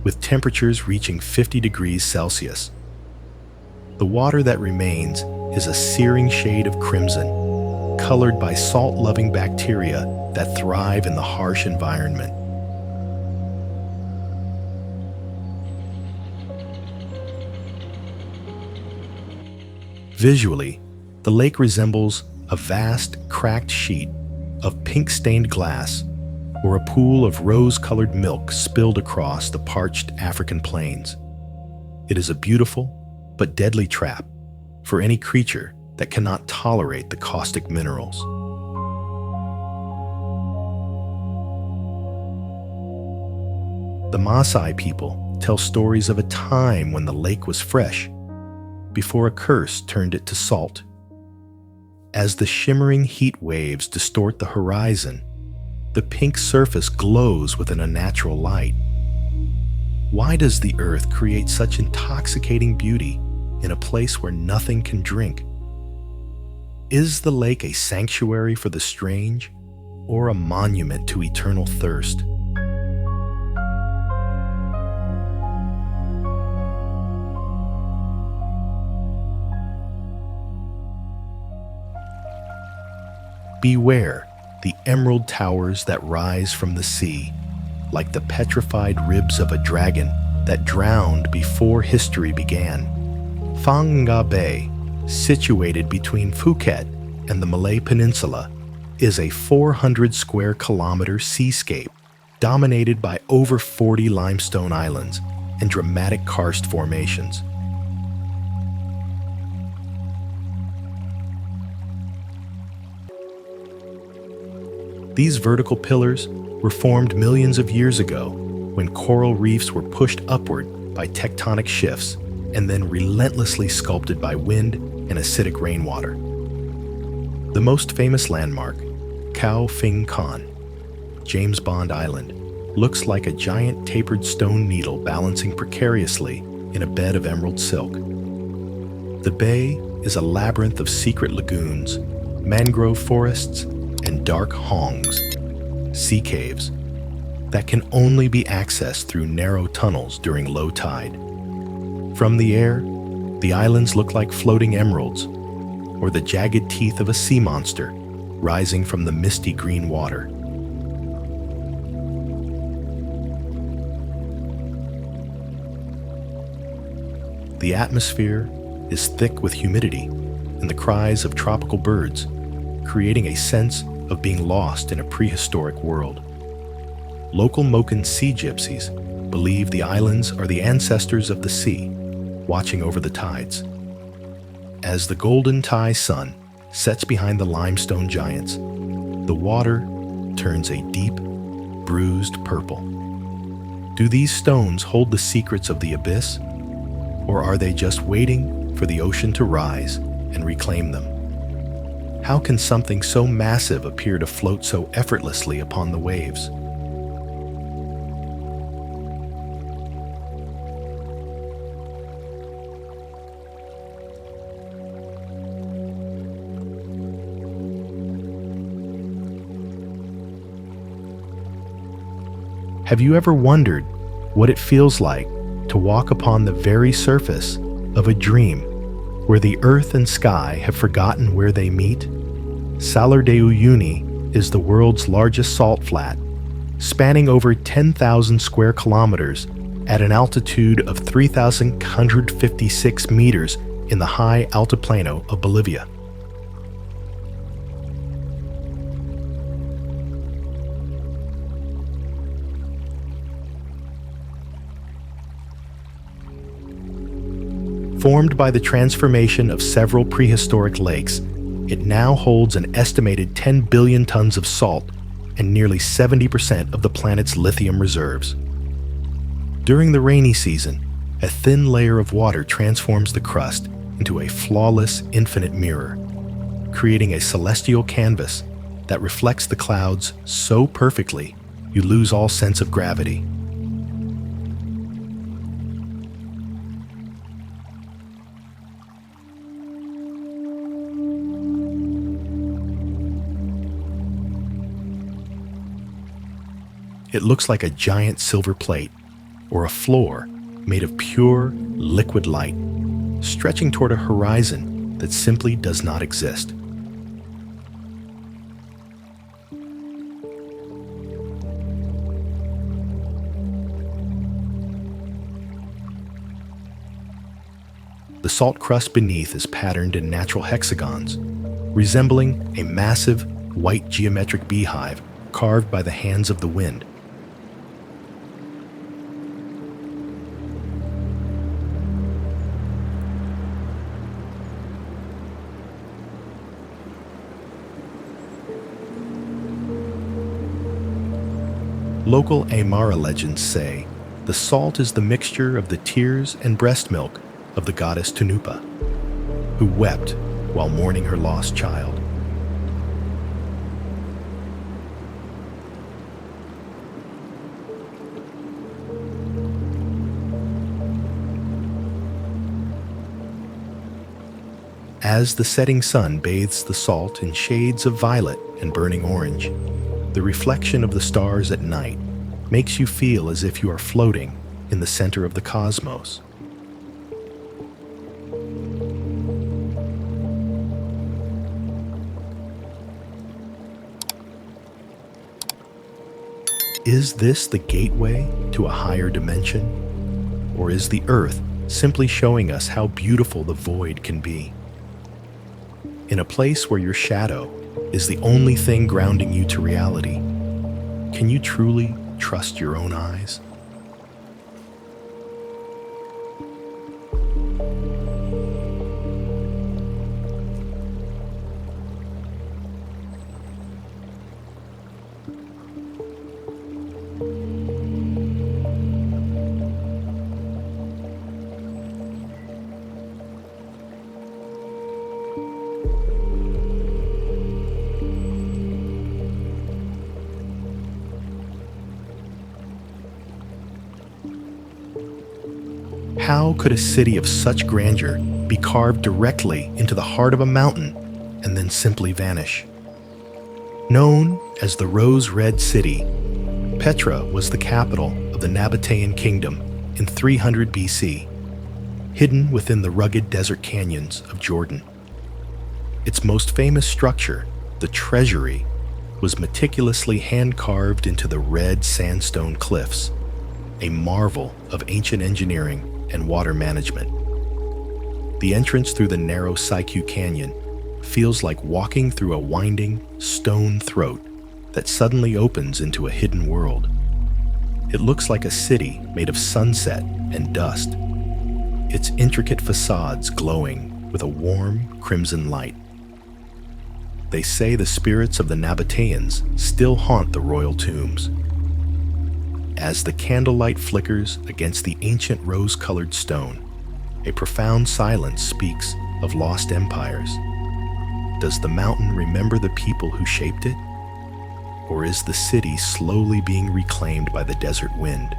with temperatures reaching 50 degrees Celsius. The water that remains is a searing shade of crimson, colored by salt-loving bacteria that thrive in the harsh environment. Visually, the lake resembles a vast, cracked sheet of pink-stained glass or a pool of rose-colored milk spilled across the parched African plains. It is a beautiful but deadly trap for any creature that cannot tolerate the caustic minerals. The Maasai people tell stories of a time when the lake was fresh, before a curse turned it to salt. As the shimmering heat waves distort the horizon, the pink surface glows with an unnatural light. Why does the earth create such intoxicating beauty in a place where nothing can drink? Is the lake a sanctuary for the strange, or a monument to eternal thirst? Beware the emerald towers that rise from the sea, like the petrified ribs of a dragon that drowned before history began. Phang Nga Bay, situated between Phuket and the Malay Peninsula, is a 400 square kilometer seascape dominated by over 40 limestone islands and dramatic karst formations. These vertical pillars were formed millions of years ago when coral reefs were pushed upward by tectonic shifts and then relentlessly sculpted by wind and acidic rainwater. The most famous landmark, Khao Phing Khan, James Bond Island, looks like a giant tapered stone needle balancing precariously in a bed of emerald silk. The bay is a labyrinth of secret lagoons, mangrove forests, and dark hongs, sea caves, that can only be accessed through narrow tunnels during low tide. From the air, the islands look like floating emeralds, or the jagged teeth of a sea monster rising from the misty green water. The atmosphere is thick with humidity and the cries of tropical birds, creating a sense of being lost in a prehistoric world. Local Moken sea gypsies believe the islands are the ancestors of the sea, watching over the tides. As the golden Thai sun sets behind the limestone giants, the water turns a deep, bruised purple. Do these stones hold the secrets of the abyss, or are they just waiting for the ocean to rise and reclaim them? How can something so massive appear to float so effortlessly upon the waves? Have you ever wondered what it feels like to walk upon the very surface of a dream where the earth and sky have forgotten where they meet? Salar de Uyuni is the world's largest salt flat, spanning over 10,000 square kilometers at an altitude of 3,156 meters in the high altiplano of Bolivia. Formed by the transformation of several prehistoric lakes, it now holds an estimated 10 billion tons of salt and nearly 70% of the planet's lithium reserves. During the rainy season, a thin layer of water transforms the crust into a flawless, infinite mirror, creating a celestial canvas that reflects the clouds so perfectly you lose all sense of gravity. It looks like a giant silver plate or a floor made of pure, liquid light, stretching toward a horizon that simply does not exist. The salt crust beneath is patterned in natural hexagons, resembling a massive, white geometric beehive carved by the hands of the wind. Local Aymara legends say the salt is the mixture of the tears and breast milk of the goddess Tunupa, who wept while mourning her lost child. As the setting sun bathes the salt in shades of violet and burning orange, the reflection of the stars at night makes you feel as if you are floating in the center of the cosmos. Is this the gateway to a higher dimension? Or is the Earth simply showing us how beautiful the void can be? In a place where your shadow is the only thing grounding you to reality, can you truly trust your own eyes? How could a city of such grandeur be carved directly into the heart of a mountain and then simply vanish? Known as the Rose Red City, Petra was the capital of the Nabatean kingdom in 300 BC, hidden within the rugged desert canyons of Jordan. Its most famous structure, the Treasury, was meticulously hand-carved into the red sandstone cliffs, a marvel of ancient engineering and water management. The entrance through the narrow Saiku Canyon feels like walking through a winding stone throat that suddenly opens into a hidden world. It looks like a city made of sunset and dust, its intricate facades glowing with a warm crimson light. They say the spirits of the Nabateans still haunt the royal tombs. As the candlelight flickers against the ancient rose-colored stone, a profound silence speaks of lost empires. Does the mountain remember the people who shaped it? Or is the city slowly being reclaimed by the desert wind?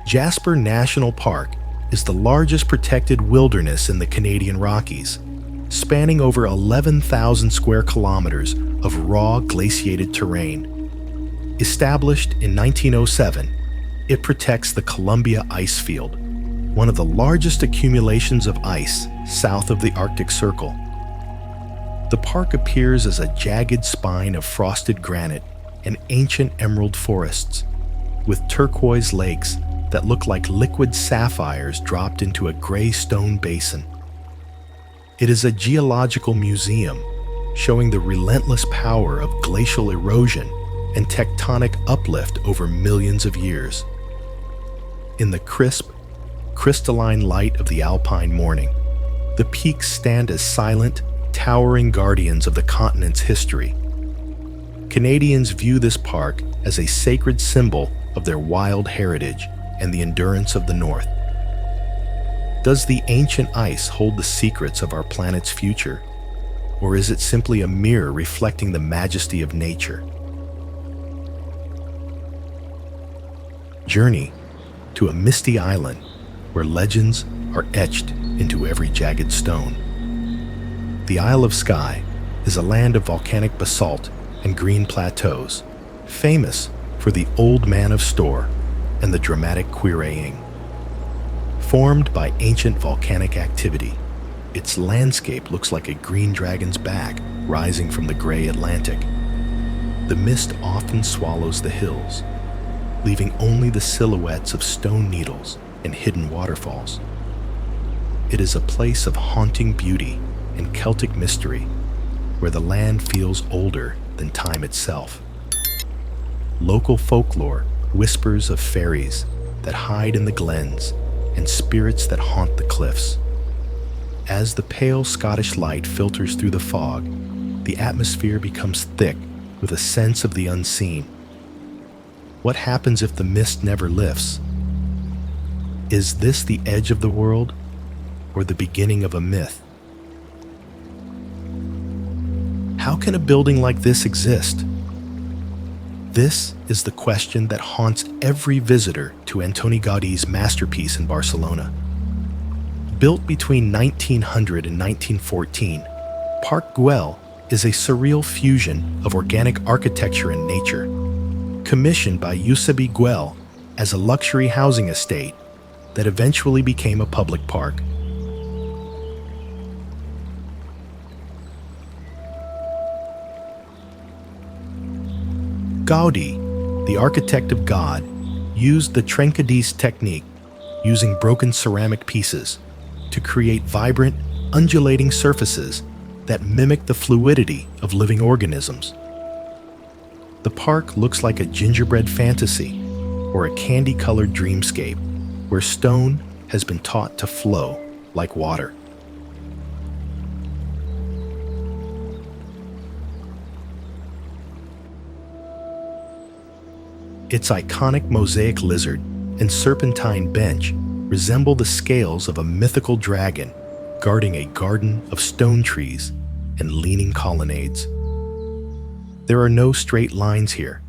Jasper National Park is the largest protected wilderness in the Canadian Rockies, spanning over 11,000 square kilometers of raw glaciated terrain. Established in 1907, it protects the Columbia Ice Field, one of the largest accumulations of ice south of the Arctic Circle. The park appears as a jagged spine of frosted granite and ancient emerald forests, with turquoise lakes that look like liquid sapphires dropped into a gray stone basin. It is a geological museum showing the relentless power of glacial erosion and tectonic uplift over millions of years. In the crisp, crystalline light of the alpine morning, the peaks stand as silent, towering guardians of the continent's history. Canadians view this park as a sacred symbol of their wild heritage and the endurance of the North. Does the ancient ice hold the secrets of our planet's future, or is it simply a mirror reflecting the majesty of nature? Journey to a misty island where legends are etched into every jagged stone. The Isle of Skye is a land of volcanic basalt and green plateaus, famous for the Old Man of Storr and the dramatic Quiraying. Formed by ancient volcanic activity, its landscape looks like a green dragon's back rising from the gray Atlantic. The mist often swallows the hills, leaving only the silhouettes of stone needles and hidden waterfalls. It is a place of haunting beauty and Celtic mystery, where the land feels older than time itself. Local folklore whispers of fairies that hide in the glens and spirits that haunt the cliffs. As the pale Scottish light filters through the fog, the atmosphere becomes thick with a sense of the unseen. What happens if the mist never lifts? Is this the edge of the world, or the beginning of a myth? How can a building like this exist? This is the question that haunts every visitor to Antoni Gaudi's masterpiece in Barcelona. Built between 1900 and 1914, Parc Güell is a surreal fusion of organic architecture and nature. Commissioned by Eusebi Güell as a luxury housing estate that eventually became a public park. Gaudi, the architect of God, used the trencadís technique, using broken ceramic pieces, to create vibrant, undulating surfaces that mimic the fluidity of living organisms. The park looks like a gingerbread fantasy or a candy-colored dreamscape where stone has been taught to flow like water. Its iconic mosaic lizard and serpentine bench resemble the scales of a mythical dragon guarding a garden of stone trees and leaning colonnades. There are no straight lines here,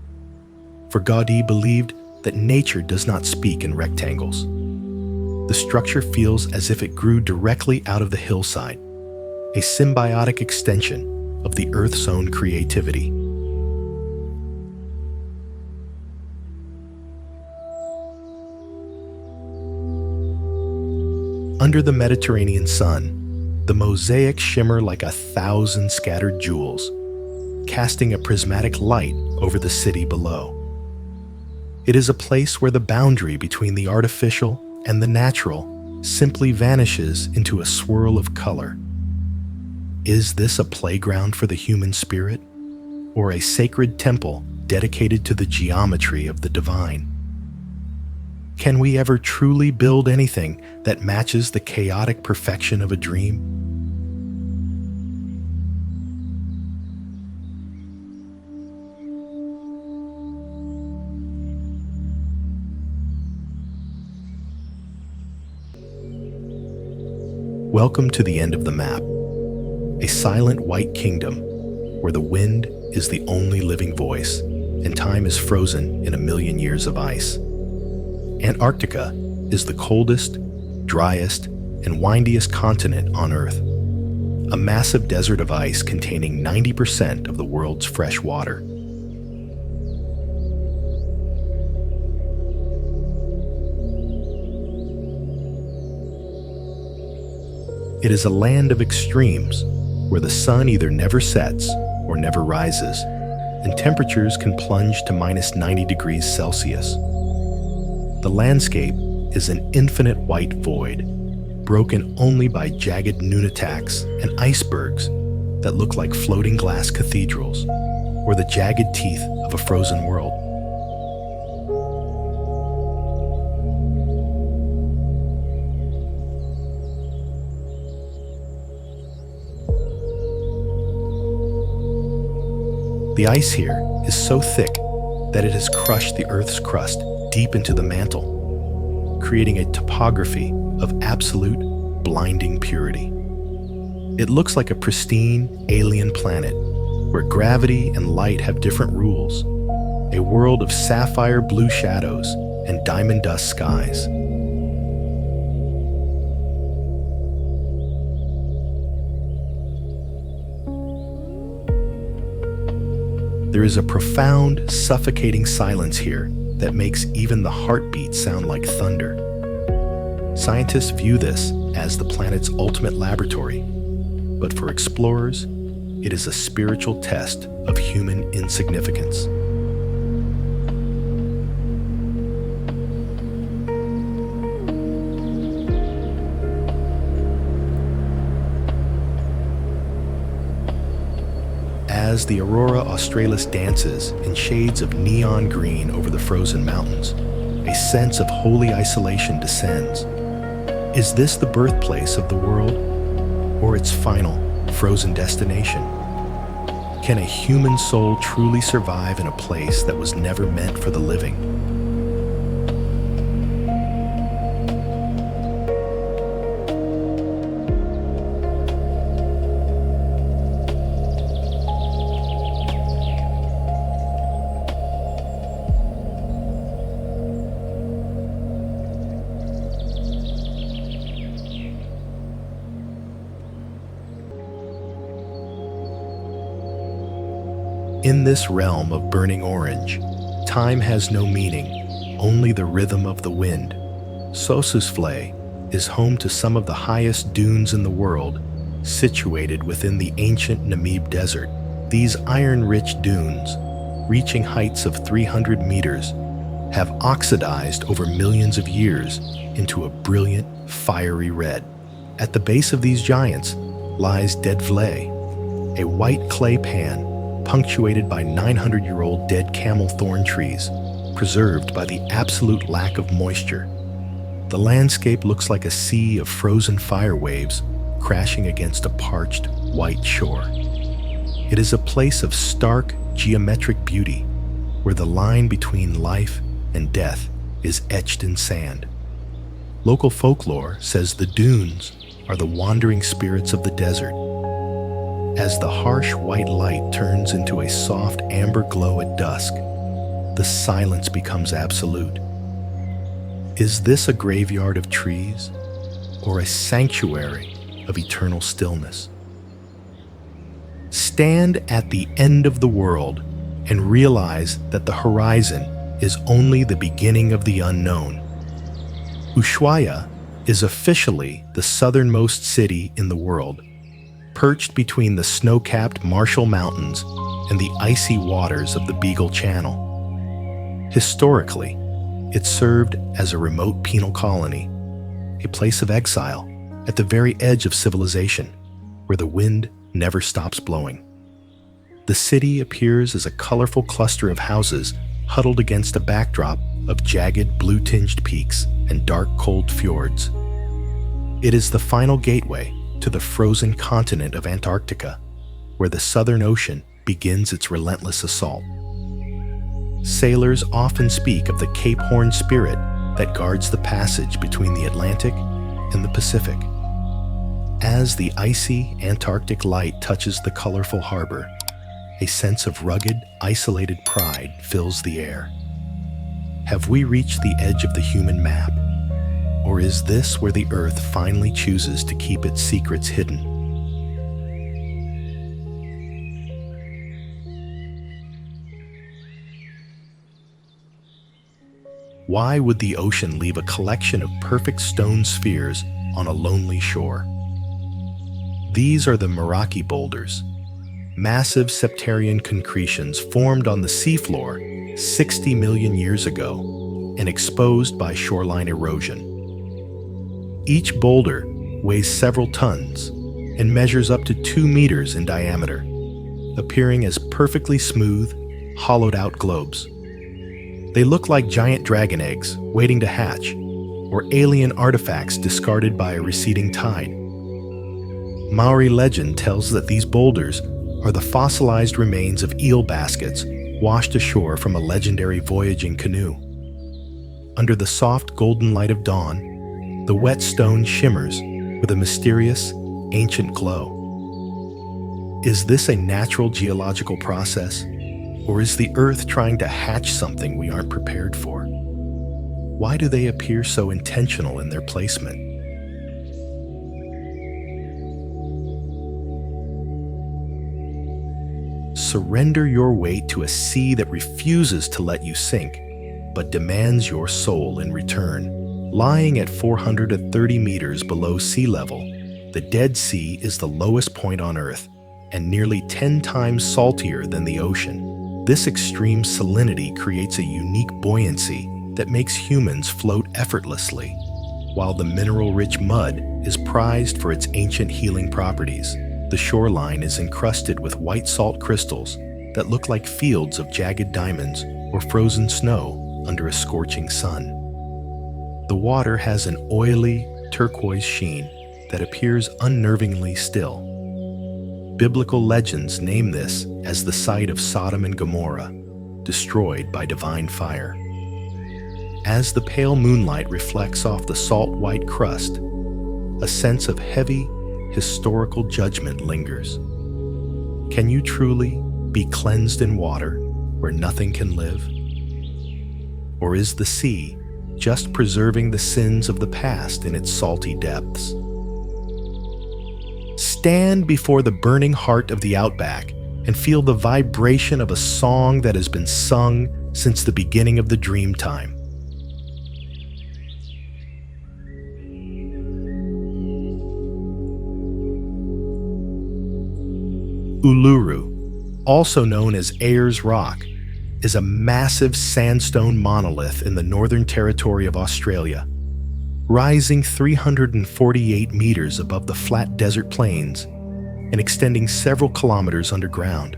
for Gaudi believed that nature does not speak in rectangles. The structure feels as if it grew directly out of the hillside, a symbiotic extension of the Earth's own creativity. Under the Mediterranean sun, The mosaics shimmer like 1,000 scattered jewels, casting a prismatic light over the city below. It is a place where the boundary between the artificial and the natural simply vanishes into a swirl of color. Is this a playground for the human spirit, or a sacred temple dedicated to the geometry of the divine? Can we ever truly build anything that matches the chaotic perfection of a dream? Welcome to the end of the map, a silent white kingdom where the wind is the only living voice and time is frozen in 1,000,000 years of ice. Antarctica is the coldest, driest, and windiest continent on Earth, a massive desert of ice containing 90% of the world's fresh water. It is a land of extremes, where the sun either never sets or never rises, and temperatures can plunge to -90 degrees Celsius. The landscape is an infinite white void, broken only by jagged nunataks and icebergs that look like floating glass cathedrals, or the jagged teeth of a frozen world. The ice here is so thick that it has crushed the Earth's crust deep into the mantle, creating a topography of absolute, blinding purity. It looks like a pristine, alien planet where gravity and light have different rules, a world of sapphire blue shadows and diamond dust skies. There is a profound, suffocating silence here that makes even the heartbeat sound like thunder. Scientists view this as the planet's ultimate laboratory, but for explorers, it is a spiritual test of human insignificance. As the aurora australis dances in shades of neon green over the frozen mountains, a sense of holy isolation descends. Is this the birthplace of the world, or its final, frozen destination? Can a human soul truly survive in a place that was never meant for the living? In this realm of burning orange, time has no meaning, only the rhythm of the wind. Sossusvlei is home to some of the highest dunes in the world, situated within the ancient Namib Desert. These iron-rich dunes, reaching heights of 300 meters, have oxidized over millions of years into a brilliant, fiery red. At the base of these giants lies Dedvlei, a white clay pan punctuated by 900-year-old dead camel thorn trees, preserved by the absolute lack of moisture. The landscape looks like a sea of frozen fire waves crashing against a parched, white shore. It is a place of stark, geometric beauty, where the line between life and death is etched in sand. Local folklore says the dunes are the wandering spirits of the desert. As the harsh white light turns into a soft amber glow at dusk, the silence becomes absolute. Is this a graveyard of trees, or a sanctuary of eternal stillness? Stand at the end of the world and realize that the horizon is only the beginning of the unknown. Ushuaia, is officially the southernmost city in the world, perched between the snow-capped Marshall Mountains and the icy waters of the Beagle Channel. Historically, it served as a remote penal colony, a place of exile at the very edge of civilization, where the wind never stops blowing. The city appears as a colorful cluster of houses huddled against a backdrop of jagged blue-tinged peaks and dark, cold fjords. It is the final gateway to the frozen continent of Antarctica, where the Southern Ocean begins its relentless assault. Sailors often speak of the Cape Horn spirit that guards the passage between the Atlantic and the Pacific. As the icy Antarctic light touches the colorful harbor, a sense of rugged, isolated pride fills the air. Have we reached the edge of the human map? Or is this where the Earth finally chooses to keep its secrets hidden? Why would the ocean leave a collection of perfect stone spheres on a lonely shore? These are the Meraki boulders, massive septarian concretions formed on the seafloor 60 million years ago and exposed by shoreline erosion. Each boulder weighs several tons and measures up to 2 meters in diameter, appearing as perfectly smooth, hollowed-out globes. They look like giant dragon eggs waiting to hatch, or alien artifacts discarded by a receding tide. Maori legend tells that these boulders are the fossilized remains of eel baskets washed ashore from a legendary voyaging canoe. Under the soft golden light of dawn, the wet stone shimmers with a mysterious, ancient glow. Is this a natural geological process? Or is the Earth trying to hatch something we aren't prepared for? Why do they appear so intentional in their placement? Surrender your weight to a sea that refuses to let you sink, but demands your soul in return. Lying at 430 meters below sea level, the Dead Sea is the lowest point on Earth and nearly 10 times saltier than the ocean. This extreme salinity creates a unique buoyancy that makes humans float effortlessly, while the mineral-rich mud is prized for its ancient healing properties. The shoreline is encrusted with white salt crystals that look like fields of jagged diamonds or frozen snow under a scorching sun. The water has an oily, turquoise sheen that appears unnervingly still. Biblical legends name this as the site of Sodom and Gomorrah, destroyed by divine fire. As the pale moonlight reflects off the salt-white crust, a sense of heavy, historical judgment lingers. Can you truly be cleansed in water where nothing can live? Or is the sea just preserving the sins of the past in its salty depths? Stand before the burning heart of the outback and feel the vibration of a song that has been sung since the beginning of the dream time. Uluru, also known as Ayers Rock, is a massive sandstone monolith in the Northern Territory of Australia, rising 348 meters above the flat desert plains and extending several kilometers underground.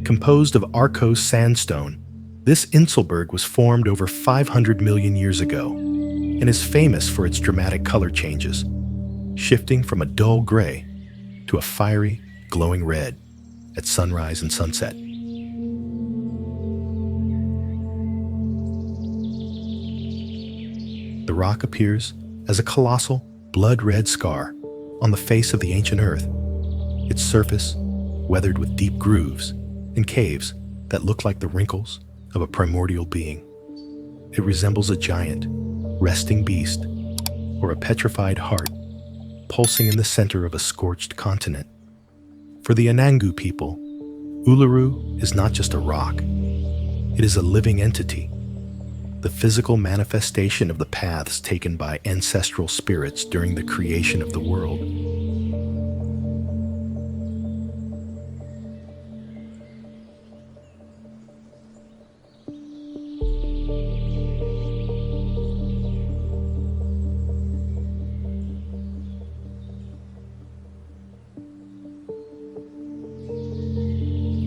Composed of Arkose sandstone, this Inselberg was formed over 500 million years ago and is famous for its dramatic color changes, shifting from a dull gray to a fiery, glowing red at sunrise and sunset. The rock appears as a colossal, blood-red scar on the face of the ancient Earth, its surface weathered with deep grooves and caves that look like the wrinkles of a primordial being. It resembles a giant, resting beast or a petrified heart pulsing in the center of a scorched continent. For the Anangu people, Uluru is not just a rock, it is a living entity, the physical manifestation of the paths taken by ancestral spirits during the creation of the world.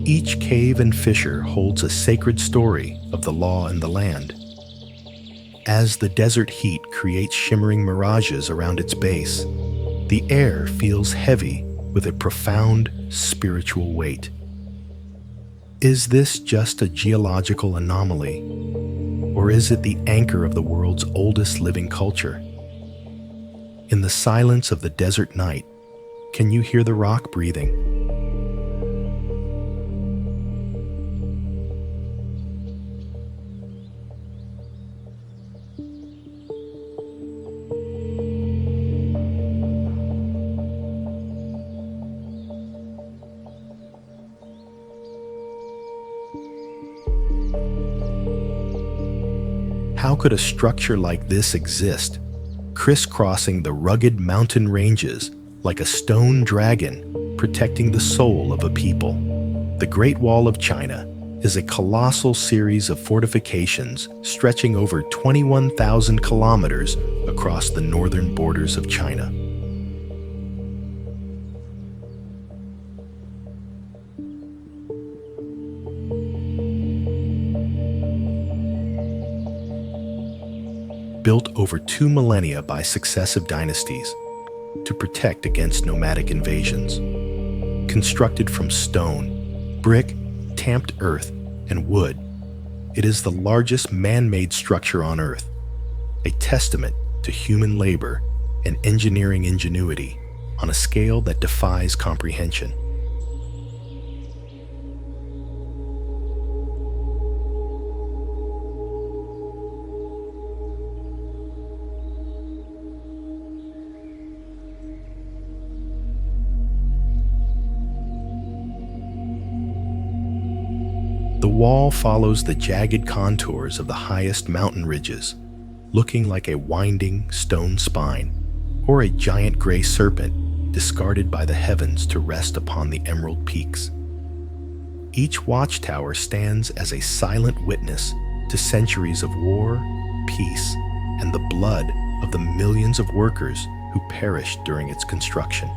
Each cave and fissure holds a sacred story of the law and the land. As the desert heat creates shimmering mirages around its base, the air feels heavy with a profound spiritual weight. Is this just a geological anomaly, or is it the anchor of the world's oldest living culture? In the silence of the desert night, can you hear the rock breathing? How could a structure like this exist, crisscrossing the rugged mountain ranges like a stone dragon protecting the soul of a people? The Great Wall of China is a colossal series of fortifications stretching over 21,000 kilometers across the northern borders of China. Built over 2 millennia by successive dynasties to protect against nomadic invasions. Constructed from stone, brick, tamped earth, and wood, it is the largest man-made structure on Earth, a testament to human labor and engineering ingenuity on a scale that defies comprehension. The wall follows the jagged contours of the highest mountain ridges, looking like a winding stone spine or a giant gray serpent discarded by the heavens to rest upon the emerald peaks. Each watchtower stands as a silent witness to centuries of war, peace, and the blood of the millions of workers who perished during its construction.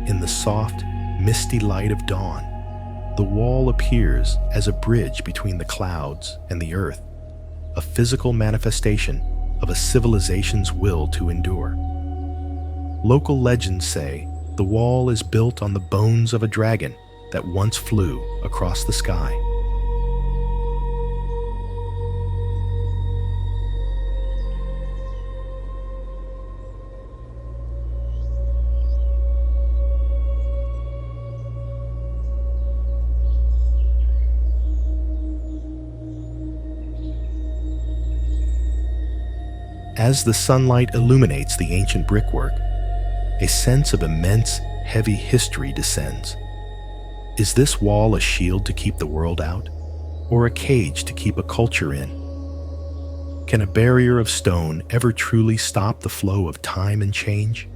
In the soft, misty light of dawn, the wall appears as a bridge between the clouds and the earth, a physical manifestation of a civilization's will to endure. Local legends say the wall is built on the bones of a dragon that once flew across the sky. As the sunlight illuminates the ancient brickwork, a sense of immense, heavy history descends. Is this wall a shield to keep the world out, or a cage to keep a culture in? Can a barrier of stone ever truly stop the flow of time and change?